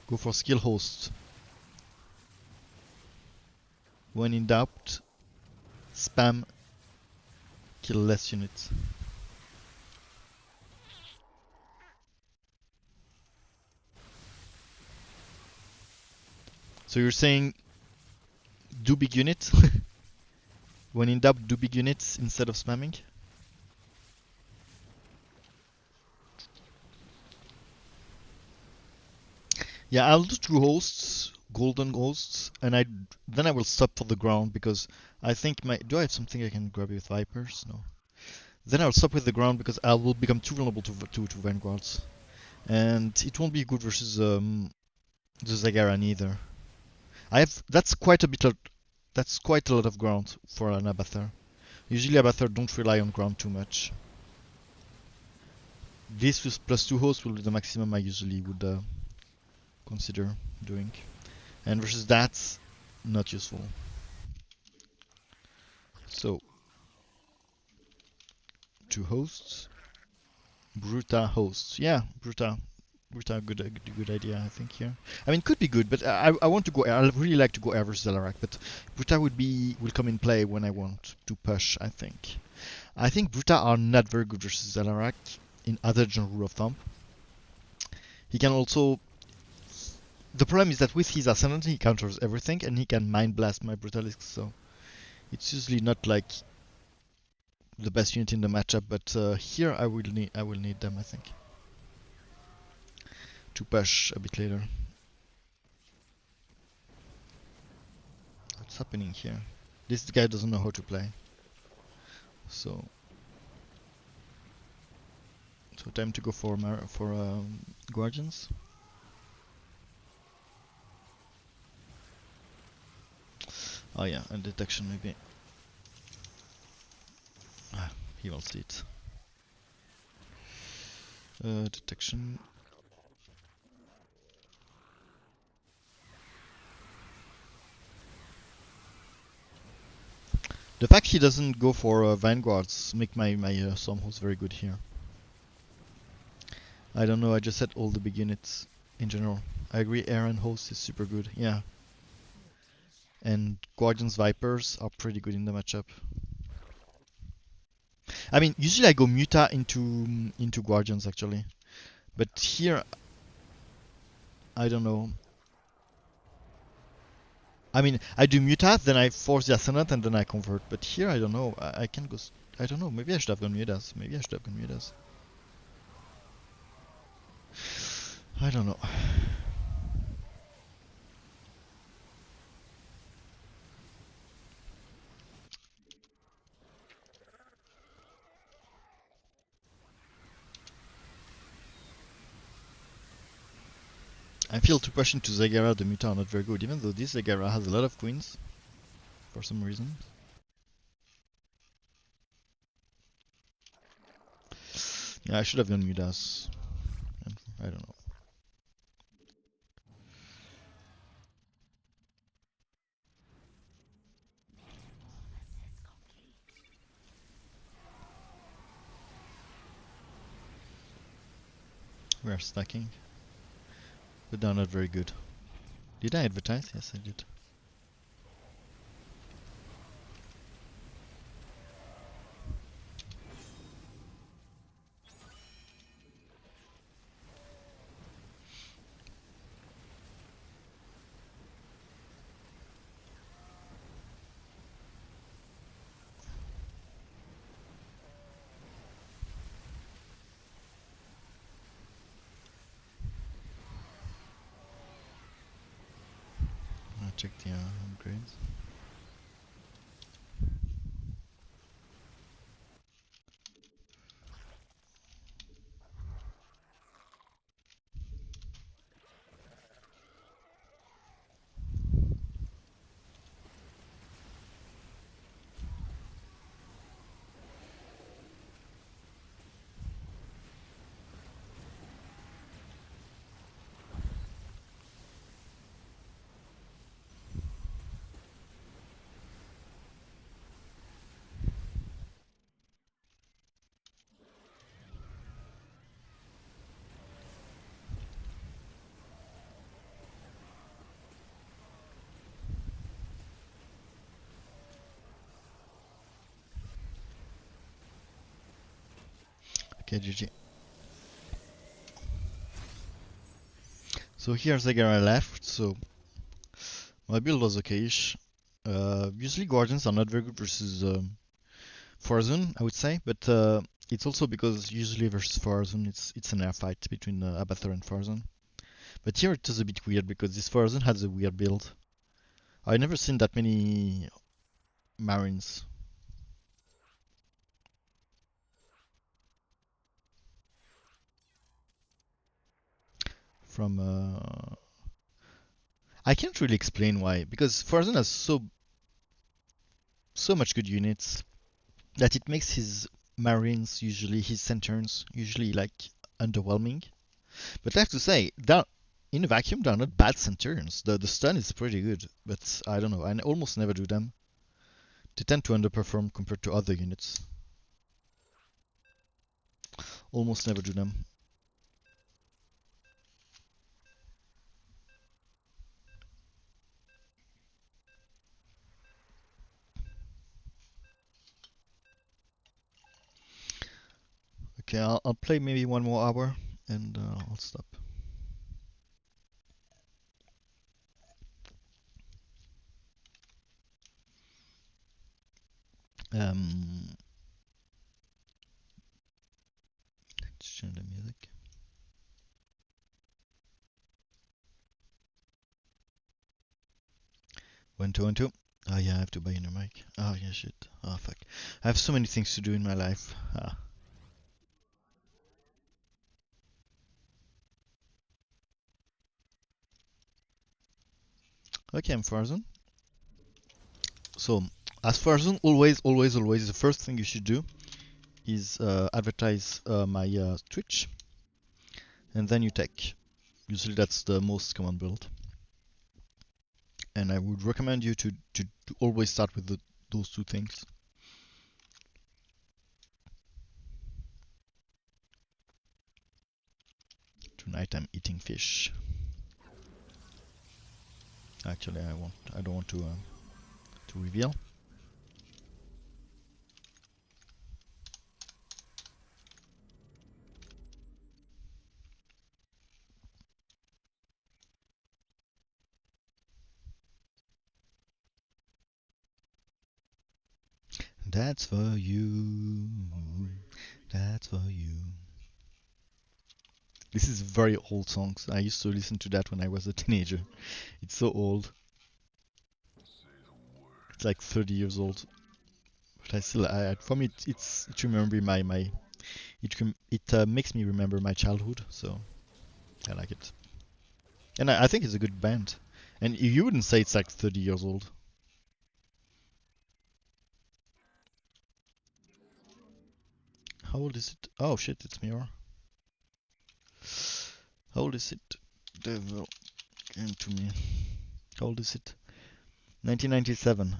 Go for skill host. When in doubt, spam kill less units. So you're saying do big units? When in doubt, do big units instead of spamming? Yeah, I'll do two hosts, golden hosts, and then I will stop for the ground because I think my do I have something I can grab with vipers? No. Then I'll stop with the ground because I will become too vulnerable to vanguards, and it won't be good versus the Zagara neither. I have that's quite a lot of ground for an Abathur. Usually Abathur don't rely on ground too much. This with plus two hosts will be the maximum I usually would consider doing. And versus that's not useful. So, two hosts. Bruta hosts. Yeah, Bruta. Bruta, good idea, I think, here. I mean, could be good, but I want to go air. I really like to go air versus Alarak, but Bruta will come in play when I want to push, I think. I think Bruta are not very good versus Alarak in other general rule of thumb. He can also... The problem is that with his Ascendant, he counters everything, and he can Mind Blast my Brutalisks, so... It's usually not like the best unit in the matchup, but here I will need them, I think, to push a bit later. What's happening here? This guy doesn't know how to play. So time to go for Guardians. Oh yeah, and detection maybe. Ah, he will see it. Detection. The fact he doesn't go for Vanguards make my Stormhost very good here. I don't know, I just said all the big units in general. I agree, Aaron Host is super good, yeah. And Guardians Vipers are pretty good in the matchup. I mean, usually I go Muta into Guardians actually, but here I don't know. I mean, I do Muta, then I force the Ascendant, and then I convert. But here I don't know. I can go. I don't know. Maybe I should have gone Mutas. Maybe I should have gone Mutas. I don't know. I feel to push into Zagara, the Muta are not very good, even though this Zagara has a lot of queens for some reason. Yeah, I should have gone Mutas. I don't know. We are stacking, but they're not very good. Did I advertise? Yes, I did. I'll check the upgrades. Okay, GG. So here's the guy I left. So my build was okay-ish. Usually Guardians are not very good versus Farazun, I would say, but it's also because usually versus Farazun it's an air fight between Abathur and Farazun. But here it is a bit weird because this Farazun has a weird build. I've never seen that many Marines. From I can't really explain why, because Farazun has so much good units that it makes his Marines usually his Centurions usually like underwhelming. But I have to say that in a vacuum they're not bad Centurions. The stun is pretty good, but I don't know. I almost never do them. They tend to underperform compared to other units. Almost never do them. Okay, I'll play maybe one more hour and I'll stop. Um, let's change the music. 1 2 1 2. Oh yeah, I have to buy a new mic. Oh yeah, shit. Oh fuck. I have so many things to do in my life. Ah. Okay, I'm Farzan. So, as Farzan, always, the first thing you should do is advertise my Twitch, and then you take. Usually that's the most common build. And I would recommend you to always start with those two things. Tonight I'm eating fish. Actually, I don't want to reveal. That's for you. That's for you. This is very old songs. I used to listen to that when I was a teenager. It's so old. It's like 30 years old. But I still, for me, it remember it makes me remember my childhood. So I like it, and I think it's a good band. And you wouldn't say it's like 30 years old. How old is it? Oh shit, it's Mirror. How old is it? Devil came to me. How old is it? 1997.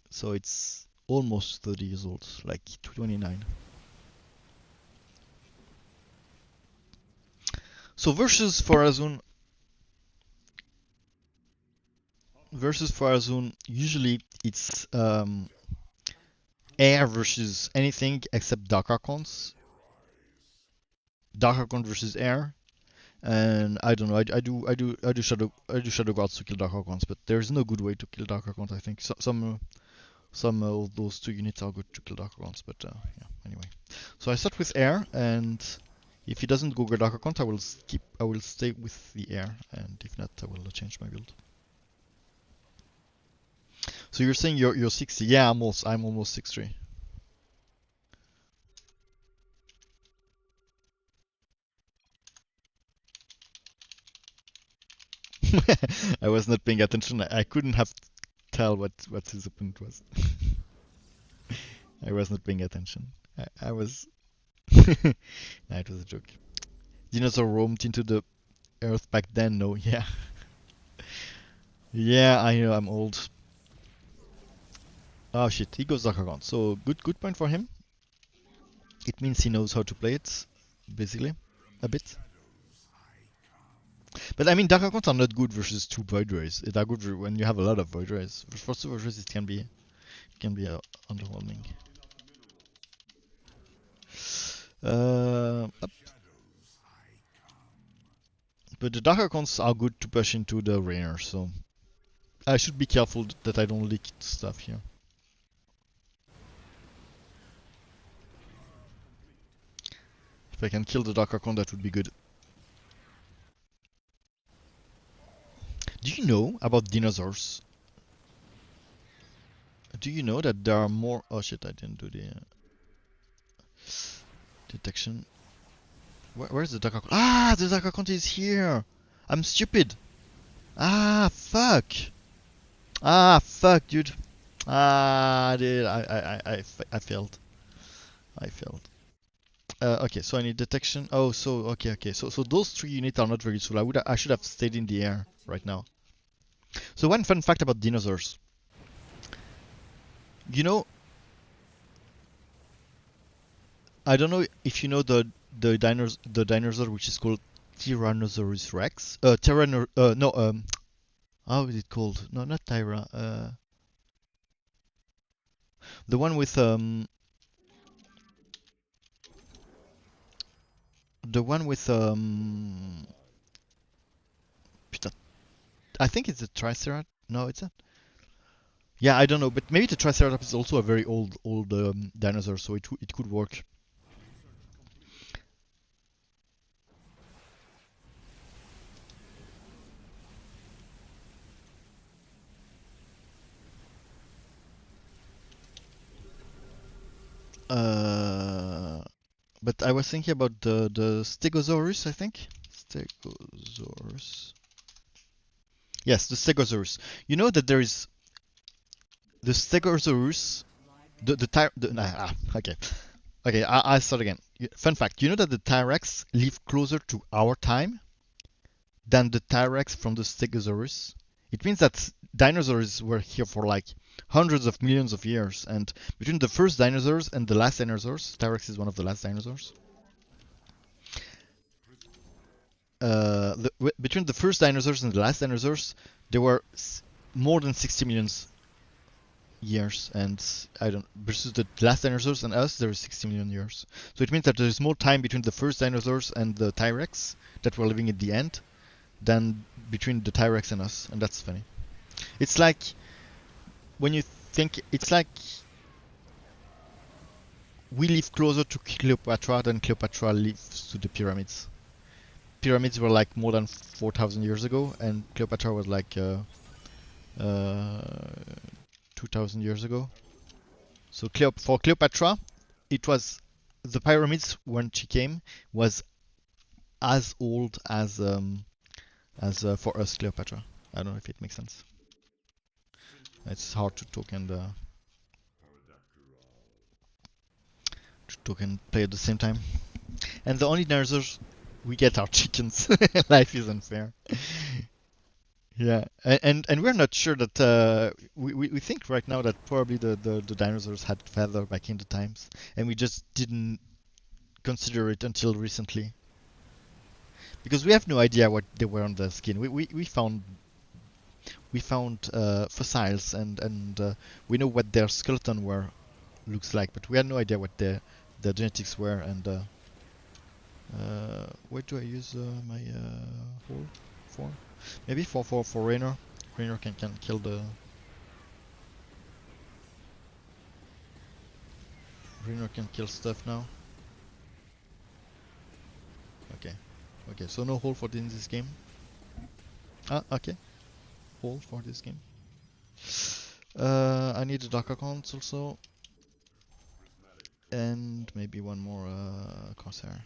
So it's almost 30 years old, like 29. So versus Farazun, usually it's air versus anything except Dark Archons. Dark Archon versus air. And I don't know. I do Shadow Guards to kill Dark Archons, but there's no good way to kill Dark Archons. I think some of those two units are good to kill Dark Archons, but yeah. Anyway, so I start with air, and if he doesn't go Dark Archon, I will skip. I will stay with the air, and if not, I will change my build. So you're saying you're 60? Yeah, I'm almost 63. I was not paying attention. I couldn't have tell what his opponent was. I was not paying attention. I was. Nah, it was a joke. Dinosaur roamed into the Earth back then. No, yeah, yeah. I know. I'm old. Oh shit, he goes Zakaron. So good point for him. It means he knows how to play it, basically, a bit. But I mean, Dark Archons are not good versus two Void Rays. They are good when you have a lot of Void Rays. For two Void Rays, it can be underwhelming. Up. But the Dark Archons are good to push into the Rainer, so I should be careful that I don't leak stuff here. If I can kill the Dark Archon, that would be good. Do you know about dinosaurs? Do you know that there are more? Oh shit! I didn't do the detection. Where's the Dark Archon? Ah, the Dark Archon is here. I'm stupid. Ah, fuck. Ah, fuck, dude. Ah, dude. I failed. I failed. Okay, so I need detection. Oh, so okay. So those three units are not very useful. I should have stayed in the air right now. So one fun fact about dinosaurs. You know, I don't know if you know the dinosaur which is called Tyrannosaurus Rex. No, how is it called? No, not Tyra. The one with the one with putain, I think it's a Triceratops. No, it's not. Yeah, I don't know, but maybe the Triceratops is also a very old dinosaur, so it could work. Uh, but I was thinking about the Stegosaurus, I think. Stegosaurus. Yes, the Stegosaurus. You know that there is the Stegosaurus. Okay. Okay, I'll start again. Fun fact: you know that the T-Rex live closer to our time than the T-Rex from the Stegosaurus? It means that dinosaurs were here for like hundreds of millions of years, and between the first dinosaurs and the last dinosaurs, T-Rex is one of the last dinosaurs. Between the first dinosaurs and the last dinosaurs, there were more than 60 million years, and I don't versus the last dinosaurs and us, there is 60 million years. So it means that there is more time between the first dinosaurs and the T-Rex that were living at the end than between the T-Rex and us, and that's funny. It's like when you think it's like we live closer to Cleopatra than Cleopatra lives to the pyramids. Pyramids were like more than 4,000 years ago, and Cleopatra was like uh, 2,000 years ago. So for Cleopatra, it was the pyramids when she came was as old as for us Cleopatra. I don't know if it makes sense. It's hard to talk and play at the same time. And the only dinosaurs we get are chickens. Life is unfair. Yeah, and we're not sure that we think right now that probably the dinosaurs had feather back in the times, and we just didn't consider it until recently. because we have no idea what they were on the skin. We found fossils and we know what their skeleton were looks like, but we had no idea what their genetics were. And where do I use my hole for? Maybe for Rainer. Rainer can kill the. Rainer can kill stuff now. Okay, okay. So no hole for in this game. Ah, okay. Hole for this game. I need a Docker accounts also, and maybe one more crosshair.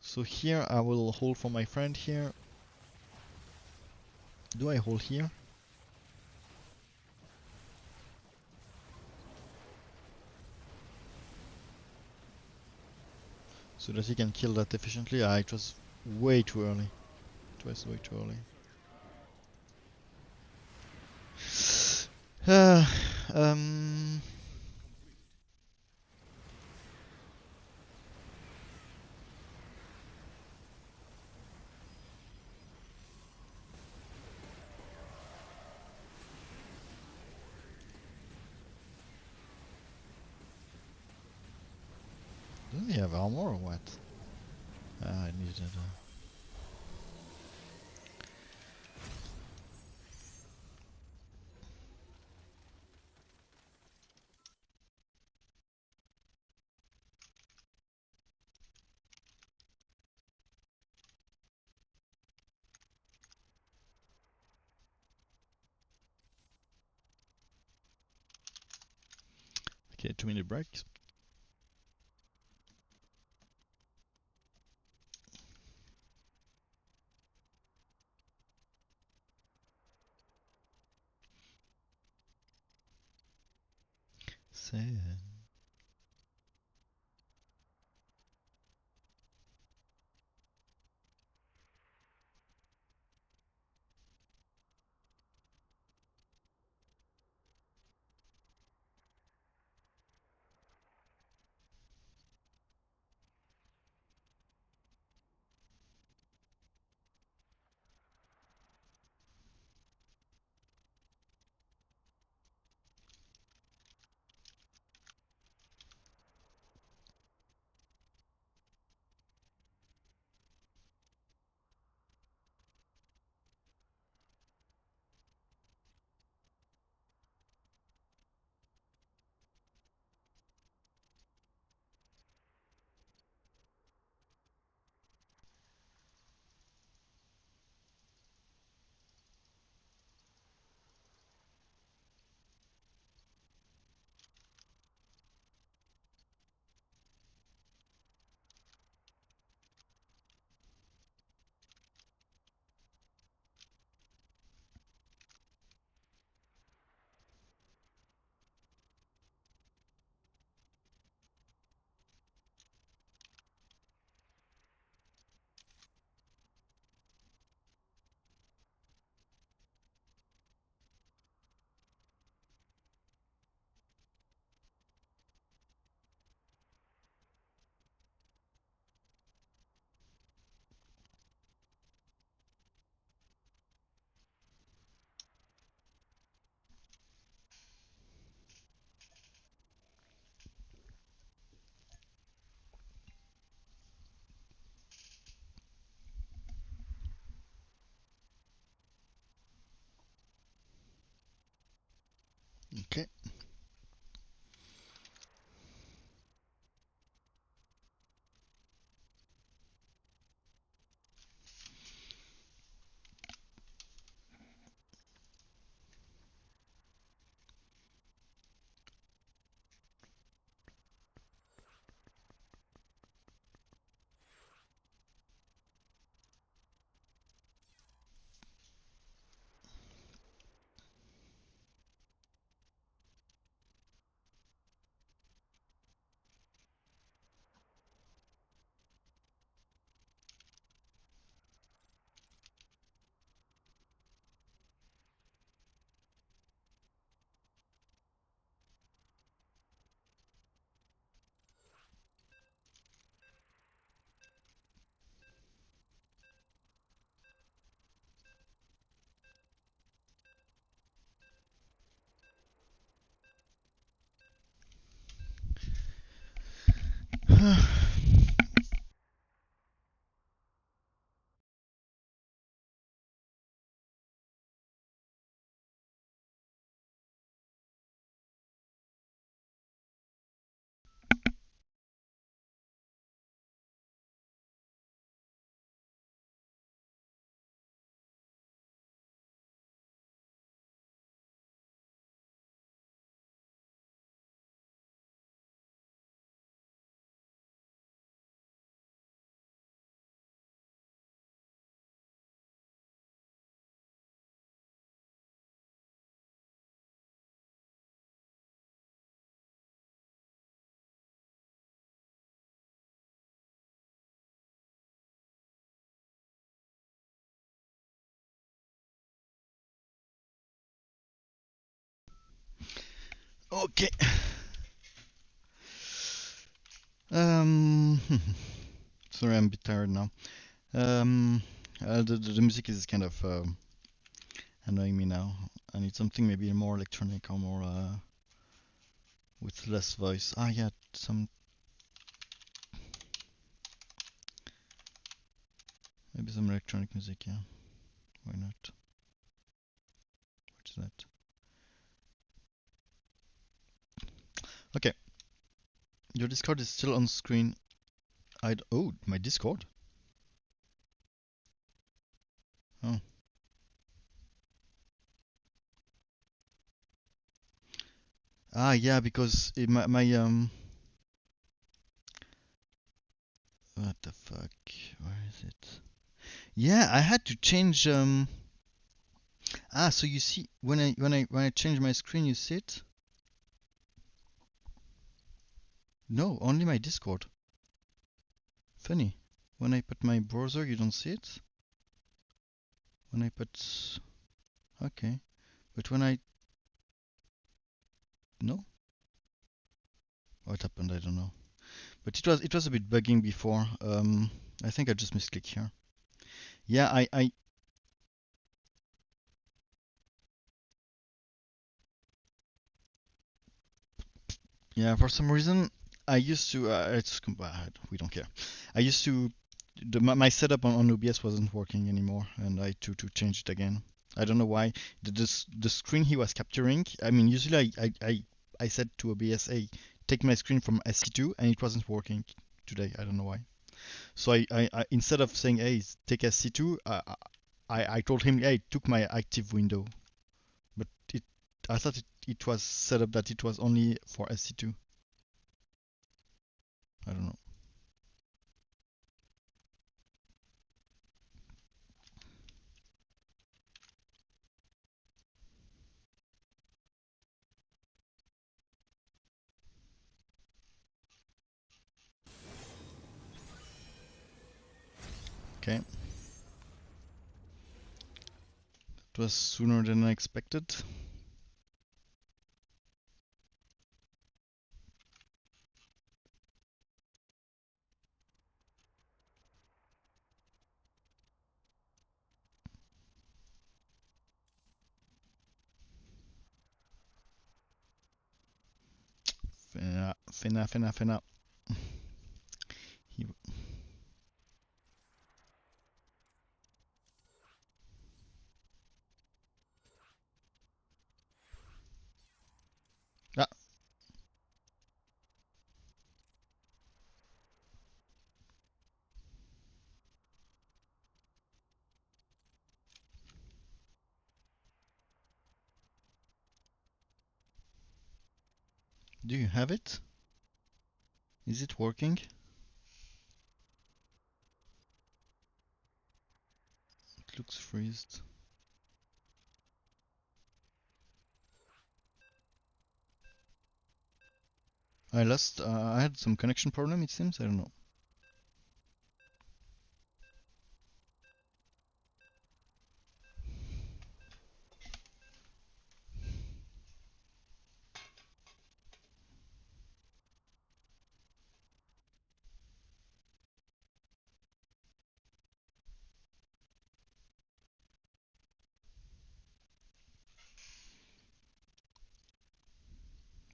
So here I will hold for my friend here. Do I hold here? So that he can kill that efficiently? Ah, it was way too early. It was way too early. Uh, um, doesn't he have armor or what? Ah, I needed Okay, 2 minute break. Sad. Okay. Okay. Um, sorry, I'm a bit tired now. Um, the music is kind of annoying me now. I need something maybe more electronic or more with less voice. Ah, yeah, some maybe some electronic music. Yeah, why not? What's that? Okay, your Discord is still on screen. Oh, my Discord. Oh, ah, yeah, because my. What the fuck? Where is it? Yeah, I had to change. Ah, so you see, when I change my screen, you see it? No, only my Discord. Funny. When I put my browser, you don't see it. When I put, okay, but when I no, what happened? I don't know. But it was a bit bugging before. I think I just misclick here. Yeah, I yeah, for some reason I used to. We don't care. I used to. My setup on OBS wasn't working anymore, and I had to change it again. I don't know why. The screen he was capturing. I mean, usually I said to OBS, hey, take my screen from SC2, and it wasn't working today. I don't know why. So I instead of saying, hey, take SC2, I told him, hey, took my active window, but I thought it was set up that it was only for SC2. I don't know. Okay. It was sooner than I expected. Finna. He, ah, do you have it? Is it working? It looks freezed. I had some connection problem, it seems. I don't know.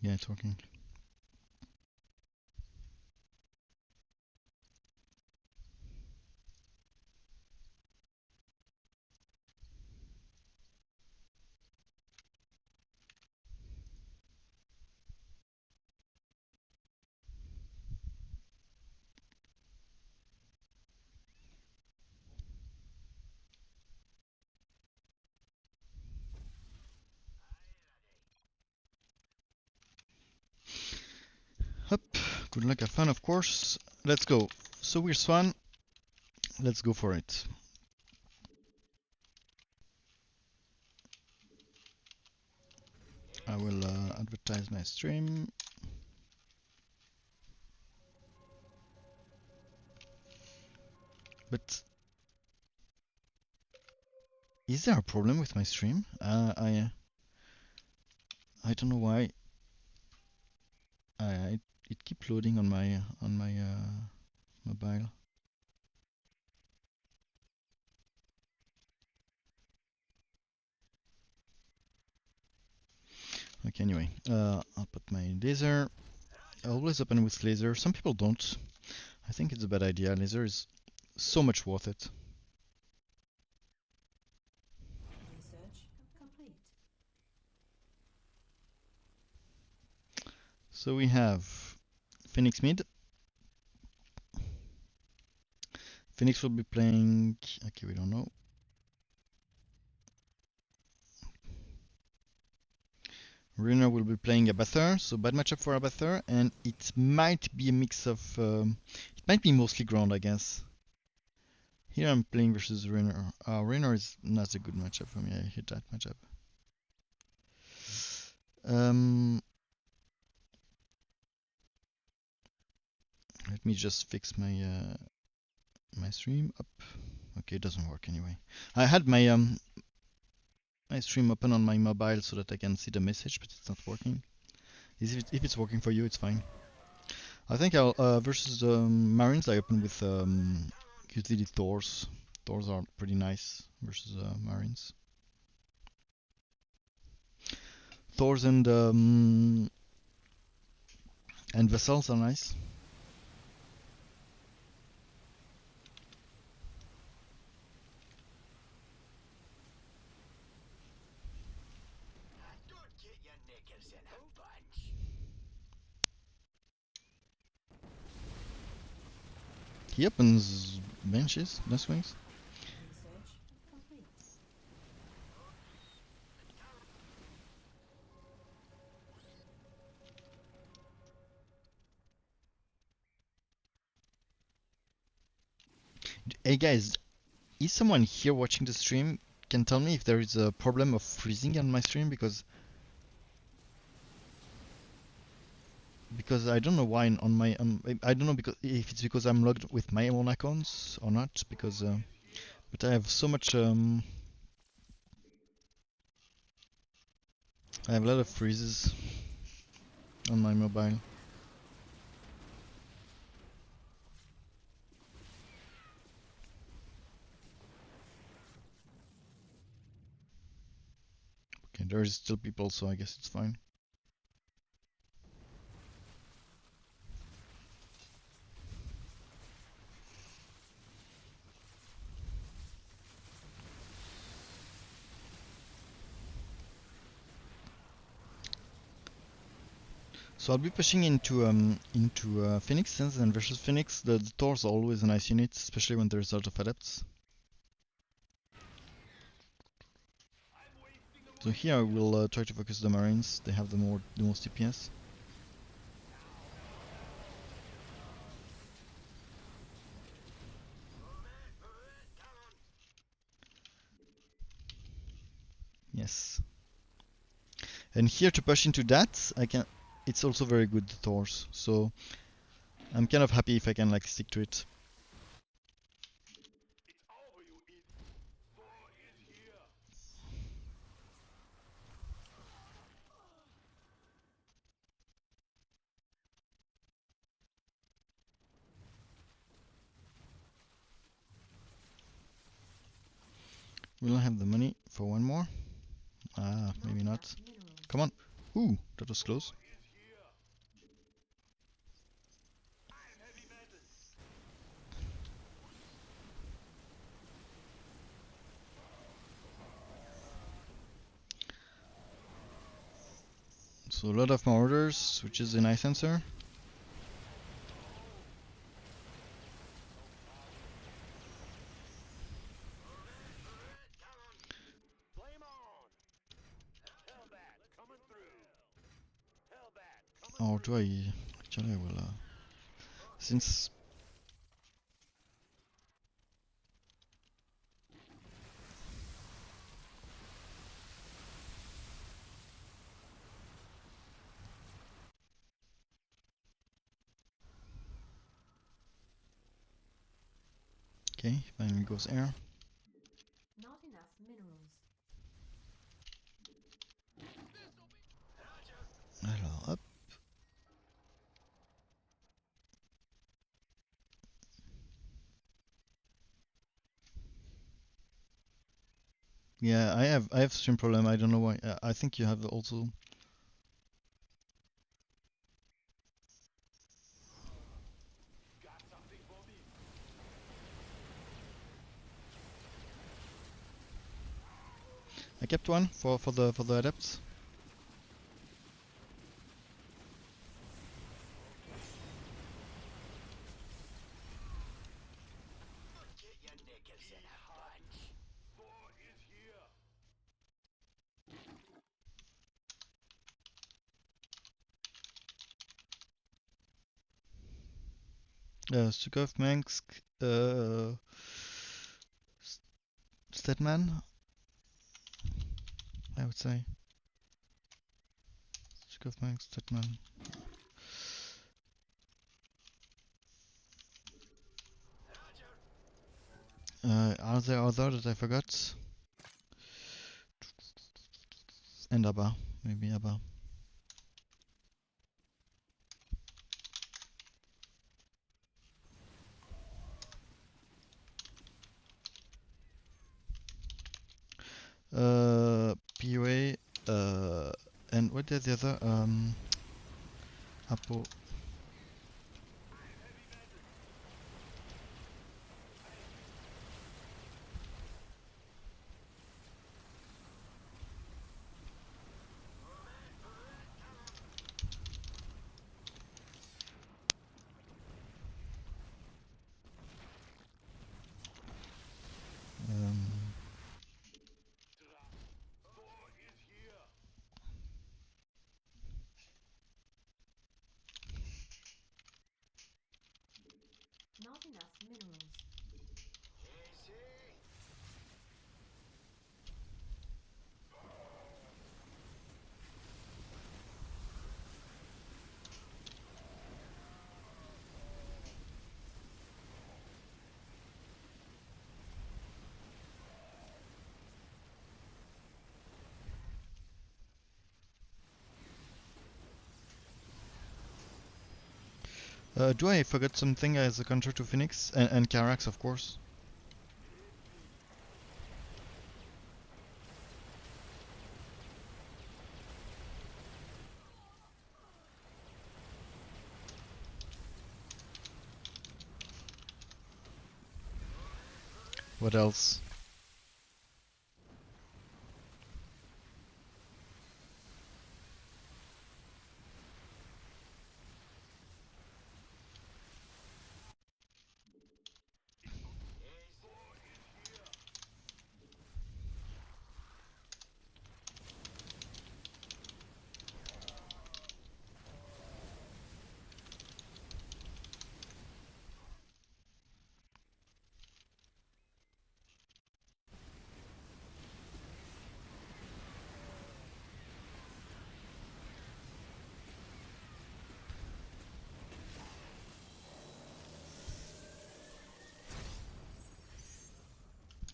Yeah, it's working. Good luck, have fun, of course. Let's go. So we're Swan. Let's go for it. I will advertise my stream. But is there a problem with my stream? I don't know why. It keeps loading on my mobile. Okay, anyway, I'll put my laser. I always open with laser. Some people don't. I think it's a bad idea. Laser is so much worth it. Research complete. So we have Phoenix mid. Phoenix will be playing. Okay, we don't know. Ruiner will be playing Abathur, so bad matchup for Abathur, and it might be a mix of. It might be mostly ground, I guess. Here I'm playing versus Ruiner. Ruiner is not a good matchup for me. I hate that matchup. Let me just fix my my stream up. Okay, it doesn't work anyway. I had my my stream open on my mobile so that I can see the message, but it's not working. If it's working for you, it's fine. I think I'll versus Marines. I open with usually Thors. Thors are pretty nice versus Marines. Thors and vessels are nice. Don't get your knickers in a bunch. He opens benches, nest wings. Research complete. Hey guys, is someone here watching the stream? Can tell me if there is a problem of freezing on my stream because I don't know why on my I don't know because if it's because I'm logged with my own accounts or not because but I have so much I have a lot of freezes on my mobile. Okay, there is still people, so I guess it's fine. So I'll be pushing into Phoenix, since and versus Phoenix the Thors are always a nice unit, especially when there's a lot of adepts. So here I will try to focus the Marines. They have the most DPS. Yes. And here to push into that, I can. It's also very good the Thors. So I'm kind of happy if I can like stick to it. It's over, you idiot. Thor is here. Will I have the money for one more? Ah, maybe not. Enough minerals. Come on. Ooh, that was close. Thor is here. I am heavy metal. So a lot of more orders, which is a nice answer. Flame on. Hellbat coming through. Hellbat coming Or through. do I? Actually, I will. Since okay, finally goes air. Not enough minerals. Alors hop. Yeah, I have stream problem. I don't know why. I think you have also. Got something for me? I kept one for the adepts. Get your knickers in a bunch. Thor is here. Stukov, Mansk, Statman, I would say. Stukov, Mansk, Statman. Are there other that I forgot? And Abba, maybe Abba. POA, and what is the other? Apo. Thor is here. Not enough minerals. Easy. Do I forget something as a counter to Phoenix and Carax, of course? What else?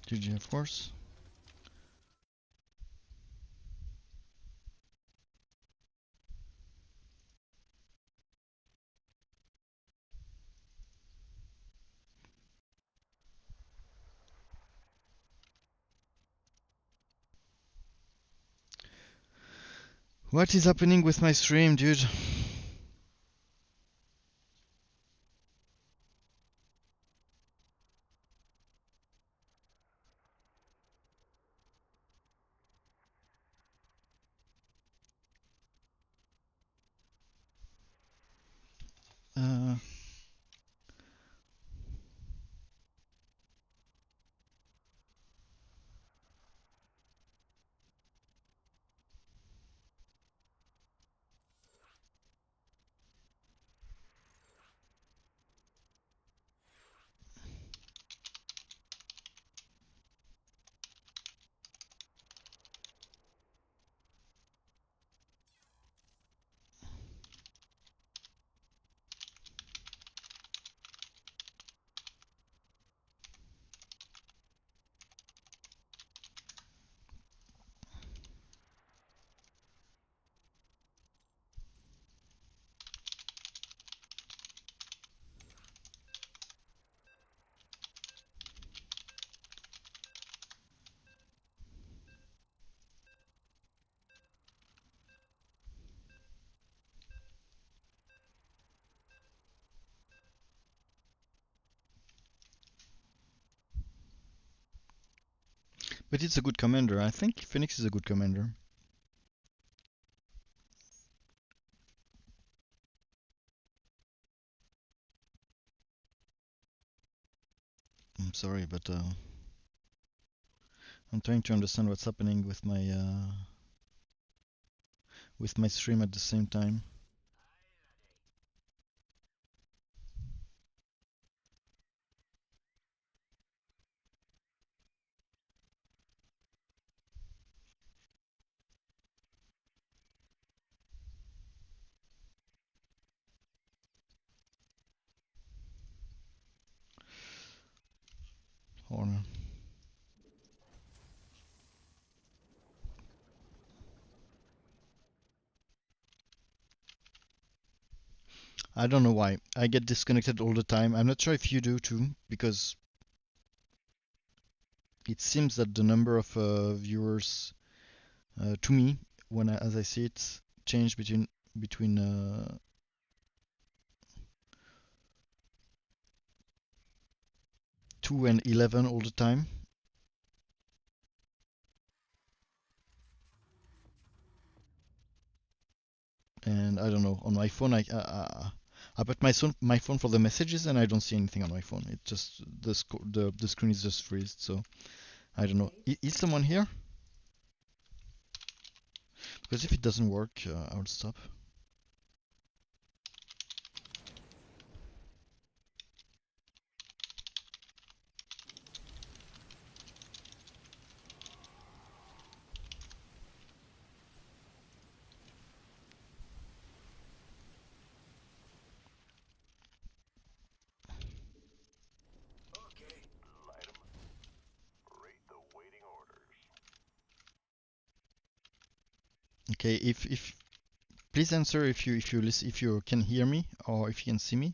GG, of course. What is happening with my stream, dude? Uh, But it's a good commander. I think Phoenix is a good commander. I'm sorry, but I'm trying to understand what's happening with my stream at the same time. Hold on. I don't know why. I get disconnected all the time. I'm not sure if you do too, because it seems that the number of viewers to me, as I see it, change between 2 and 11 all the time. And I don't know. On my phone, I put my phone for the messages, and I don't see anything on my phone. It just the screen is just freezed. So I don't know. Is someone here? Because if it doesn't work, I'll stop. Okay. Light 'em. Rate the waiting orders. Okay, if please answer if you can hear me or if you can see me.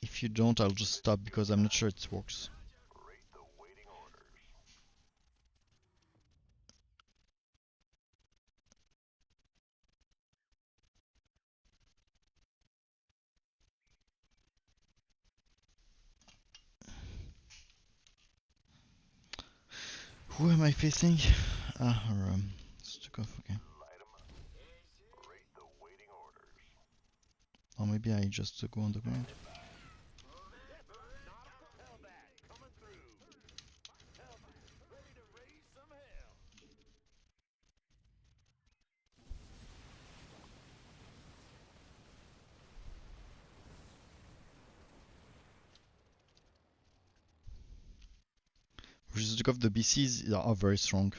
If you don't, I'll just stop because I'm not sure it works. Rate the waiting orders. Who am I facing? Stukov, okay. Light 'em up. Rate the waiting orders. Or maybe I just go on the ground. Hellbat coming through. Hellbat ready to raise some hell. Versus Stukov, the BCs are very strong.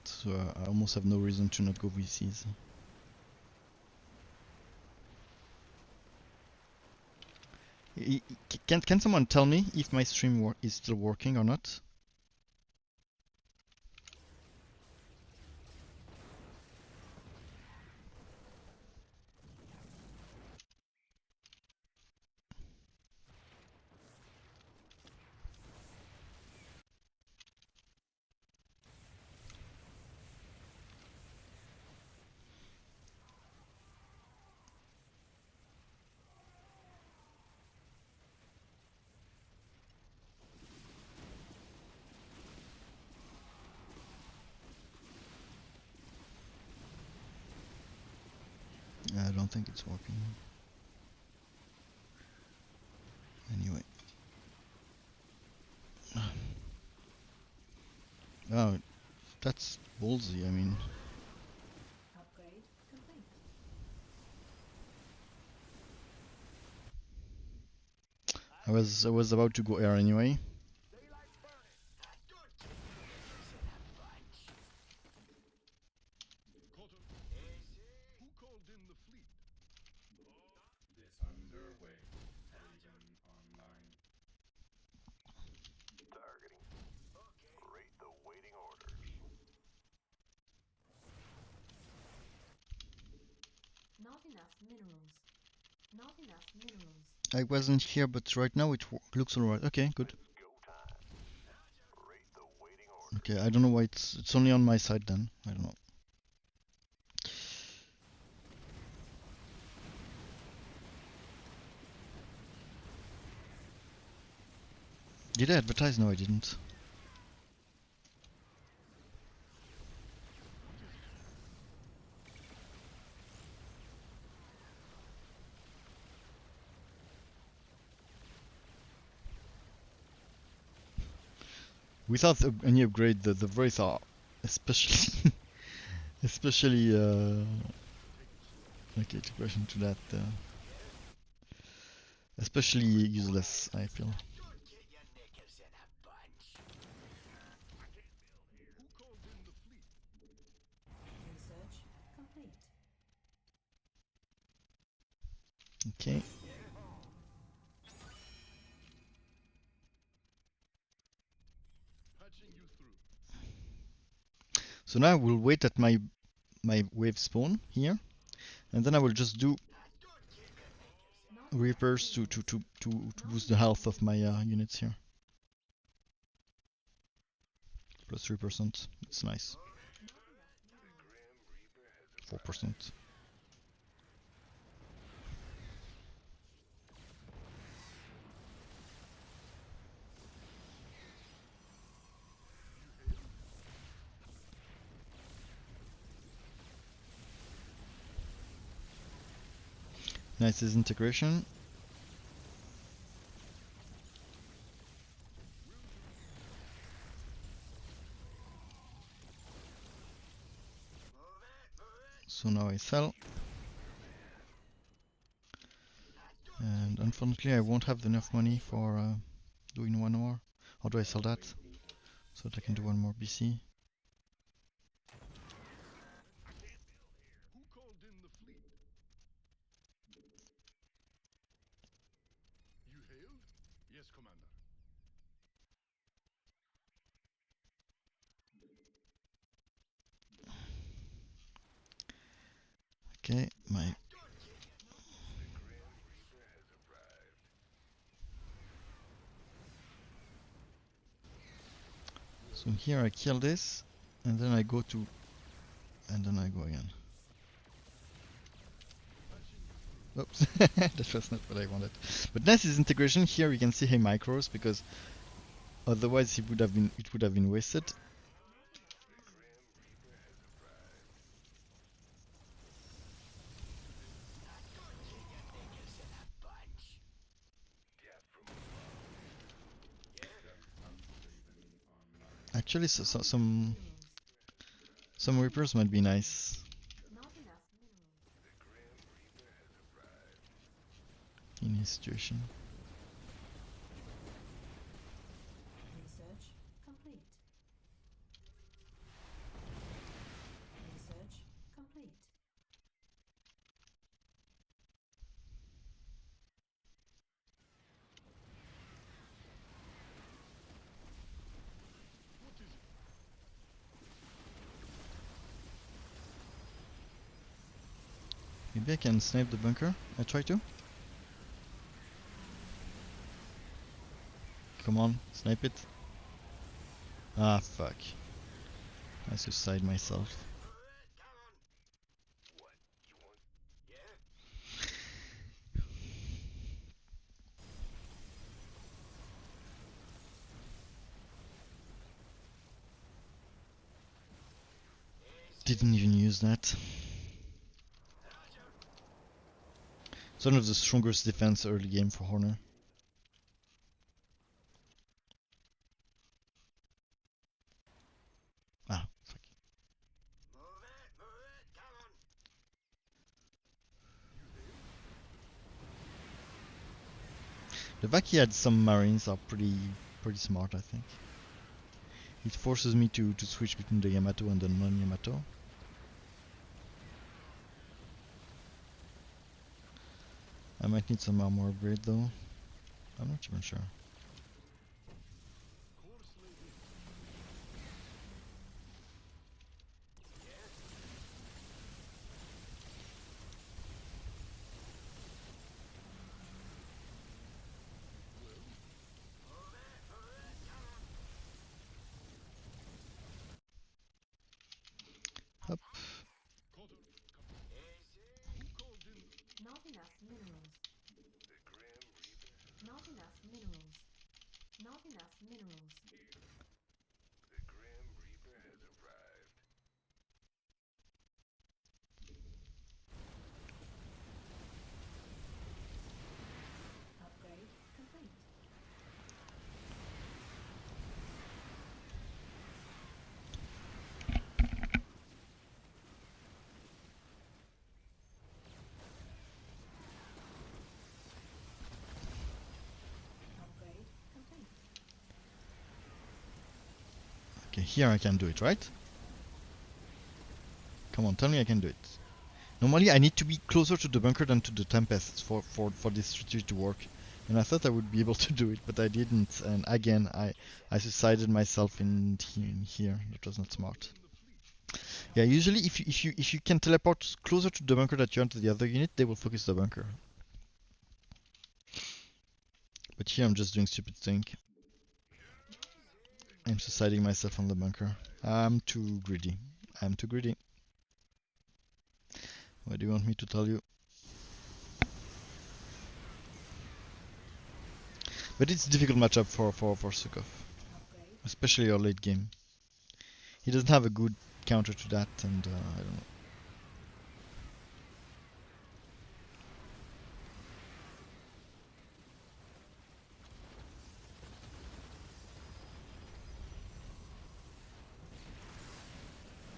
So I almost have no reason to not go VCs. Can someone tell me if my stream is still working or not? I don't think it's working. Anyway. Oh, that's ballsy, I mean. Upgrade complete. I was about to go air anyway. Daylight's burning. Don't get your knickers in a bunch. Colton, who called in the fleet? This underway. Agent online. Targeting. Okay. Rate the waiting orders. Not enough minerals. Not enough minerals. I wasn't here, but right now it looks alright. Okay, good. Go time. Rate the waiting orders. Okay, I don't know why it's only on my side then. I don't know. Did I advertise? No, I didn't. Without any upgrade, the Wraith are especially especially okay, to question to that especially useless, I feel. Don't get your knickers in a bunch. Who called in the fleet? Research complete. Okay. Patching you through. So now we'll wait at my wave spawn here, and then I will just do Not enough repairs to boost the health of my units here. Plus 3%. It's nice. Not enough minerals. 4%. Nice disintegration. So now I sell. And unfortunately I won't have enough money for doing one more. How do I sell that? So that I can do one more BC. Who called in the fleet? You hailed? Yes, Commander. Okay, my... So here I kill this, and then I go to... and then I go again. Oops, that was not what I wanted. But nice is integration. Here you can see he micros because otherwise it would have been wasted. Actually, some repairs might be nice Not enough minerals. in his situation. Research complete. Research complete. What is it? Maybe I can snipe the bunker. I try to. Come on, snipe it. Ah, fuck. I suicide myself. Didn't even use that. It's one of the strongest defense early game for Horner. Ah, fuck. The fact he had some marines are pretty smart, I think. It forces me to switch between the Yamato and the non-Yamato. I might need some armor upgrade though. I'm not even sure. Course laid in. Up. Cotter. Who called in? Not enough minerals. Not enough minerals. Not enough minerals. The Grim Reaper has arrived. Upgrade complete. Upgrade complete. Okay, here I can do it, right? Come on, tell me I can do it. Normally I need to be closer to the bunker than to the Tempest for this strategy to work. And I thought I would be able to do it, but I didn't. And again, I suicided myself in here. That was not smart. Yeah, usually if you can teleport closer to the bunker that you are to the other unit, they will focus the bunker. But here I'm just doing stupid thing. I'm suiciding myself on the bunker. I'm too greedy. I'm too greedy. What do you want me to tell you? But it's a difficult matchup for Sukov, Upgrade. especially your late game. He doesn't have a good counter to that, and I don't know.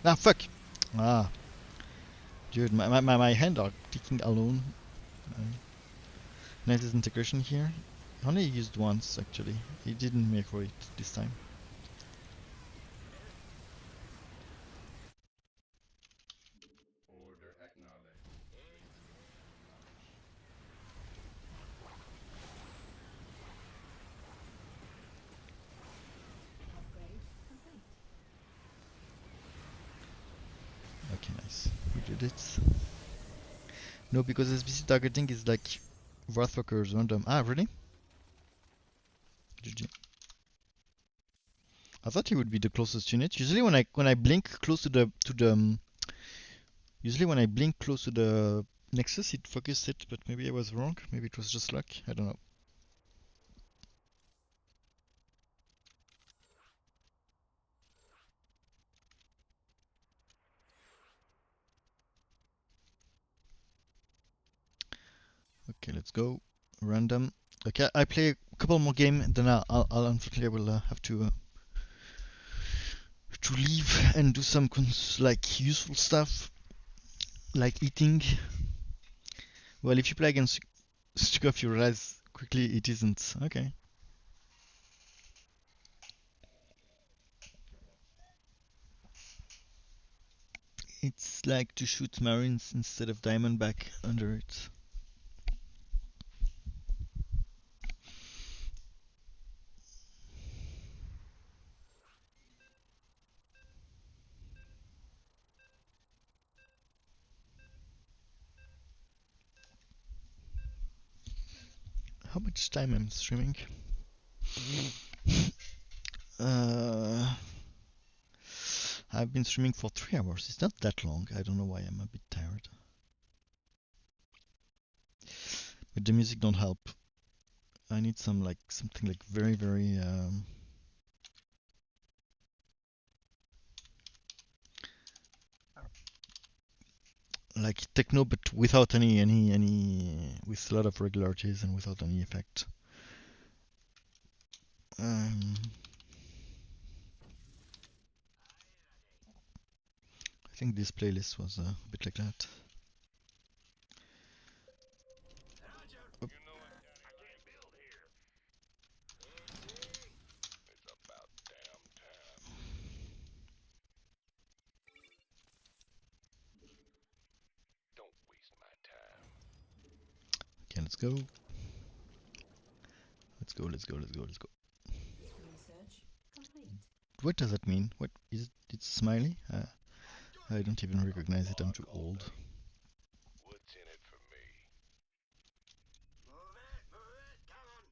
Ah, fuck! Ah, dude, my hand are clicking alone. Nice integration here. Only used once actually. He didn't make for it this time. Order acknowledged. Online. Upgrade complete. Okay, nice. We did it. No, because SBC targeting is like Wrathwalker's random. Ah, really? GG. I thought he would be the closest unit. Usually when I blink close to the usually when I blink close to the Nexus, it focused it, but maybe I was wrong. Maybe it was just luck. I don't know. Okay, let's go. Random. Okay, I play a couple more game, then I'll unfortunately I will have to leave and do some like useful stuff, like eating. Well, if you play against Stukov, you realize quickly it isn't. Okay. It's like to shoot Marines instead of Diamondback under it. How much time I'm streaming? Uh, I've been streaming for 3 hours. It's not that long. I don't know why I'm a bit tired. But the music don't help. I need some like something like very like techno, but without any with a lot of regularities and without any effect. Um, I think this playlist was a bit like that. Oh, You know what? I can't build here. It's about damn time. Don't waste my time. okay, let's go. Let's go. Let's go. Let's go. Let's go. Research complete. What does that mean? What is it? It's smiley? I don't even recognize it. I'm too old. What's in it for me? Move it, come on.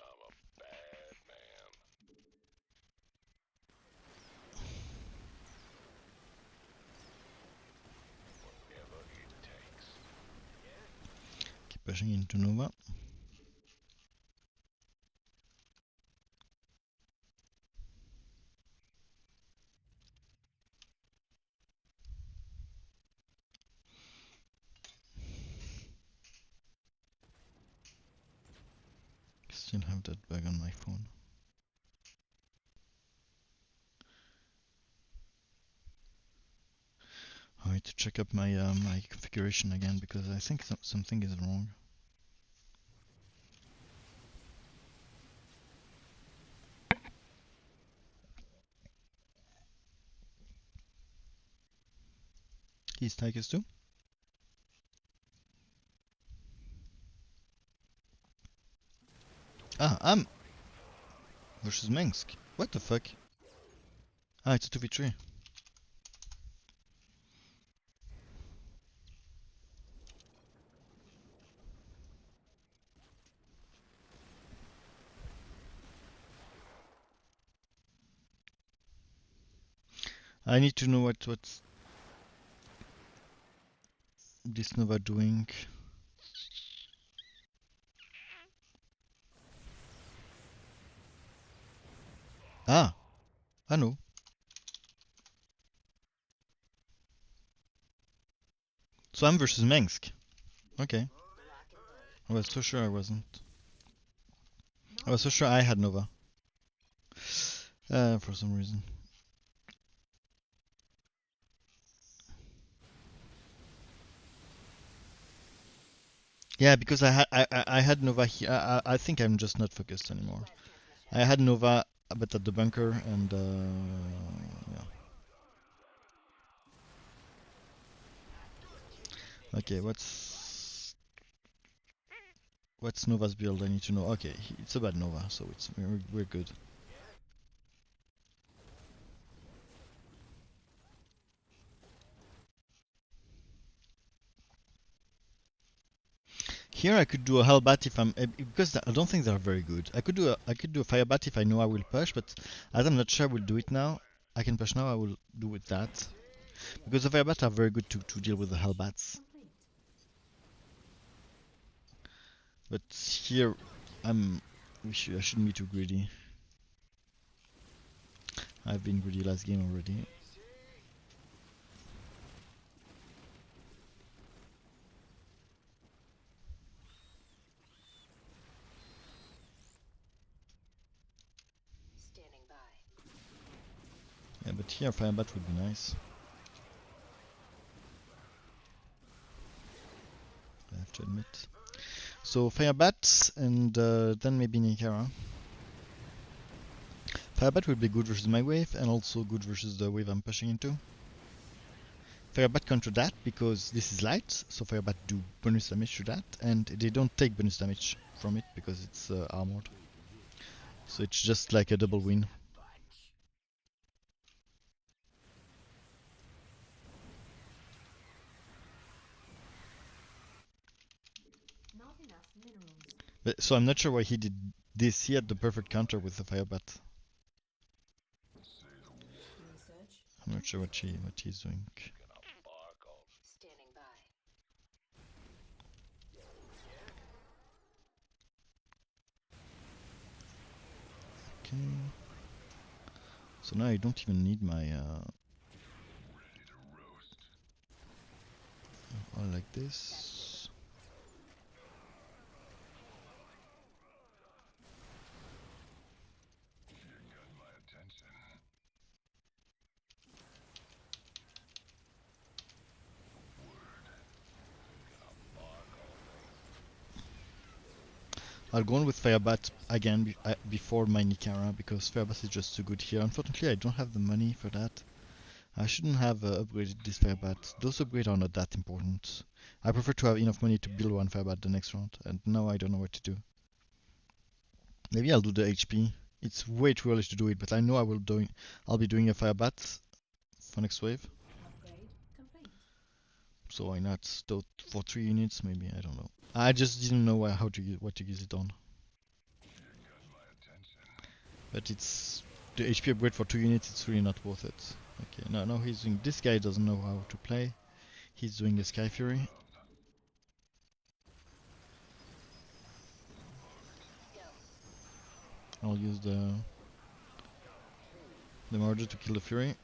I'm a bad man. Whatever it takes. Keep pushing into Nova. still have that bug on my phone. I need to check up my configuration again because I think something is wrong. He's Tigers too? Ah, I'm versus Minsk. What the fuck? Ah, it's a 2v3. I need to know what's this Nova doing. Ah, I know. So I'm versus Minsk. Okay. I was so sure I wasn't. I was so sure I had Nova. For some reason. Yeah, because I had Nova here. I think I'm just not focused anymore. I had Nova, but at the bunker, and yeah. Okay, what's Nova's build? I need to know. Okay, it's about Nova, so we're good. Here I could do a Hellbat if I'm because I don't think they're very good. I could do a Firebat if I know I will push, but as I'm not sure I will do it now. I can push now. I will do with that because the Firebats are very good to deal with the Hellbats. Complete. But here I shouldn't be too greedy. I've been greedy last game already. Standing by. Yeah, but here Firebat would be nice. I have to admit. So Firebat and then maybe Nikara. Firebat will be good versus my wave and also good versus the wave I'm pushing into. Firebat counter that because this is light, so Firebat do bonus damage to that, and they don't take bonus damage from it because it's armored. So it's just like a double win. Not enough minerals. But, so I'm not sure why he did this. He had the perfect counter with the Firebat. Research. I'm not sure what he's doing. Standing by. Okay. So now I don't even need my all like this. I'll go on with Firebat again before my Nikara because Firebat is just too good here. Unfortunately, I don't have the money for that. I shouldn't have upgraded this Firebat. Those upgrades are not that important. I prefer to have enough money to build one Firebat the next round, and now I don't know what to do. Maybe I'll do the HP. It's way too early to do it, but I know I'll be doing a Firebat for next wave. Upgrade complete. So why not? For 3 units, maybe, I don't know. I just didn't know what to use it on. But it's the HP upgrade for 2 units, it's really not worth it. Okay, now he's doing, this guy doesn't know how to play. He's doing a Sky Fury. I'll use the Marauder to kill the Fury.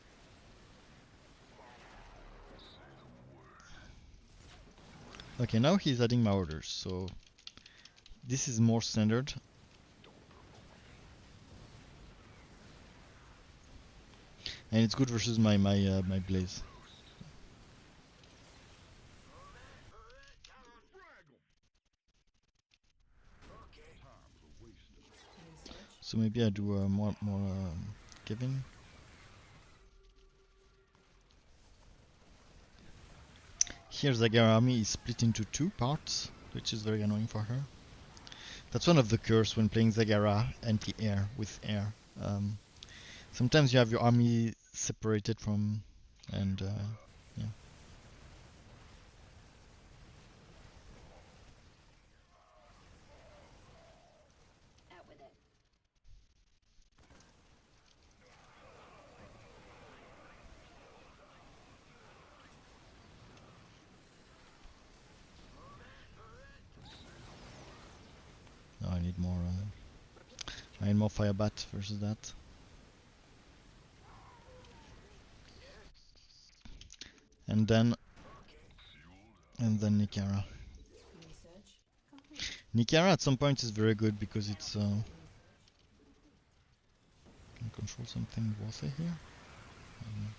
Okay, now he's adding Marauders, so this is more standard. And it's good versus my Blaze. So maybe I do more giving. Here Zagara army is split into two parts, which is very annoying for her. That's one of the curse when playing Zagara anti-air with air. Sometimes you have your army separated from, and yeah. Out with it. No, I need more. I need more Firebat versus that. And then Nikara. Research complete. Nikara at some point is very good because it's Research can control something worthy here. I don't know.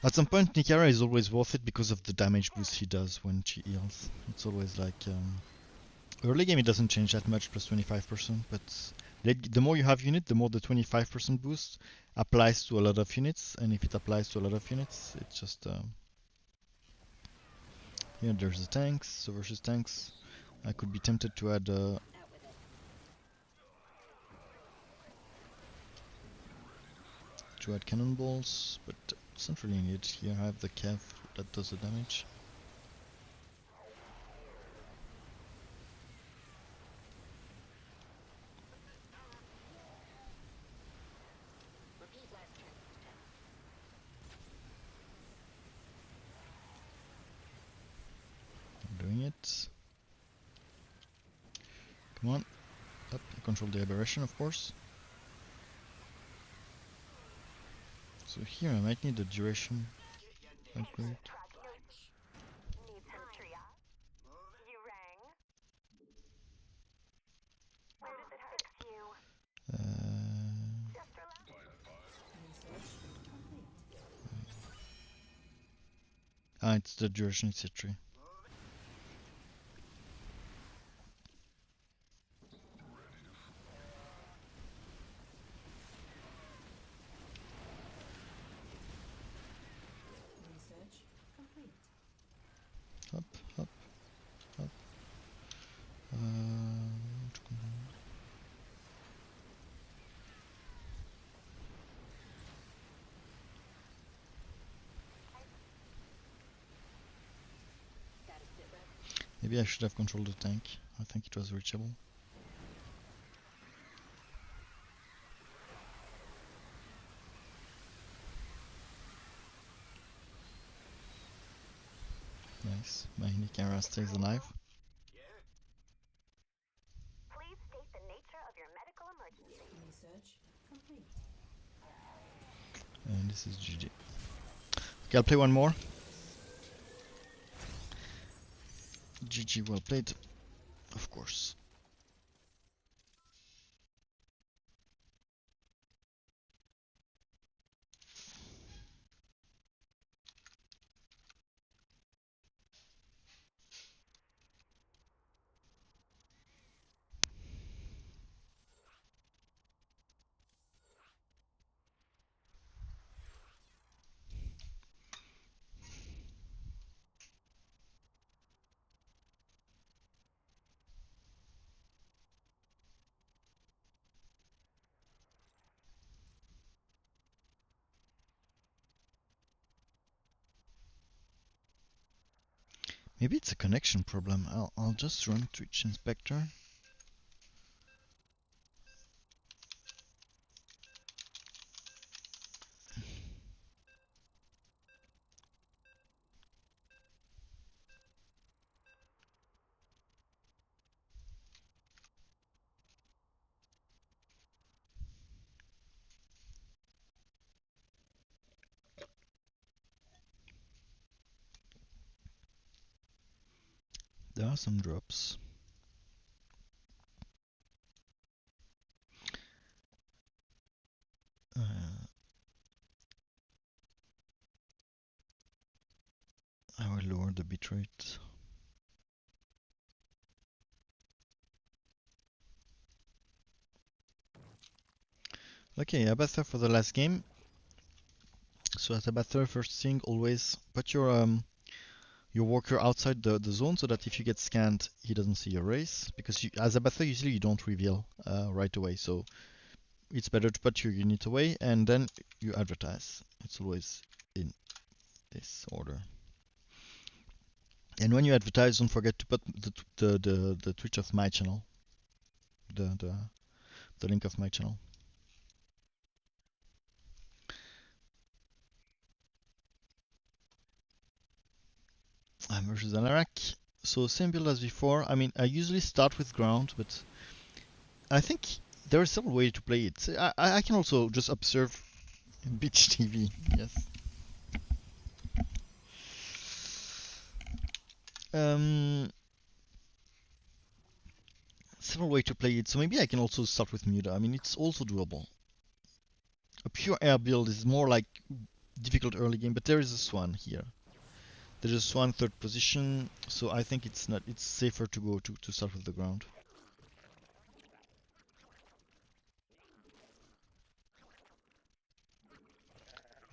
At some point, Nikara is always worth it because of the damage boost he does when she heals. It's always like early game it doesn't change that much, plus 25%, but the more you have unit, the more the 25% boost applies to a lot of units, and if it applies to a lot of units, it's just here there's the tanks. So versus tanks, I could be tempted to add Out with it. cannonballs, but it's not really needed. Here I have the Kev that does the damage. Repeat last transmission. I'm doing it. Come on. Up, control the aberration, of course. So here I might need a duration upgrade. Need some triage? You rang? Where does it hurt you? Just relax. research complete. It's the duration, it's a tree. Research complete. Up, up, up. Status sit rep. Maybe I should have controlled the tank. I think it was reachable. Nice. My Nikara stays alive. Please state the nature of your medical emergency. Research complete. And this is GG. Okay, I'll play one more. GG, well played. Of course. Maybe it's a connection problem. I'll just run Twitch Inspector. There are some drops. the bitrate. Okay, Abather for the last game. So at Abather, first thing, always put your worker outside the zone so that if you get scanned, he doesn't see your race. Because as Abather, usually you don't reveal right away. So it's better to put your unit away and then you advertise. It's always in this order. And when you advertise, don't forget to put the Twitch of my channel, the link of my channel. I'm versus Alarak. So same build as before. I mean, I usually start with ground, but I think there are several ways to play it. I can also just observe Bitch TV. Yes. Um, several ways to play it. So maybe I can also start with Muta. I mean, it's also doable. A pure air build is more like difficult early game, but there is a Swan here. There is a Swan third position, so I think it's not. It's safer to go to start with the ground.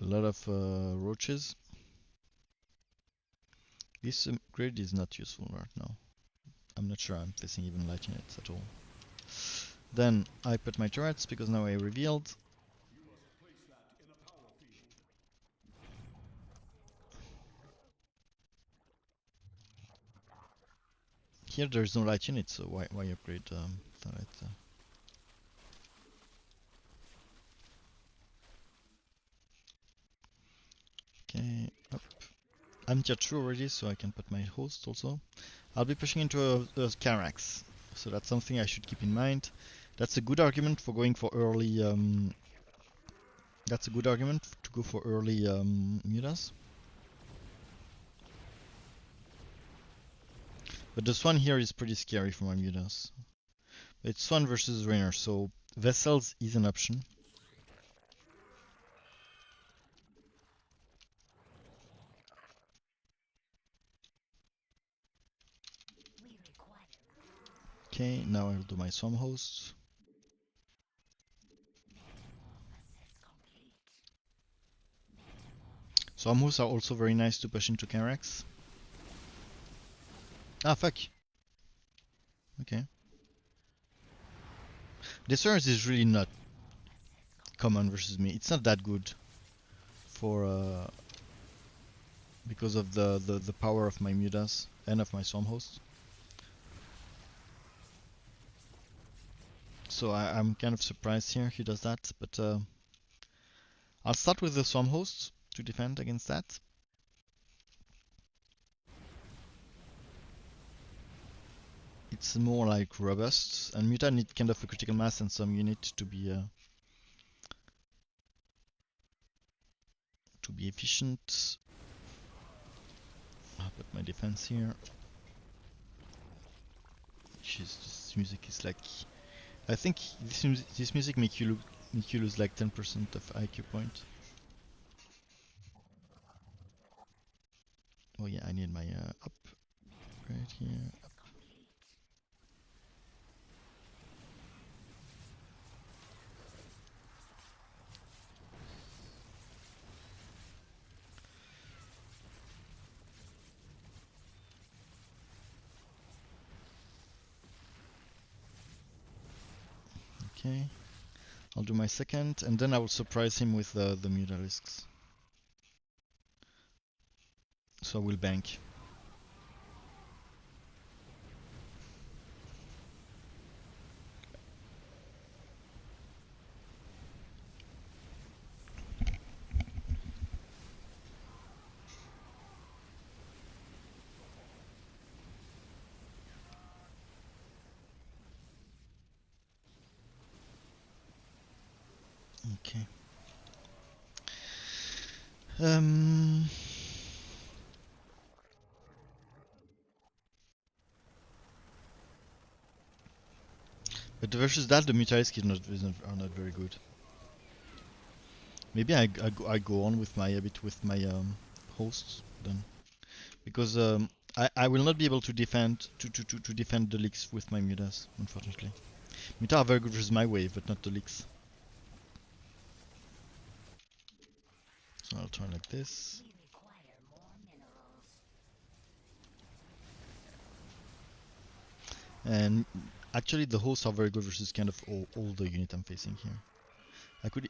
A lot of roaches. This grid is not useful right now. I'm not sure I'm facing even light units at all. Then I put my turrets because now I revealed. Here there's no light unit, so why upgrade turret? Okay, up. I'm tier 2 already, so I can put my host also. I'll be pushing into a Carax, so that's something I should keep in mind. That's a good argument for going for early. That's a good argument to go for early mutas. But the Swan here is pretty scary for my mutas. It's Swan versus Rainer, so Vessels is an option. Okay, now I'll do my Swarm hosts. Swarm hosts are also very nice to push into Carax. Ah, fuck. Okay. Destroyers is really not common versus me. It's not that good for because of the power of my mutas and of my Swarm hosts. So I'm kind of surprised here he does that, but I'll start with the Swarm hosts to defend against that. It's more like robust, and Muta need kind of a critical mass and some unit to be efficient. I'll put my defense here. Jeez, this music is like. I think this music make you lose like 10% of IQ point. Oh yeah, I need my up right here. Up. Okay, I'll do my second, and then I will surprise him with the Mutalisks. So I will bank. Okay. But versus that, the Mutalisk are not very good. Maybe I go on with my a bit with my hosts then. because I will not be able to defend to defend the leaks with my mutas, unfortunately. Muta are very good versus my wave, but not the leaks. So I'll turn like this. We require more minerals. And actually the hosts are very good versus kind of all the unit I'm facing here.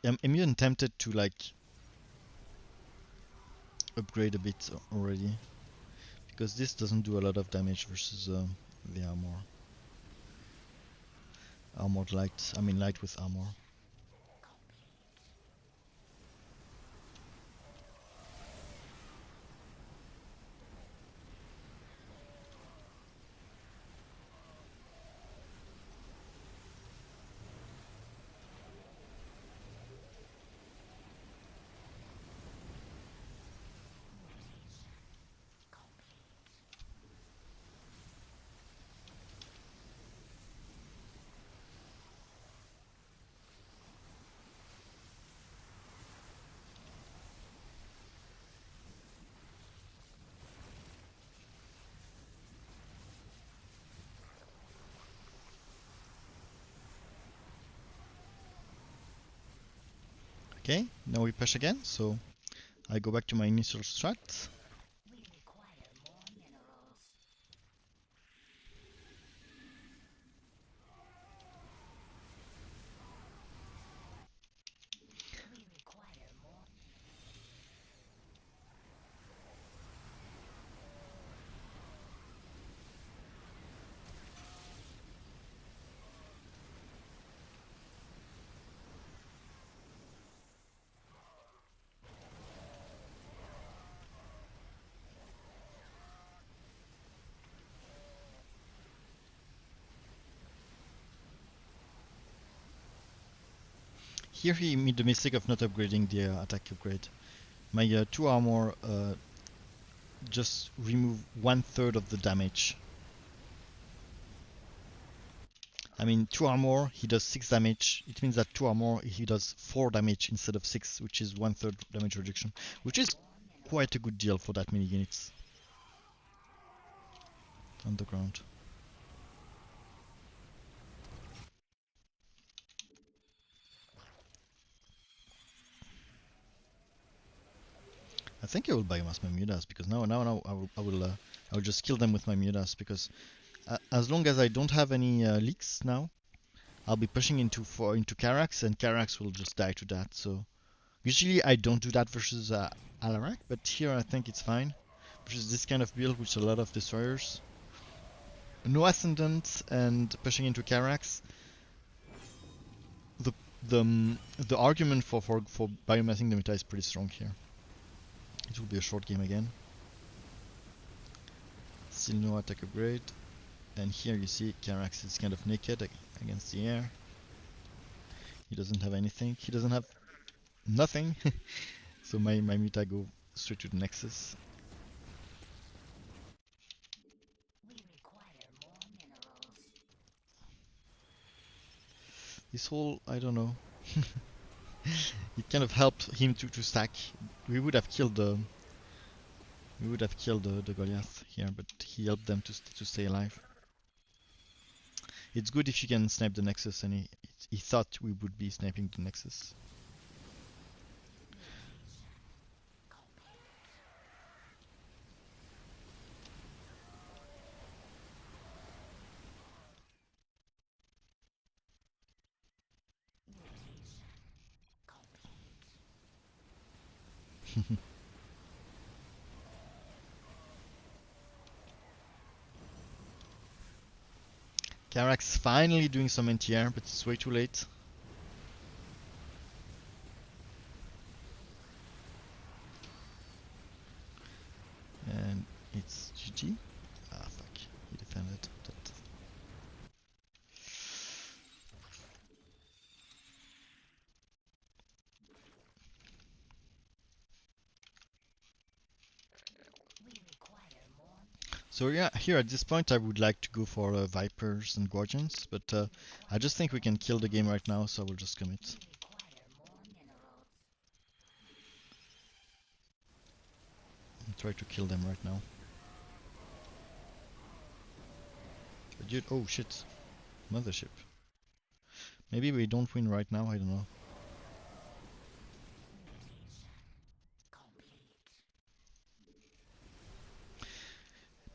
I'm even tempted to like upgrade a bit already, because this doesn't do a lot of damage versus the armor. Armored light, I mean light with armor. Okay, now we push again, so I go back to my initial strat. We require more minerals. We require more. Here he made the mistake of not upgrading the attack upgrade. My 2 armor just remove 1/3 of the damage. I mean 2 armor, he does 6 damage. It means that 2 armor, he does 4 damage instead of 6, which is 1/3 damage reduction, which is quite a good deal for that many units on the ground. I think I will biomass my mutas, because now I will just kill them with my mutas, because as long as I don't have any leaks now, I'll be pushing into Carax, and Carax will just die to that. So usually I don't do that versus Alarak, but here I think it's fine. Versus this kind of build with a lot of destroyers, no ascendant, and pushing into Carax, the the argument for biomassing the muta is pretty strong here. It will be a short game again. Still no attack upgrade. And here you see Carax is kind of naked against the air. He doesn't have anything. He doesn't have nothing. So my muta go straight to the Nexus. We require more minerals. This whole, I don't know. It kind of helped him to stack. We would have killed the Goliath here, but he helped them to stay alive. It's good if you can snipe the Nexus, and he thought we would be sniping the Nexus. Carax finally doing some anti-air, but it's way too late. And it's GG. Ah, fuck. He defended that. We require more. So yeah, here at this point I would like to go for Vipers and Guardians, but I just think we can kill the game right now, so I will just commit. We require more minerals. And try to kill them right now. Dude, oh shit. Mothership. Maybe we don't win right now, I don't know.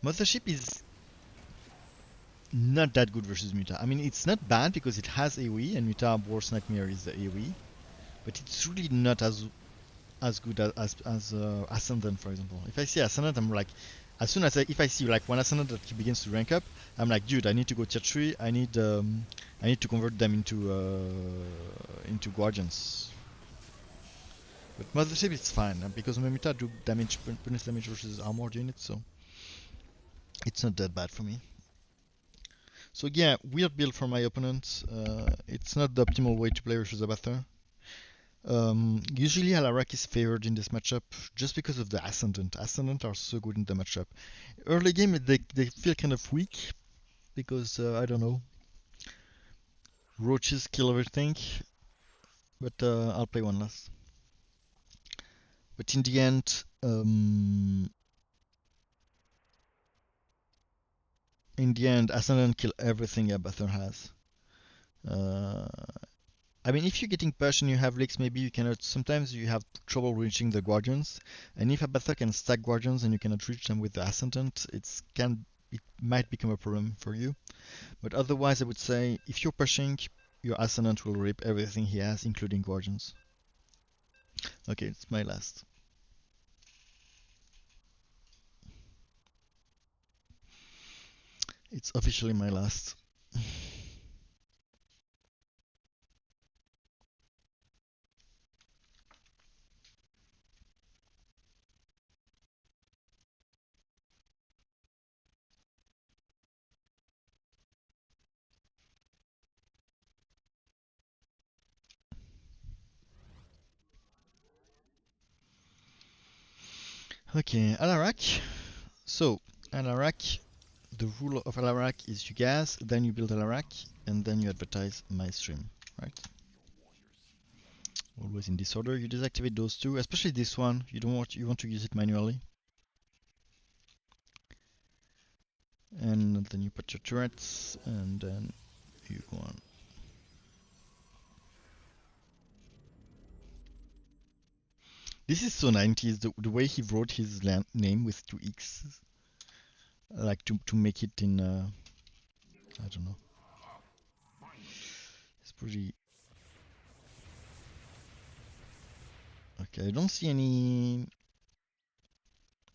Mothership is not that good versus Muta. I mean, it's not bad because it has AoE, and Muta Worst Nightmare is the AoE, but it's really not as good as Ascendant, for example. If I see Ascendant, I'm like, as soon as if I see like one Ascendant that begins to rank up, I'm like, dude, I need to go tier 3. I need to convert them into Guardians. But Mothership is fine because Muta do damage, bonus damage versus armored units, so it's not that bad for me. So yeah, weird build for my opponent. It's not the optimal way to play versus Abathur. Usually Alarak is favored in this matchup just because of the Ascendant. Ascendant are so good in the matchup. Early game they feel kind of weak because I don't know, roaches kill everything. But I'll play one last. But in the end, Ascendant kill everything Abathur has. Uh, I mean, if you're getting push and you have leaks, maybe you cannot. Sometimes you have trouble reaching the Guardians, and if Abathur can stack Guardians and you cannot reach them with the Ascendant, it might become a problem for you. But otherwise, I would say if you're pushing, your Ascendant will rip everything he has, including Guardians. Okay, it's my last. It's officially my last. Okay, Alarak. So, Alarak, the rule of Alarak is you gas, then you build Alarak, and then you advertise my stream, right? Always in this order. You deactivate those two, especially this one. You want to use it manually. And then you put your turrets, and then you go on. This is so 90s, the way he wrote his name with two X's. Like to make it in, I don't know. It's pretty... Okay, I don't see any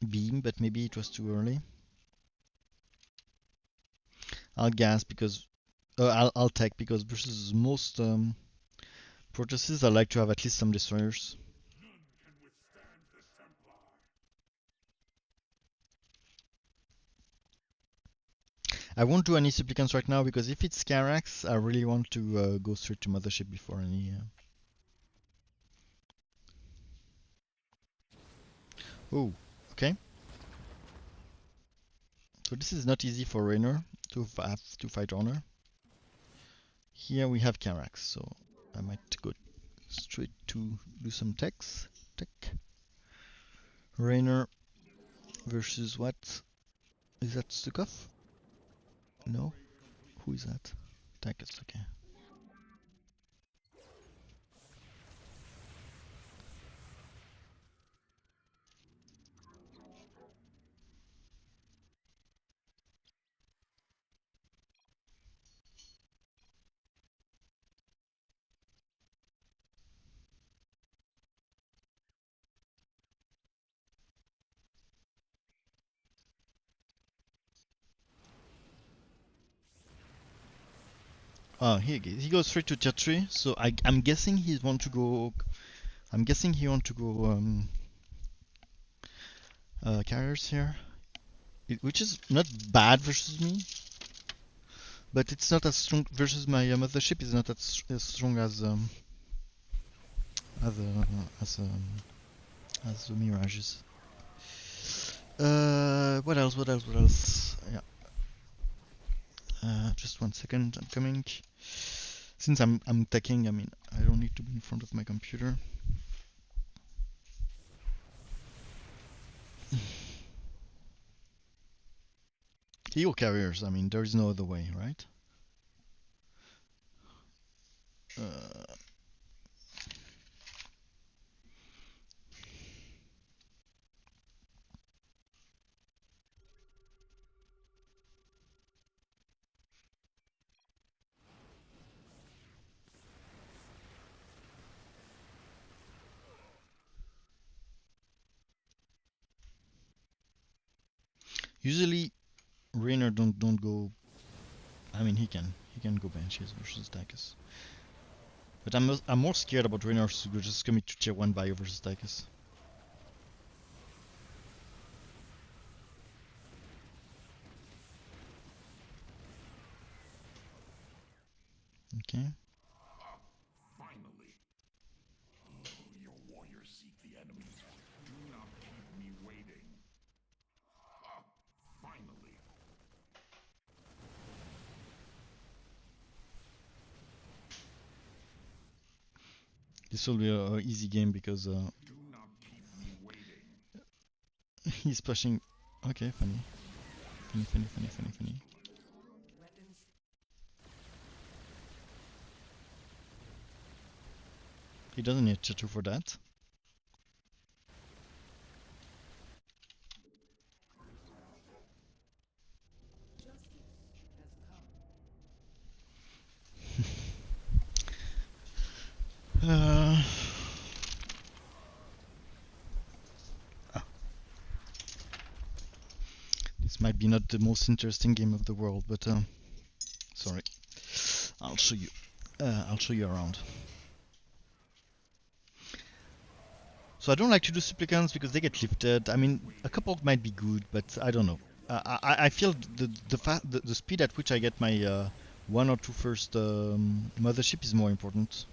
beam, but maybe it was too early. I'll gas because... I'll tech because versus most Protoses, I like to have at least some destroyers. I won't do any supplicants right now because if it's Carax, I really want to go straight to Mothership before any... Oh, okay. So this is not easy for Raynor to have to fight Honor. Here we have Carax, so I might go straight to do some techs. Tech. Raynor versus what? Is that Stukov? No? Who is that? Tackles, okay. Oh, he goes straight to tier 3, so I'm guessing he want to go... I'm guessing he want to go carriers here. Which is not bad versus me, but it's not as strong versus my Mothership is not as strong as as as the Mirages. What else? What else? What else? Yeah. Just 1 second. I'm coming. Since I'm teching, I mean I don't need to be in front of my computer. Hero carriers, I mean, there is no other way, right? Uh, Usually, Rainer don't go. I mean, he can go Banshees versus Dacus. But I'm more scared about Rainer just commit to tier 1 bio versus Dacus. Okay. Finally. Your warriors seek the enemy. Do not keep me waiting. Finally. This will be a easy game because Do not keep me waiting. he's pushing. Okay, funny. Funny. He doesn't need tier 2 for that. Uh, this might be not the most interesting game of the world, but sorry, I'll show you. I'll show you around. So I don't like to do supplicants because they get lifted. I mean, a couple might be good, but I don't know. I feel the speed at which I get my one or two first mothership is more important.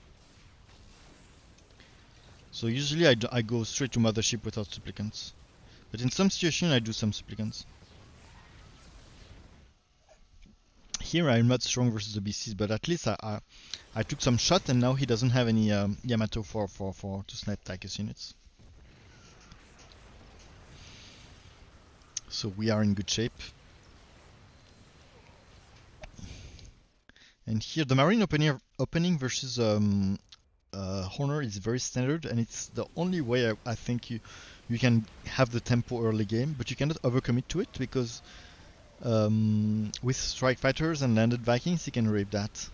So usually I go straight to mothership without supplicants. But in some situations I do some supplicants. Here I'm not strong versus the BCs, but at least I took some shot and now he doesn't have any Yamato for to snipe Tychus units. So we are in good shape. And here the Marine opening versus Honor is very standard, and it's the only way I think you can have the tempo early game, but you cannot overcommit to it because with strike fighters and landed Vikings you can rape that.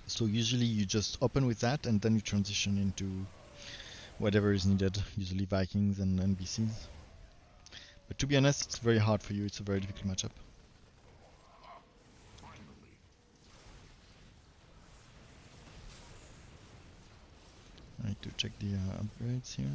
So usually you just open with that and then you transition into whatever is needed, usually Vikings and NBCs. But to be honest, it's very hard for you, it's a very difficult matchup. I need to check the upgrades here.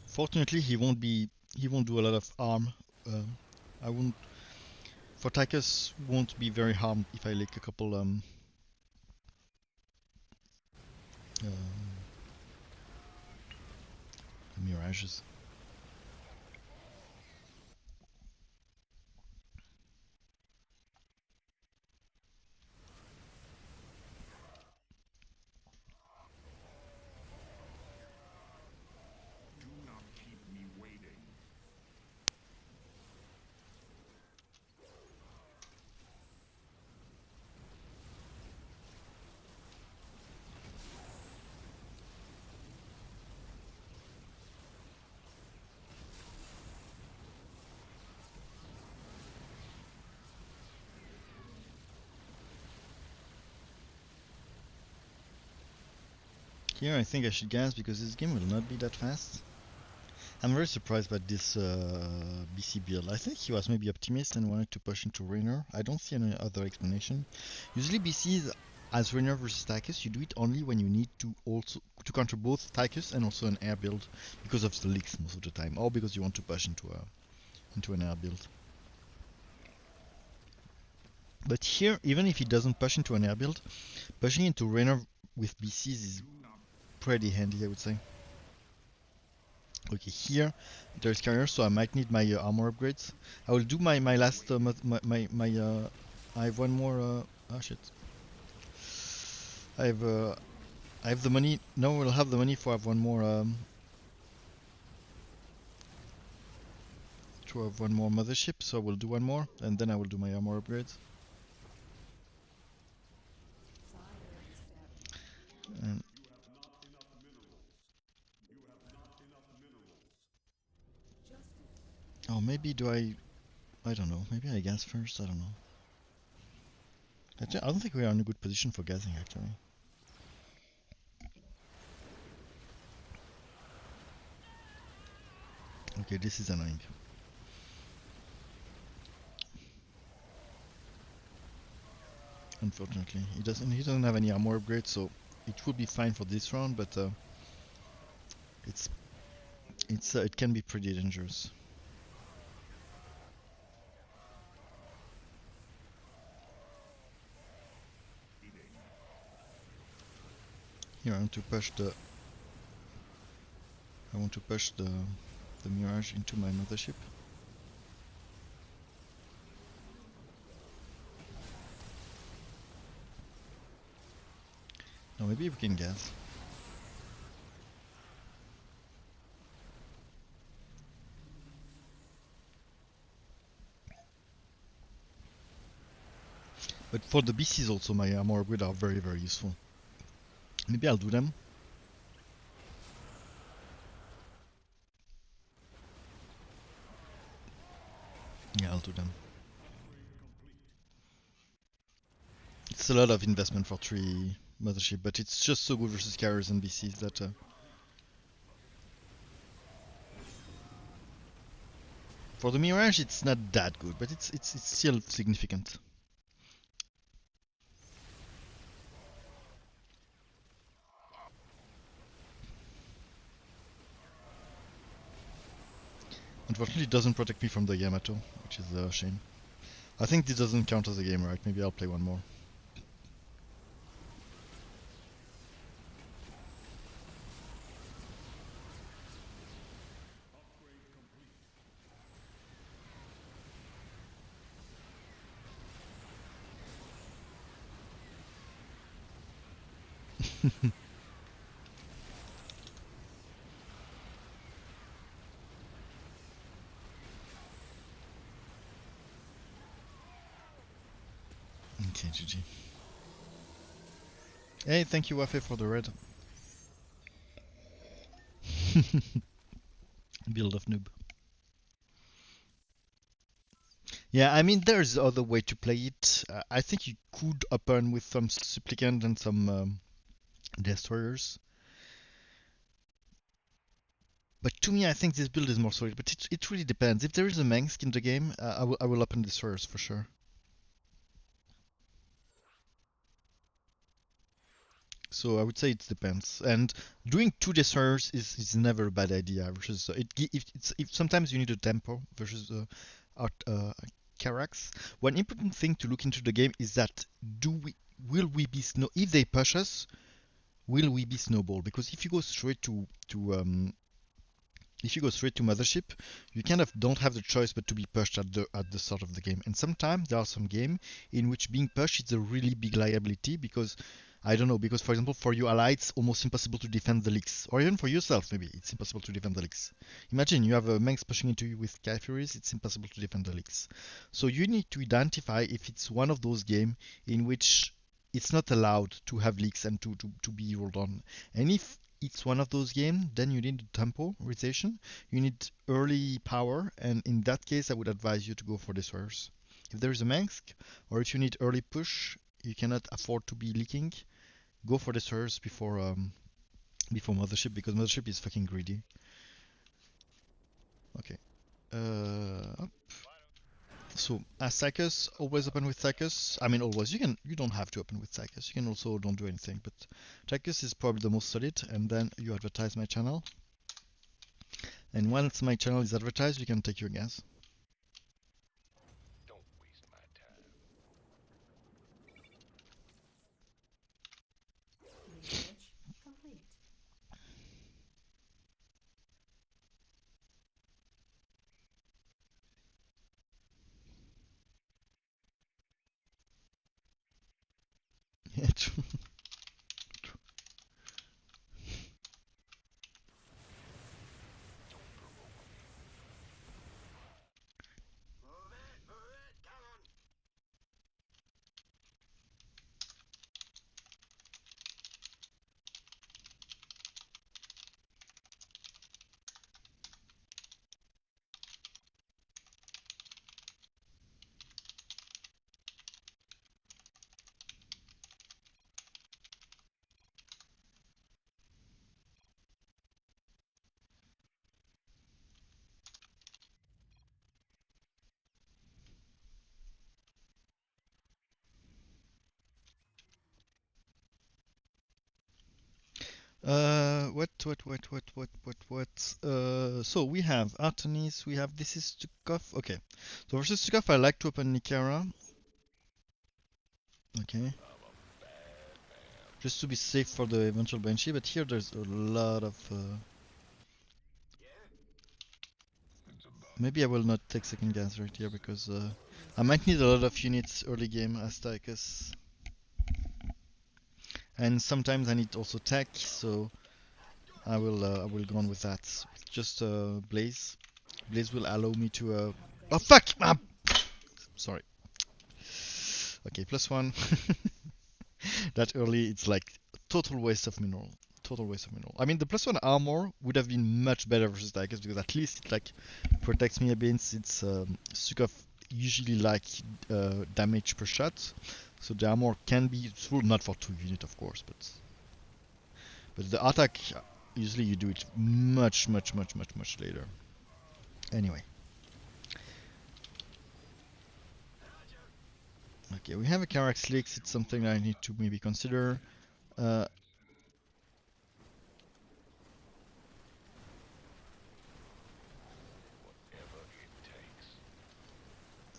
Fortunately, he won't do a lot of harm. I won't. For Tychus, won't be very harmed if I lick a couple mirages. Do not keep me waiting. Here I think I should gas because this game will not be that fast. I'm very surprised by this BC build. I think he was maybe optimist and wanted to push into Rainer. I don't see any other explanation. Usually BCs as Rainer versus Tychus, you do it only when you need to also to counter both Tychus and also an air build because of the leaks most of the time, or because you want to push into an air build. But here, even if he doesn't push into an air build, pushing into Rainer with BCs is pretty handy, I would say. Okay, here there's carrier, so I might need my armor upgrades. I will do my last I have one more. Oh shit! I have I have the money. No, we'll have the money for have one more. To have one more mothership, so I will do one more, and then I will do my armor upgrades. And oh, maybe do I? I don't know. Maybe I gas first. I don't know. I don't think we are in a good position for gassing actually. Okay, this is annoying. Unfortunately, he doesn't have any armor upgrades, so it would be fine for this round, but it's it can be pretty dangerous. Here I want to push the Mirage into my mothership. Now maybe we can gas. But for the BCs also my armor upgrades are very useful. Maybe I'll do them. Yeah, I'll do them. It's a lot of investment for 3 mothership, but it's just so good versus carriers and BCs that for the Mirage it's not that good, but it's still significant. Unfortunately, it doesn't protect me from the Yamato, which is a shame. I think this doesn't count as a game, right? Maybe I'll play one more. Okay, GG. Hey, thank you, Wafe, for the red. Build of noob. Yeah, I mean, there's other way to play it. I think you could open with some supplicant and some destroyers. But to me, I think this build is more solid. But it really depends. If there is a Mengsk in the game, I will open destroyers for sure. So I would say it depends. And doing 2 destroyers is never a bad idea. Versus if sometimes you need a tempo versus art, Carax. One important thing to look into the game is that do we will we be snow if they push us, will we be snowball? Because if you go straight to mothership, you kind of don't have the choice but to be pushed at the start of the game. And sometimes there are some game in which being pushed is a really big liability because I don't know, because for example for your ally it's almost impossible to defend the leaks. Or even for yourself maybe it's impossible to defend the leaks. Imagine you have a Manx pushing into you with Kaifuries, it's impossible to defend the leaks. So you need to identify if it's one of those games in which it's not allowed to have leaks and to be rolled on. And if it's one of those games, then you need temporization, you need early power, and in that case, I would advise you to go for destroyers. If there is a Mansk, or if you need early push, you cannot afford to be leaking, go for destroyers before mothership because mothership is fucking greedy. Okay. So as Sycus, always open with Sycus. I mean always. You don't have to open with Sycus. You can also don't do anything. But Sycus is probably the most solid. And then you advertise my channel. And once my channel is advertised, you can take your gas. Don't waste my time. Research complete. So we have Artemis, we have this is Stukov. Okay. So versus Stukov, I like to open Nikara. Okay. Just to be safe for the eventual Banshee, but here there's a lot of. Maybe I will not take second gas right here because I might need a lot of units early game as Tychus. And sometimes I need also tech, so I will go on with that. Just Blaze. Blaze will allow me to oh fuck! Ah! Sorry. Okay, +1. That early, it's like total waste of mineral. Total waste of mineral. I mean, the +1 armor would have been much better versus Tychus because at least it like protects me against its Sukov usually like damage per shot. So the armor can be useful, not for 2 units of course, but the attack usually you do it much later. Anyway. Okay, we have a Carax Leaks, it's something I need to maybe consider. Uh,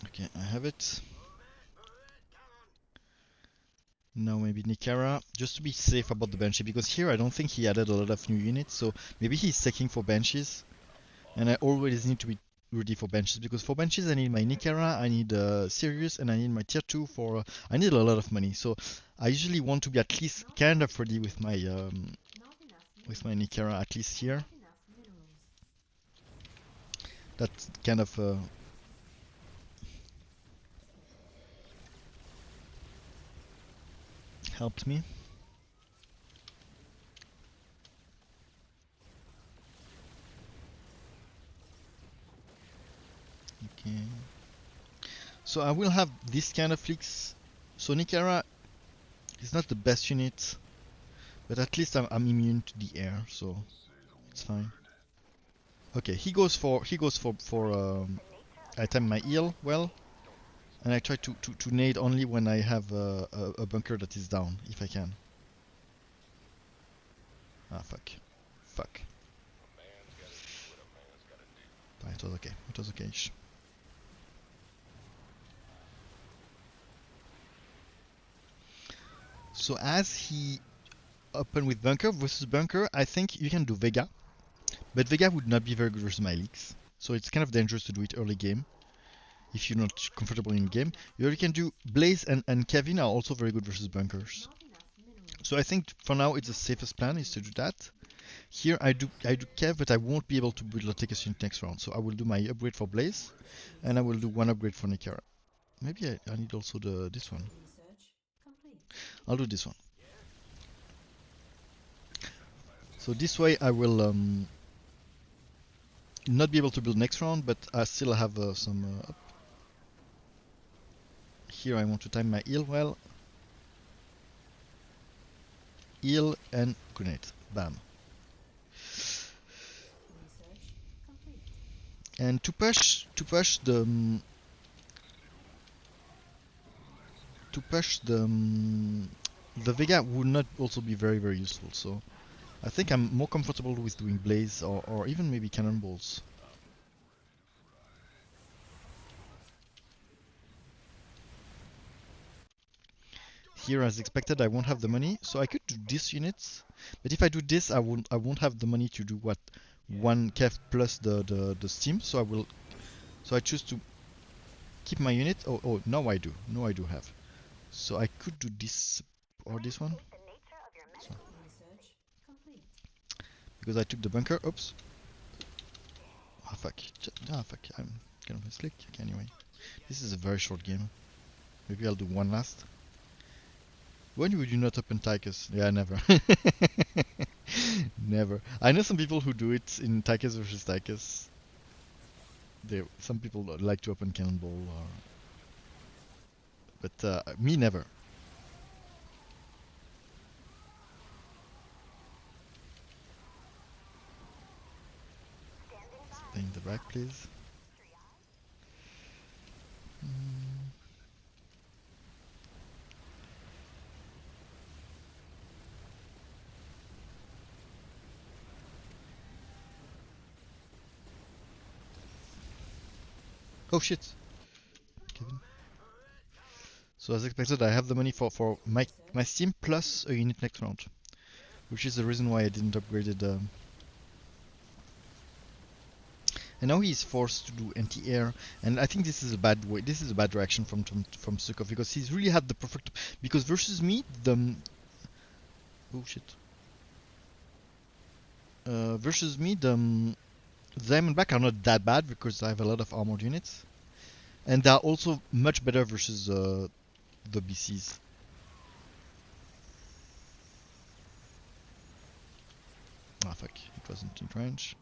okay, I have it. Now maybe Nikara, just to be safe about the Banshee, because here I don't think he added a lot of new units, so maybe he's taking for Banshees, and I always need to be ready for Banshees, because for Banshees I need my Nikara, I need Sirius, and I need my tier 2 for, I need a lot of money, so I usually want to be at least kind of ready with my Nikara, at least here. That kind of helped me. Okay. So I will have this kind of flicks. So Nikara is not the best unit, but at least I'm immune to the air, so it's fine. Okay, he goes for I time my heal well, and I try to nade only when I have a bunker that is down, if I can. Ah fuck, fuck. Ah, it was okay. It was okay. So as he open with bunker versus bunker, I think you can do Vega, but Vega would not be very good versus my leaks. So it's kind of dangerous to do it early game if you're not comfortable in game. You can do Blaze and Kevin are also very good versus bunkers. So I think for now it's the safest plan is to do that. Here I do Kev, but I won't be able to build Latikas in next round. So I will do my upgrade for Blaze, and I will do one upgrade for Nikara. Maybe I need also this one. I'll do this one. So this way I will not be able to build next round, but I still have some up. Here I want to time my heal well. Heal and grenade. Bam. And to push the Vega would not also be very useful. So I think I'm more comfortable with doing Blaze or even maybe Cannonballs. Here, as expected, I won't have the money, so I could do this units. But if I do this, I won't have the money to do what 1 Kev plus the steam. So I choose to keep my unit. Oh, now I do. No, I do have. So I could do this or this one. So, because I took the bunker. Oops. Ah fuck. Fuck. I'm kind of slick. Okay, anyway, this is a very short game. Maybe I'll do one last. When would you not open Tychus? Yeah, never. Never. I know some people who do it in Tychus versus Tychus. Some people like to open Cannonball, but me never. Stay in the back, please. Oh shit, Kevin. So as expected, I have the money for my Steam plus a unit next round, which is the reason why I didn't upgrade it. And now he's forced to do anti-air, and I think this is a bad way. This is a bad direction from Sukov because he's really had the perfect. Because versus me, oh shit. Versus me, the Diamondback are not that bad because I have a lot of armored units, and they are also much better versus the BCs. Ah fuck, it wasn't in range.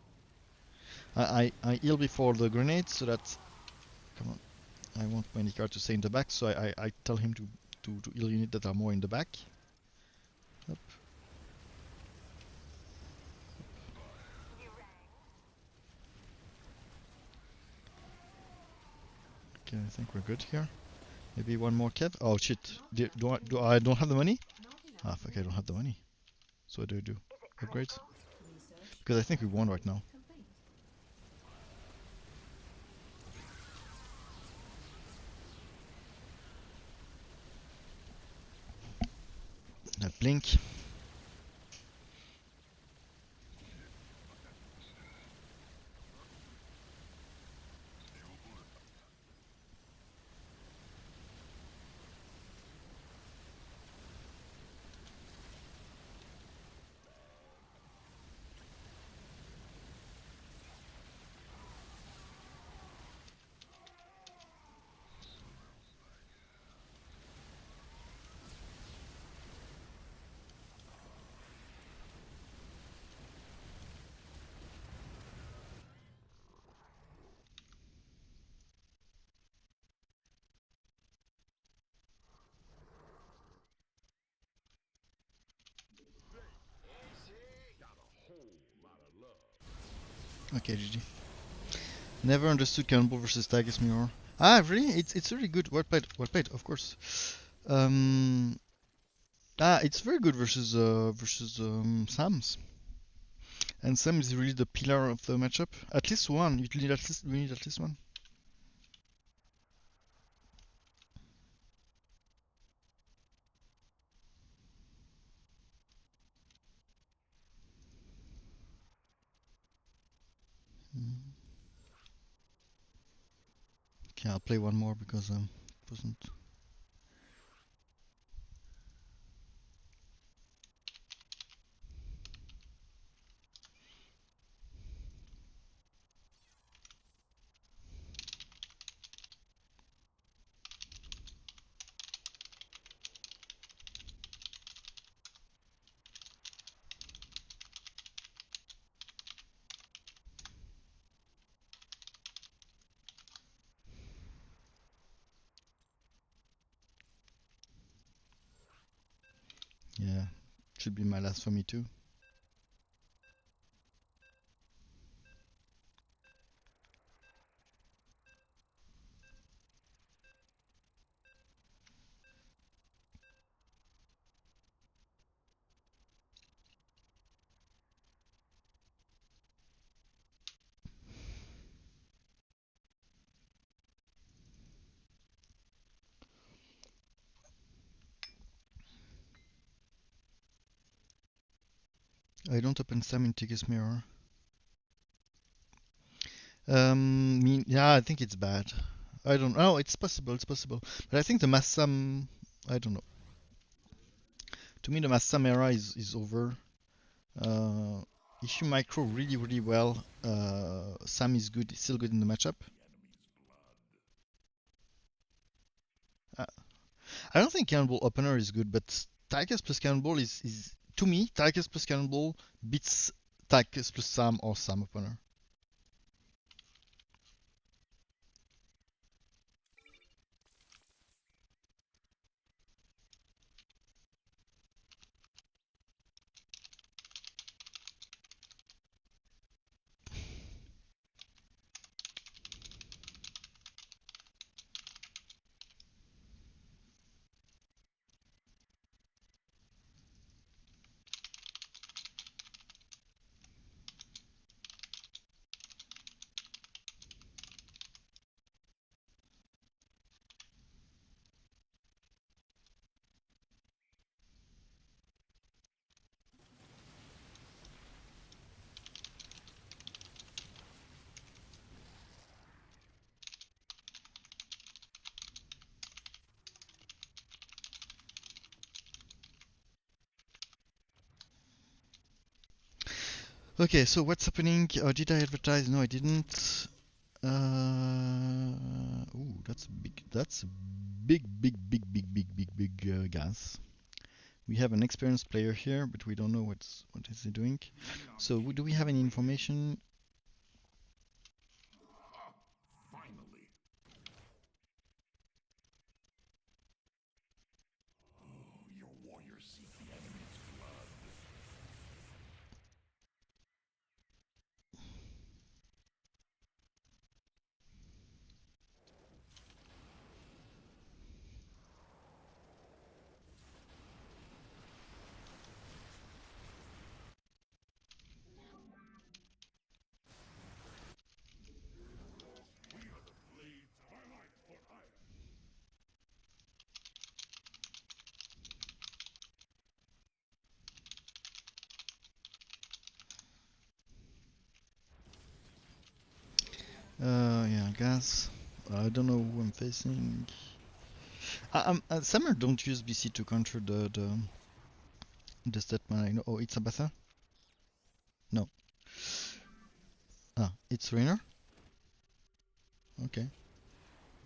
I heal before the grenade so that, come on, I want my Nicar to stay in the back, so I tell him to heal units that are more in the back. Up. Okay, I think we're good here. Maybe one more Kev. Oh shit, do I don't have the money? Ah fuck, I don't have the money. So what do I do? Upgrades? Because I think we won right now. That blink. Okay, GG. Never understood Cannonball versus Tigers Mirror. Ah, really? It's really good. Well played. Well played, of course. It's very good versus Sam's. And Sam is really the pillar of the matchup. At least one. You need at least we need at least one. Mm. Okay, I'll play one more because it wasn't. Yeah, should be my last for me too. I don't open Sam in Tigers Mirror. Yeah, I think it's bad. I don't know. It's possible. It's possible. But I think the Massam. I don't know. To me, the Massam era is over. If you micro really well, Sam is good. Still good in the matchup. Uh, I don't think Cannonball opener is good, but Tigers plus Cannonball is to me Tigers plus Cannonball beats Tigers plus Sam or Sam opener. Okay, so what's happening? Did I advertise? No, I didn't. Ooh, that's big. That's big gas. We have an experienced player here, but we don't know what is he doing. So do we have any information? Finally. Oh, your warriors seek the enemy's blood. We are the blades of our light for iron. Yeah, gas. I don't know who I'm facing. Summer don't use BC to counter the statement. I know. Oh, it's Abatha? No. Ah, it's Rainer? Okay.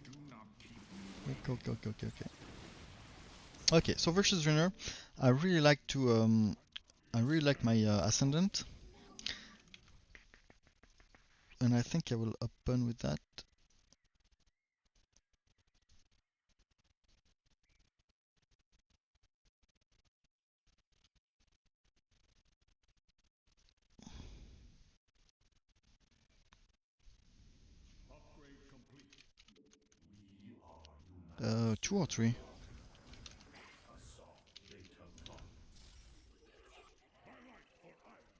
Do not keep me Okay. Okay, so versus Rainer, I really like to I really like my Ascendant, and I think I will open with that. upgrade complete. We are united. 2 or 3. Assault data lock. My light for iron.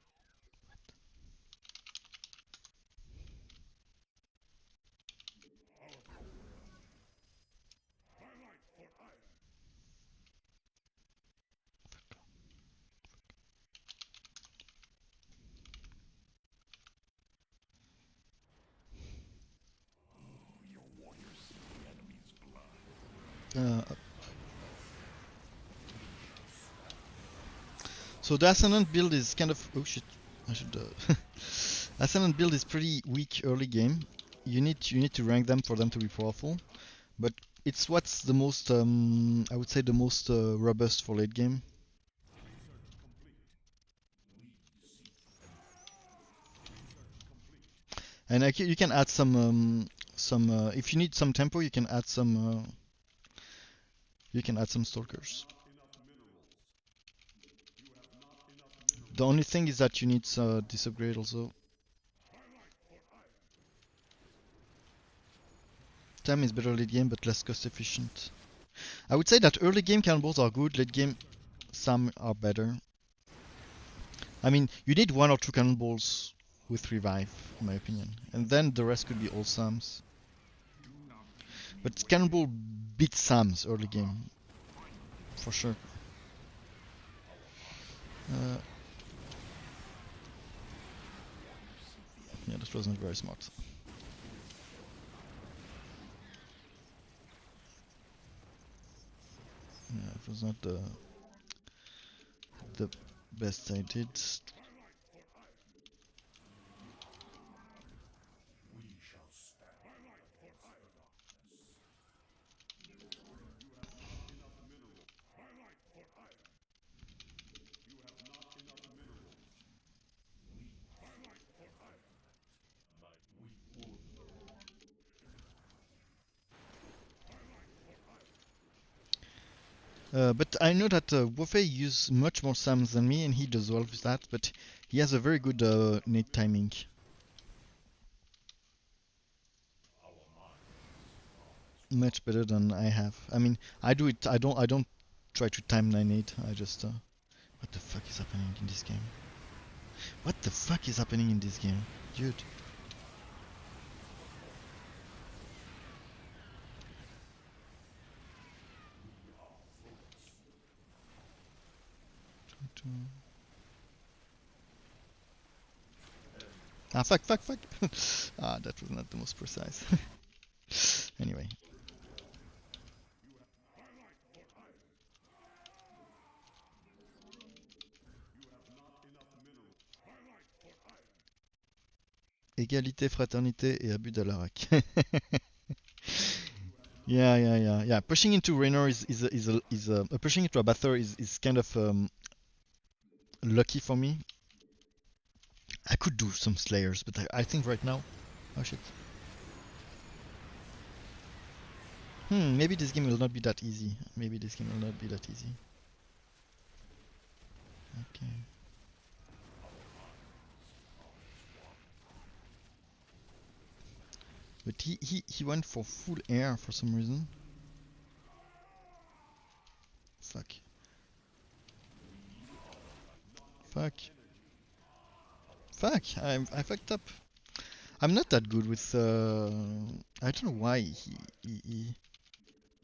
Our conqueror. My light for iron. Oh, your warriors seek the enemy's blood. So the Ascendant build is kind of oh shit. I should Ascendant build is pretty weak early game. You need to rank them for them to be powerful, but it's what's the most I would say the most robust for late game. Research complete. We seek research complete. And you can add some if you need some tempo, you can add some stalkers. Not enough minerals. You have not enough The minerals. only thing is that you need this upgrade also. My light for iron. Time is better late game but less cost efficient. I would say that early game cannonballs are good, late game some are better. I mean, you need 1 or 2 cannonballs with revive, in my opinion, and then the rest could be all Sams. Do not keep me But waiting. cannonball beats Sams early game, for sure. Uh, yeah, that wasn't very smart. Yeah, it was not the best I did. We shall stand. My light for iron. Darkness. You have not enough minerals. My light for iron. You have not enough minerals. We. My light for iron. Like weak wood. My light for iron. But I know that Wofei uses much more Sams than me, and he does well with that. But he has a very good nade timing, Our minds. much better than I have. I mean, I do it. I don't try to time 9-8. I just. What the fuck is happening in this game? What the fuck is happening in this game, dude? Ah, fuck. Ah, that was not the most precise. Anyway. My light for iron. You have not enough minerals. My light for iron. égalité, fraternité et abus d'Alarak. Yeah. Pushing into Raynor is pushing into Abathur is kind of lucky for me. I could do some Slayers, but I think right now, oh shit. Maybe this game will not be that easy. Maybe this game will not be that easy. Okay. But he went for full air for some reason. Fuck. Fuck. Fuck. I fucked up. I'm not that good with. I don't know why he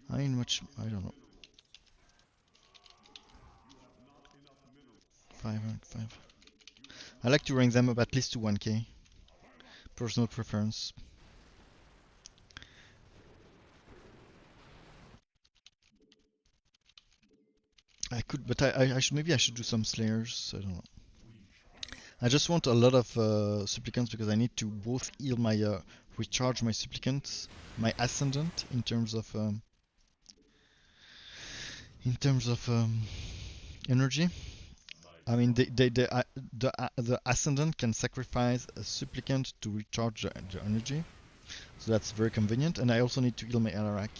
I mean much. I don't know. 5. I like to rank them up at least to 1k. Personal preference. I could, but I should maybe I should do some Slayers. I don't know. I just want a lot of supplicants because I need to both heal my recharge my supplicants, my ascendant in terms of energy. I mean, the ascendant can sacrifice a supplicant to recharge the energy, so that's very convenient. And I also need to heal my Alarak.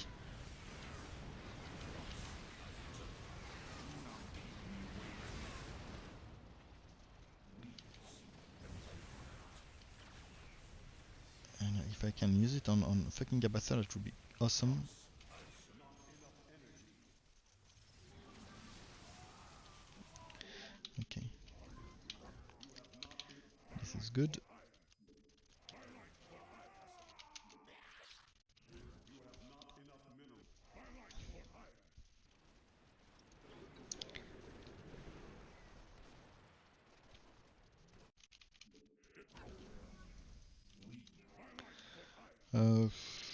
And if I can use it on fucking Gabatha, that would be awesome. Okay. This is good.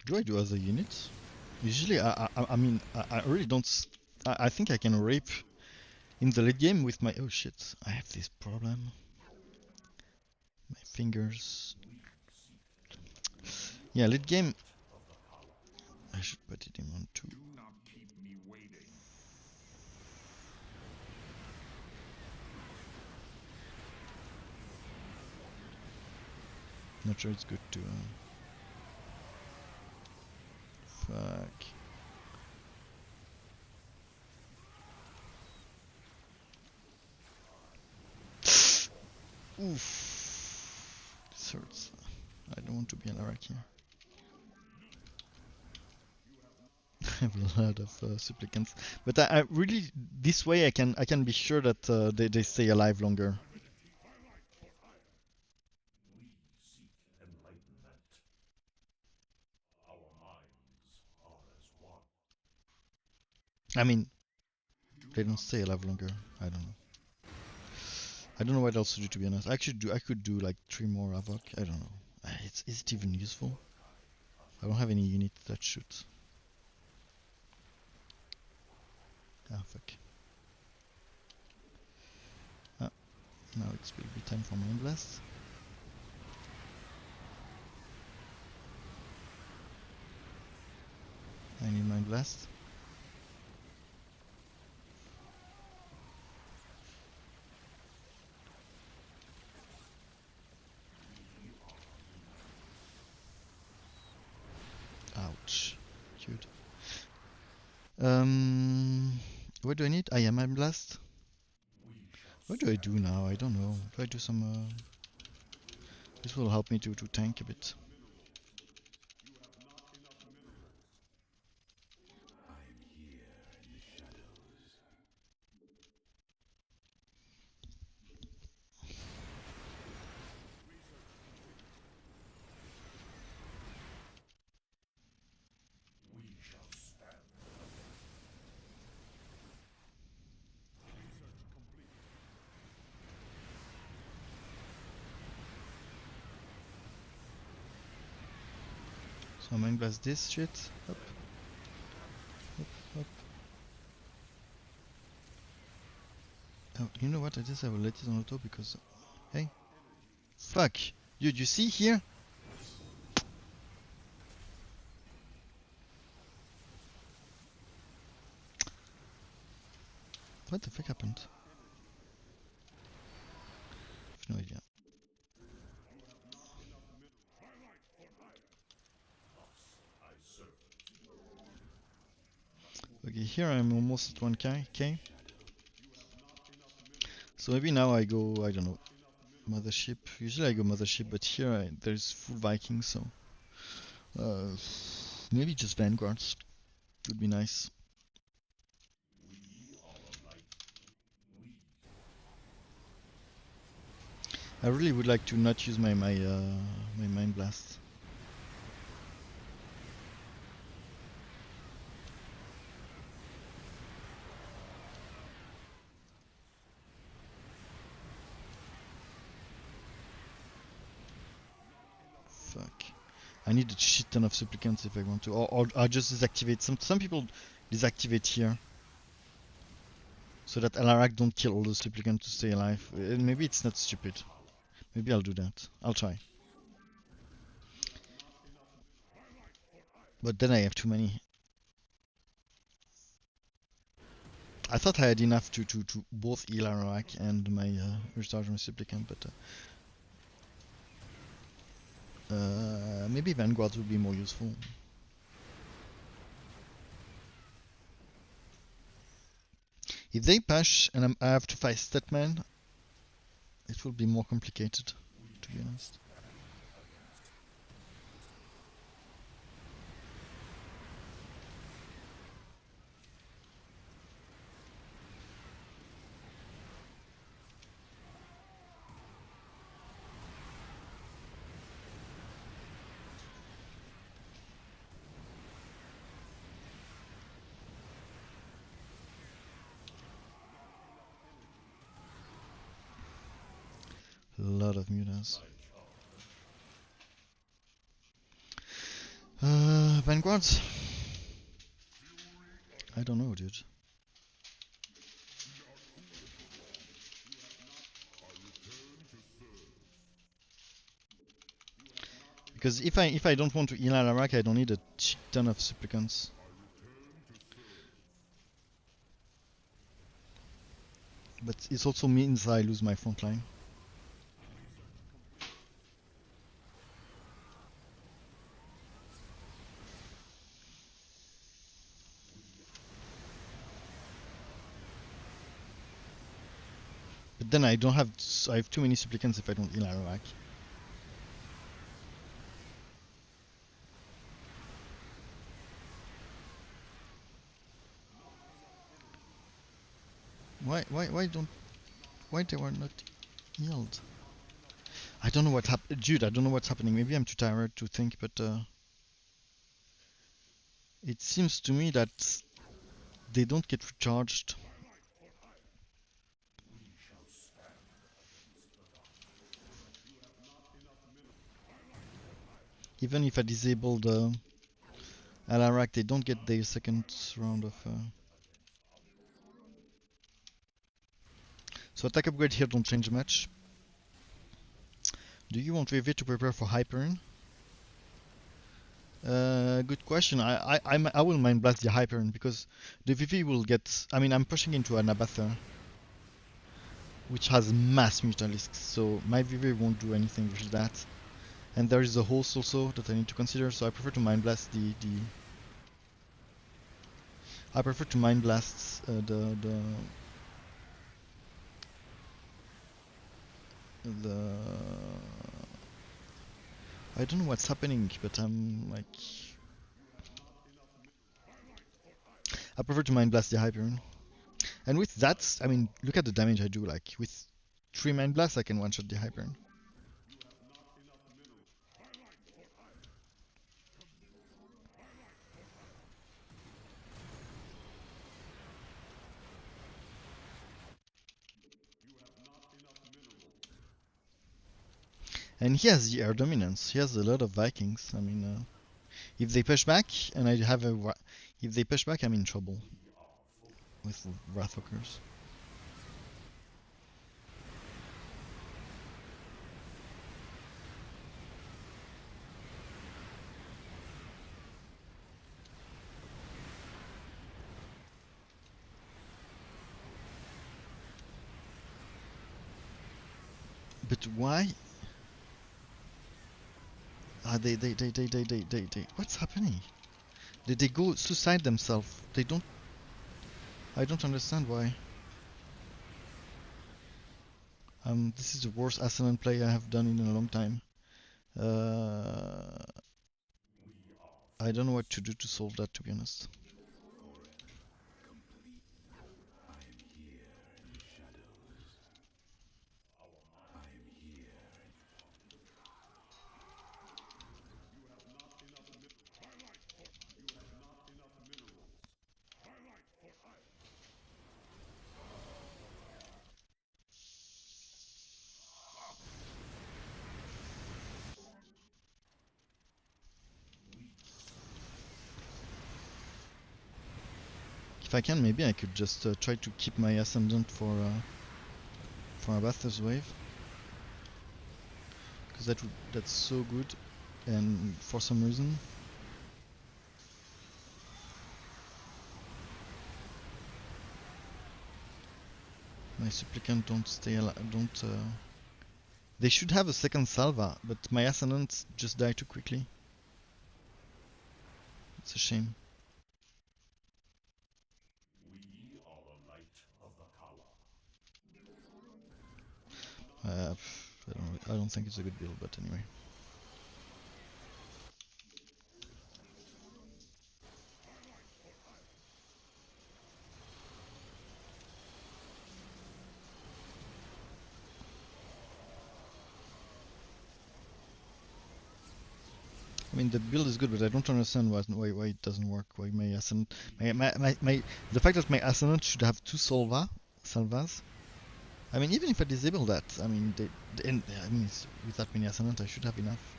Do I do other units? Usually, I mean, I really don't. I think I can rape in the late game with my. Oh shit! I have this problem. My fingers. Yeah, late game. I should put it in on 2. Do not keep me waiting. Not sure it's good to. Fuck. Oof. This hurts. I don't want to be an Arak here. I have a lot of supplicants, but I really this way I can be sure that they stay alive longer. We seek enlightenment. Our minds are as one. I mean, they don't stay alive longer. I don't know. I don't know what else to do, to be honest. I could do like 3 more Havoc. I don't know. Is it even useful? I don't have any unit that shoots. Ah, fuck. Ah, now it will be time for Mind Blast. I need Mind Blast. Ouch. Cute. What do I need? I am Mind Blast. What do I do now? I don't know. Do I do some this will help me to tank a bit. We shall stand. Research complete. So I'm Mind Blast this shit. Up. Up. Oh, you know what? I just have let it on auto because hey. Fuck! Dude, you see here? What the fuck happened? I have no idea. Okay, here I'm almost at 1k. So maybe now I go, I don't know, mothership. Usually I go mothership, but here there's full Vikings, so uh, maybe just vanguards would be nice. I really would like to not use my mind blast. Fuck. I need a shit ton of supplicants if I want to, or I just deactivate. Some people deactivate here so that Alarak don't kill all the supplicants to stay alive. Maybe it's not stupid. Maybe I'll do that. I'll try. But then I have too many. I thought I had enough to both heal Alarak and my recharge my supplicant, but maybe vanguards would be more useful. If they push and I have to fight Statman, it will be more complicated, to be honest. A lot of mutas. Vanguards? I don't know, dude. Because if I don't want to heal Alarak, I don't need a shit ton of supplicants. But it also means I lose my front line. But then I don't have. I have too many supplicants if I don't heal Alarak. Why they were not healed? I don't know what happened, dude. I don't know what's happening. Maybe I'm too tired to think, but it seems to me that they don't get recharged. Even if I disable the Alarak, they don't get their second round of. So attack upgrade here don't change much. Do you want VV to prepare for Hyperion? Good question. I will mind blast the Hyperion because the VV will get. I mean, I'm pushing into an Abatha, which has mass Mutalisks, so my VV won't do anything versus that. And there is a host also that I need to consider, so I prefer to mind blast the. I prefer to mind blast the. I don't know what's happening, but I'm like. I prefer to mind blast the Hyperion. And with that, I mean, look at the damage I do. Like with 3 mind blasts, I can one shot the Hyperion. And he has the air dominance. He has a lot of Vikings. I mean, if they push back, and I have a, if they push back, I'm in trouble with Wrathwalkers. But why? They. What's happening? They go suicide themselves. They don't. I don't understand why. This is the worst Ascendant play I have done in a long time. I don't know what to do to solve that, to be honest. If I can, maybe I could just try to keep my Ascendant for a Bather's Wave. Because that's so good. And for some reason... my Supplicant don't stay alive, they should have a second Salva, but my Ascendant just died too quickly. It's a shame. I don't think it's a good build, but anyway. I mean, the build is good, but I don't understand why it doesn't work. Why my Ascendant... the fact that my Ascendant should have two Salvas. I mean, even if I disable that, I mean, with that many Ascendant, I should have enough.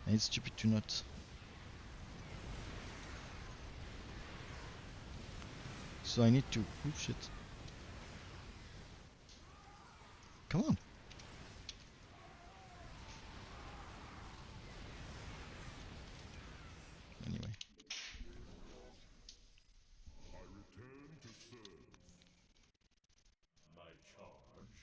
And it's stupid to not. So I need to... Oops, shit. Come on. Anyway. I return to serve. My charge.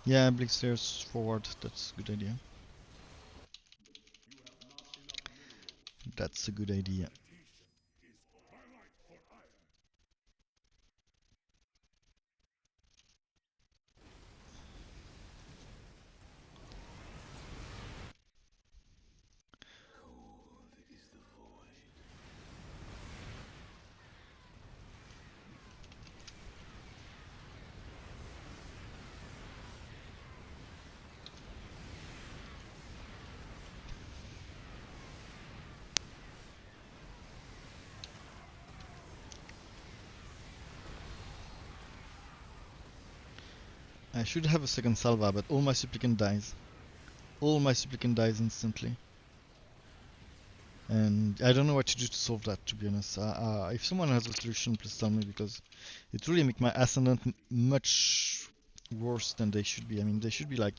Yeah, Blink stairs forward. That's a good idea. That's a good idea. I should have a second Salva, but all my Supplicant dies. All my Supplicant dies instantly. And I don't know what to do to solve that, to be honest. If someone has a solution, please tell me, because it really makes my Ascendant much worse than they should be. I mean, they should be like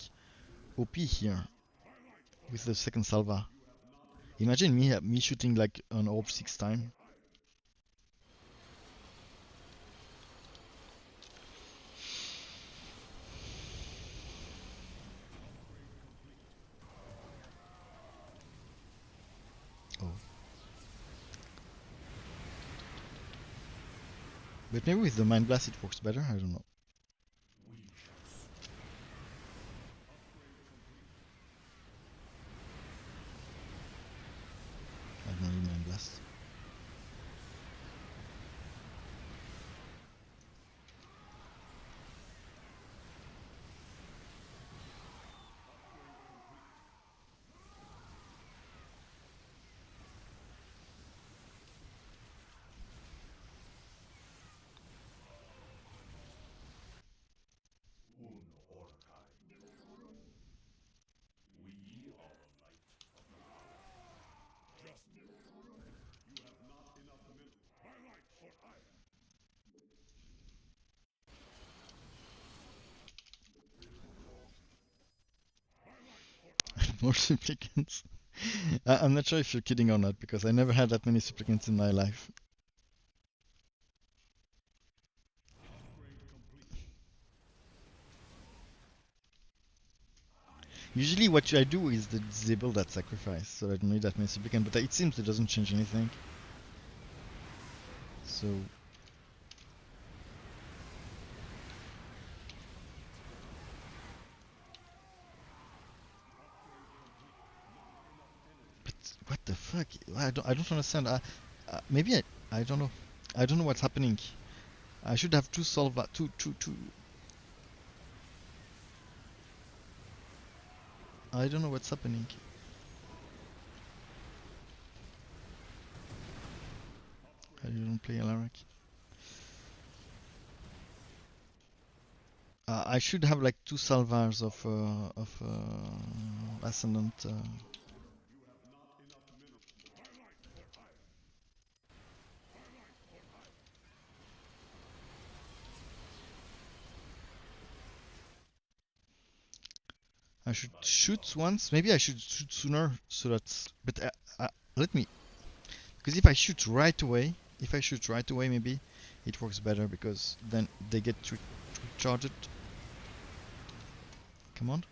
OP here with the second Salva. Imagine me shooting like an orb 6 times. Oh. But maybe with the Mind Blast it works better, I don't know. I don't need Mind Blast. More Supplicants. I'm not sure if you're kidding or not, because I never had that many supplicants in my life. Usually what I do is to disable that sacrifice, so I don't need that many supplicants, but it seems it doesn't change anything. So... But what the fuck? I don't understand. Maybe I don't know. I don't know what's happening. I should have two solve two. I don't know what's happening. I don't play Alaric. I should have like two salvars of ascendant. I should shoot once. Maybe I should shoot sooner so that's. But let me. Because if I shoot right away, maybe it works better because then they get to charge it. Come on.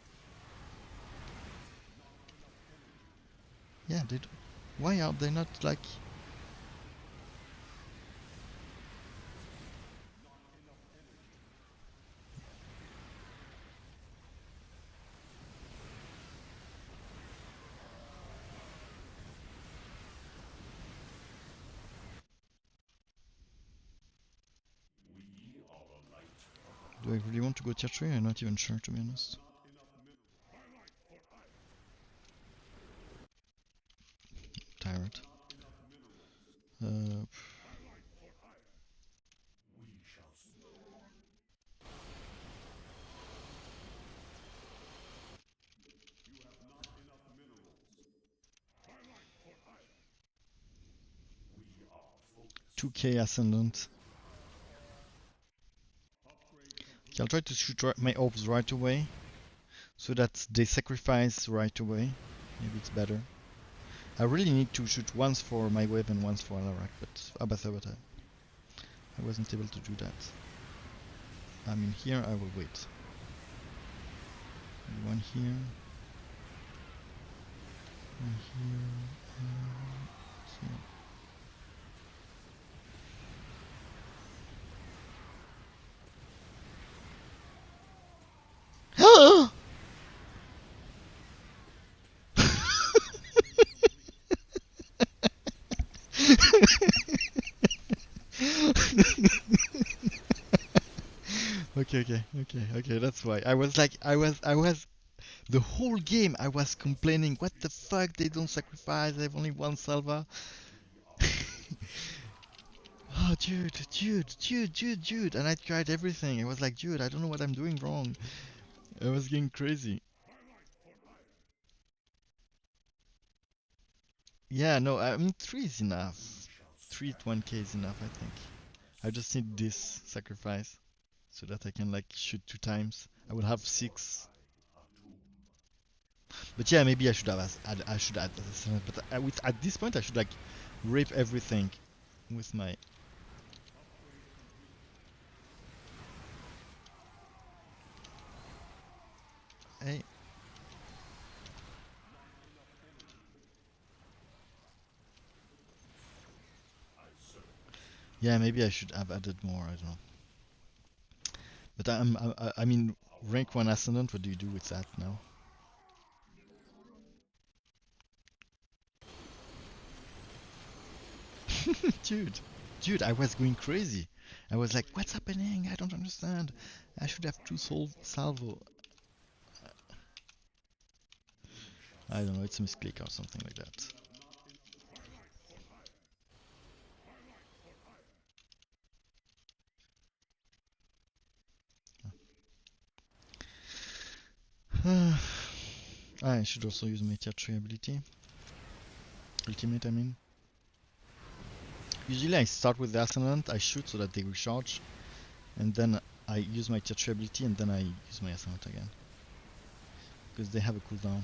Yeah, they do. Why are they not like... Do I really want to go tier 3? I'm not even sure, to be honest. Tired. Uh, 2k Ascendant. Okay, I'll try to shoot my orbs right away, so that they sacrifice right away. Maybe it's better. I really need to shoot once for my wave and once for Alarak, but Abathawata. I wasn't able to do that. I mean, here I will wait. One here. One here. Here. Okay, that's why. I was the whole game I was complaining, what the fuck, they don't sacrifice, they have only one salva. Oh, dude, and I tried everything. I was like, dude, I don't know what I'm doing wrong. I was getting crazy. Yeah, no, I mean, 3 is enough. 3 at 1k is enough, I think. I just need this sacrifice so that I can like shoot 2 times. I will have 6. But yeah, maybe I should have I should add this, but at this point I should like rape everything with my... Hey. Yeah, maybe I should have added more, I don't know. But I mean, rank 1 Ascendant, what do you do with that now? Dude, I was going crazy. I was like, what's happening? I don't understand. I should have 2 salvo. I don't know, it's a misclick or something like that. I should also use my tier 3 ability. Ultimate, I mean. Usually I start with the Ascendant, I shoot so that they recharge, and then I use my tier 3 ability, and then I use my Ascendant again. Because they have a cooldown.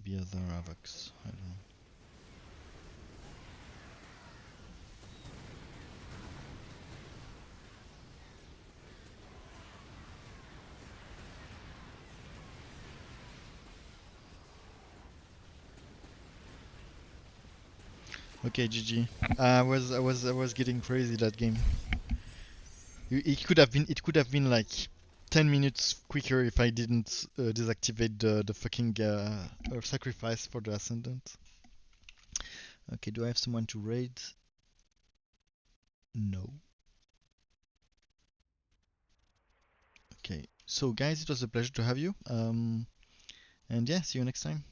maybe other Avocs. I don't know. Okay, GG. I was getting crazy that game. It could have been like 10 minutes quicker if I didn't deactivate the fucking sacrifice for the Ascendant. Okay, do I have someone to raid? No. Okay, so guys, it was a pleasure to have you. And yeah, see you next time.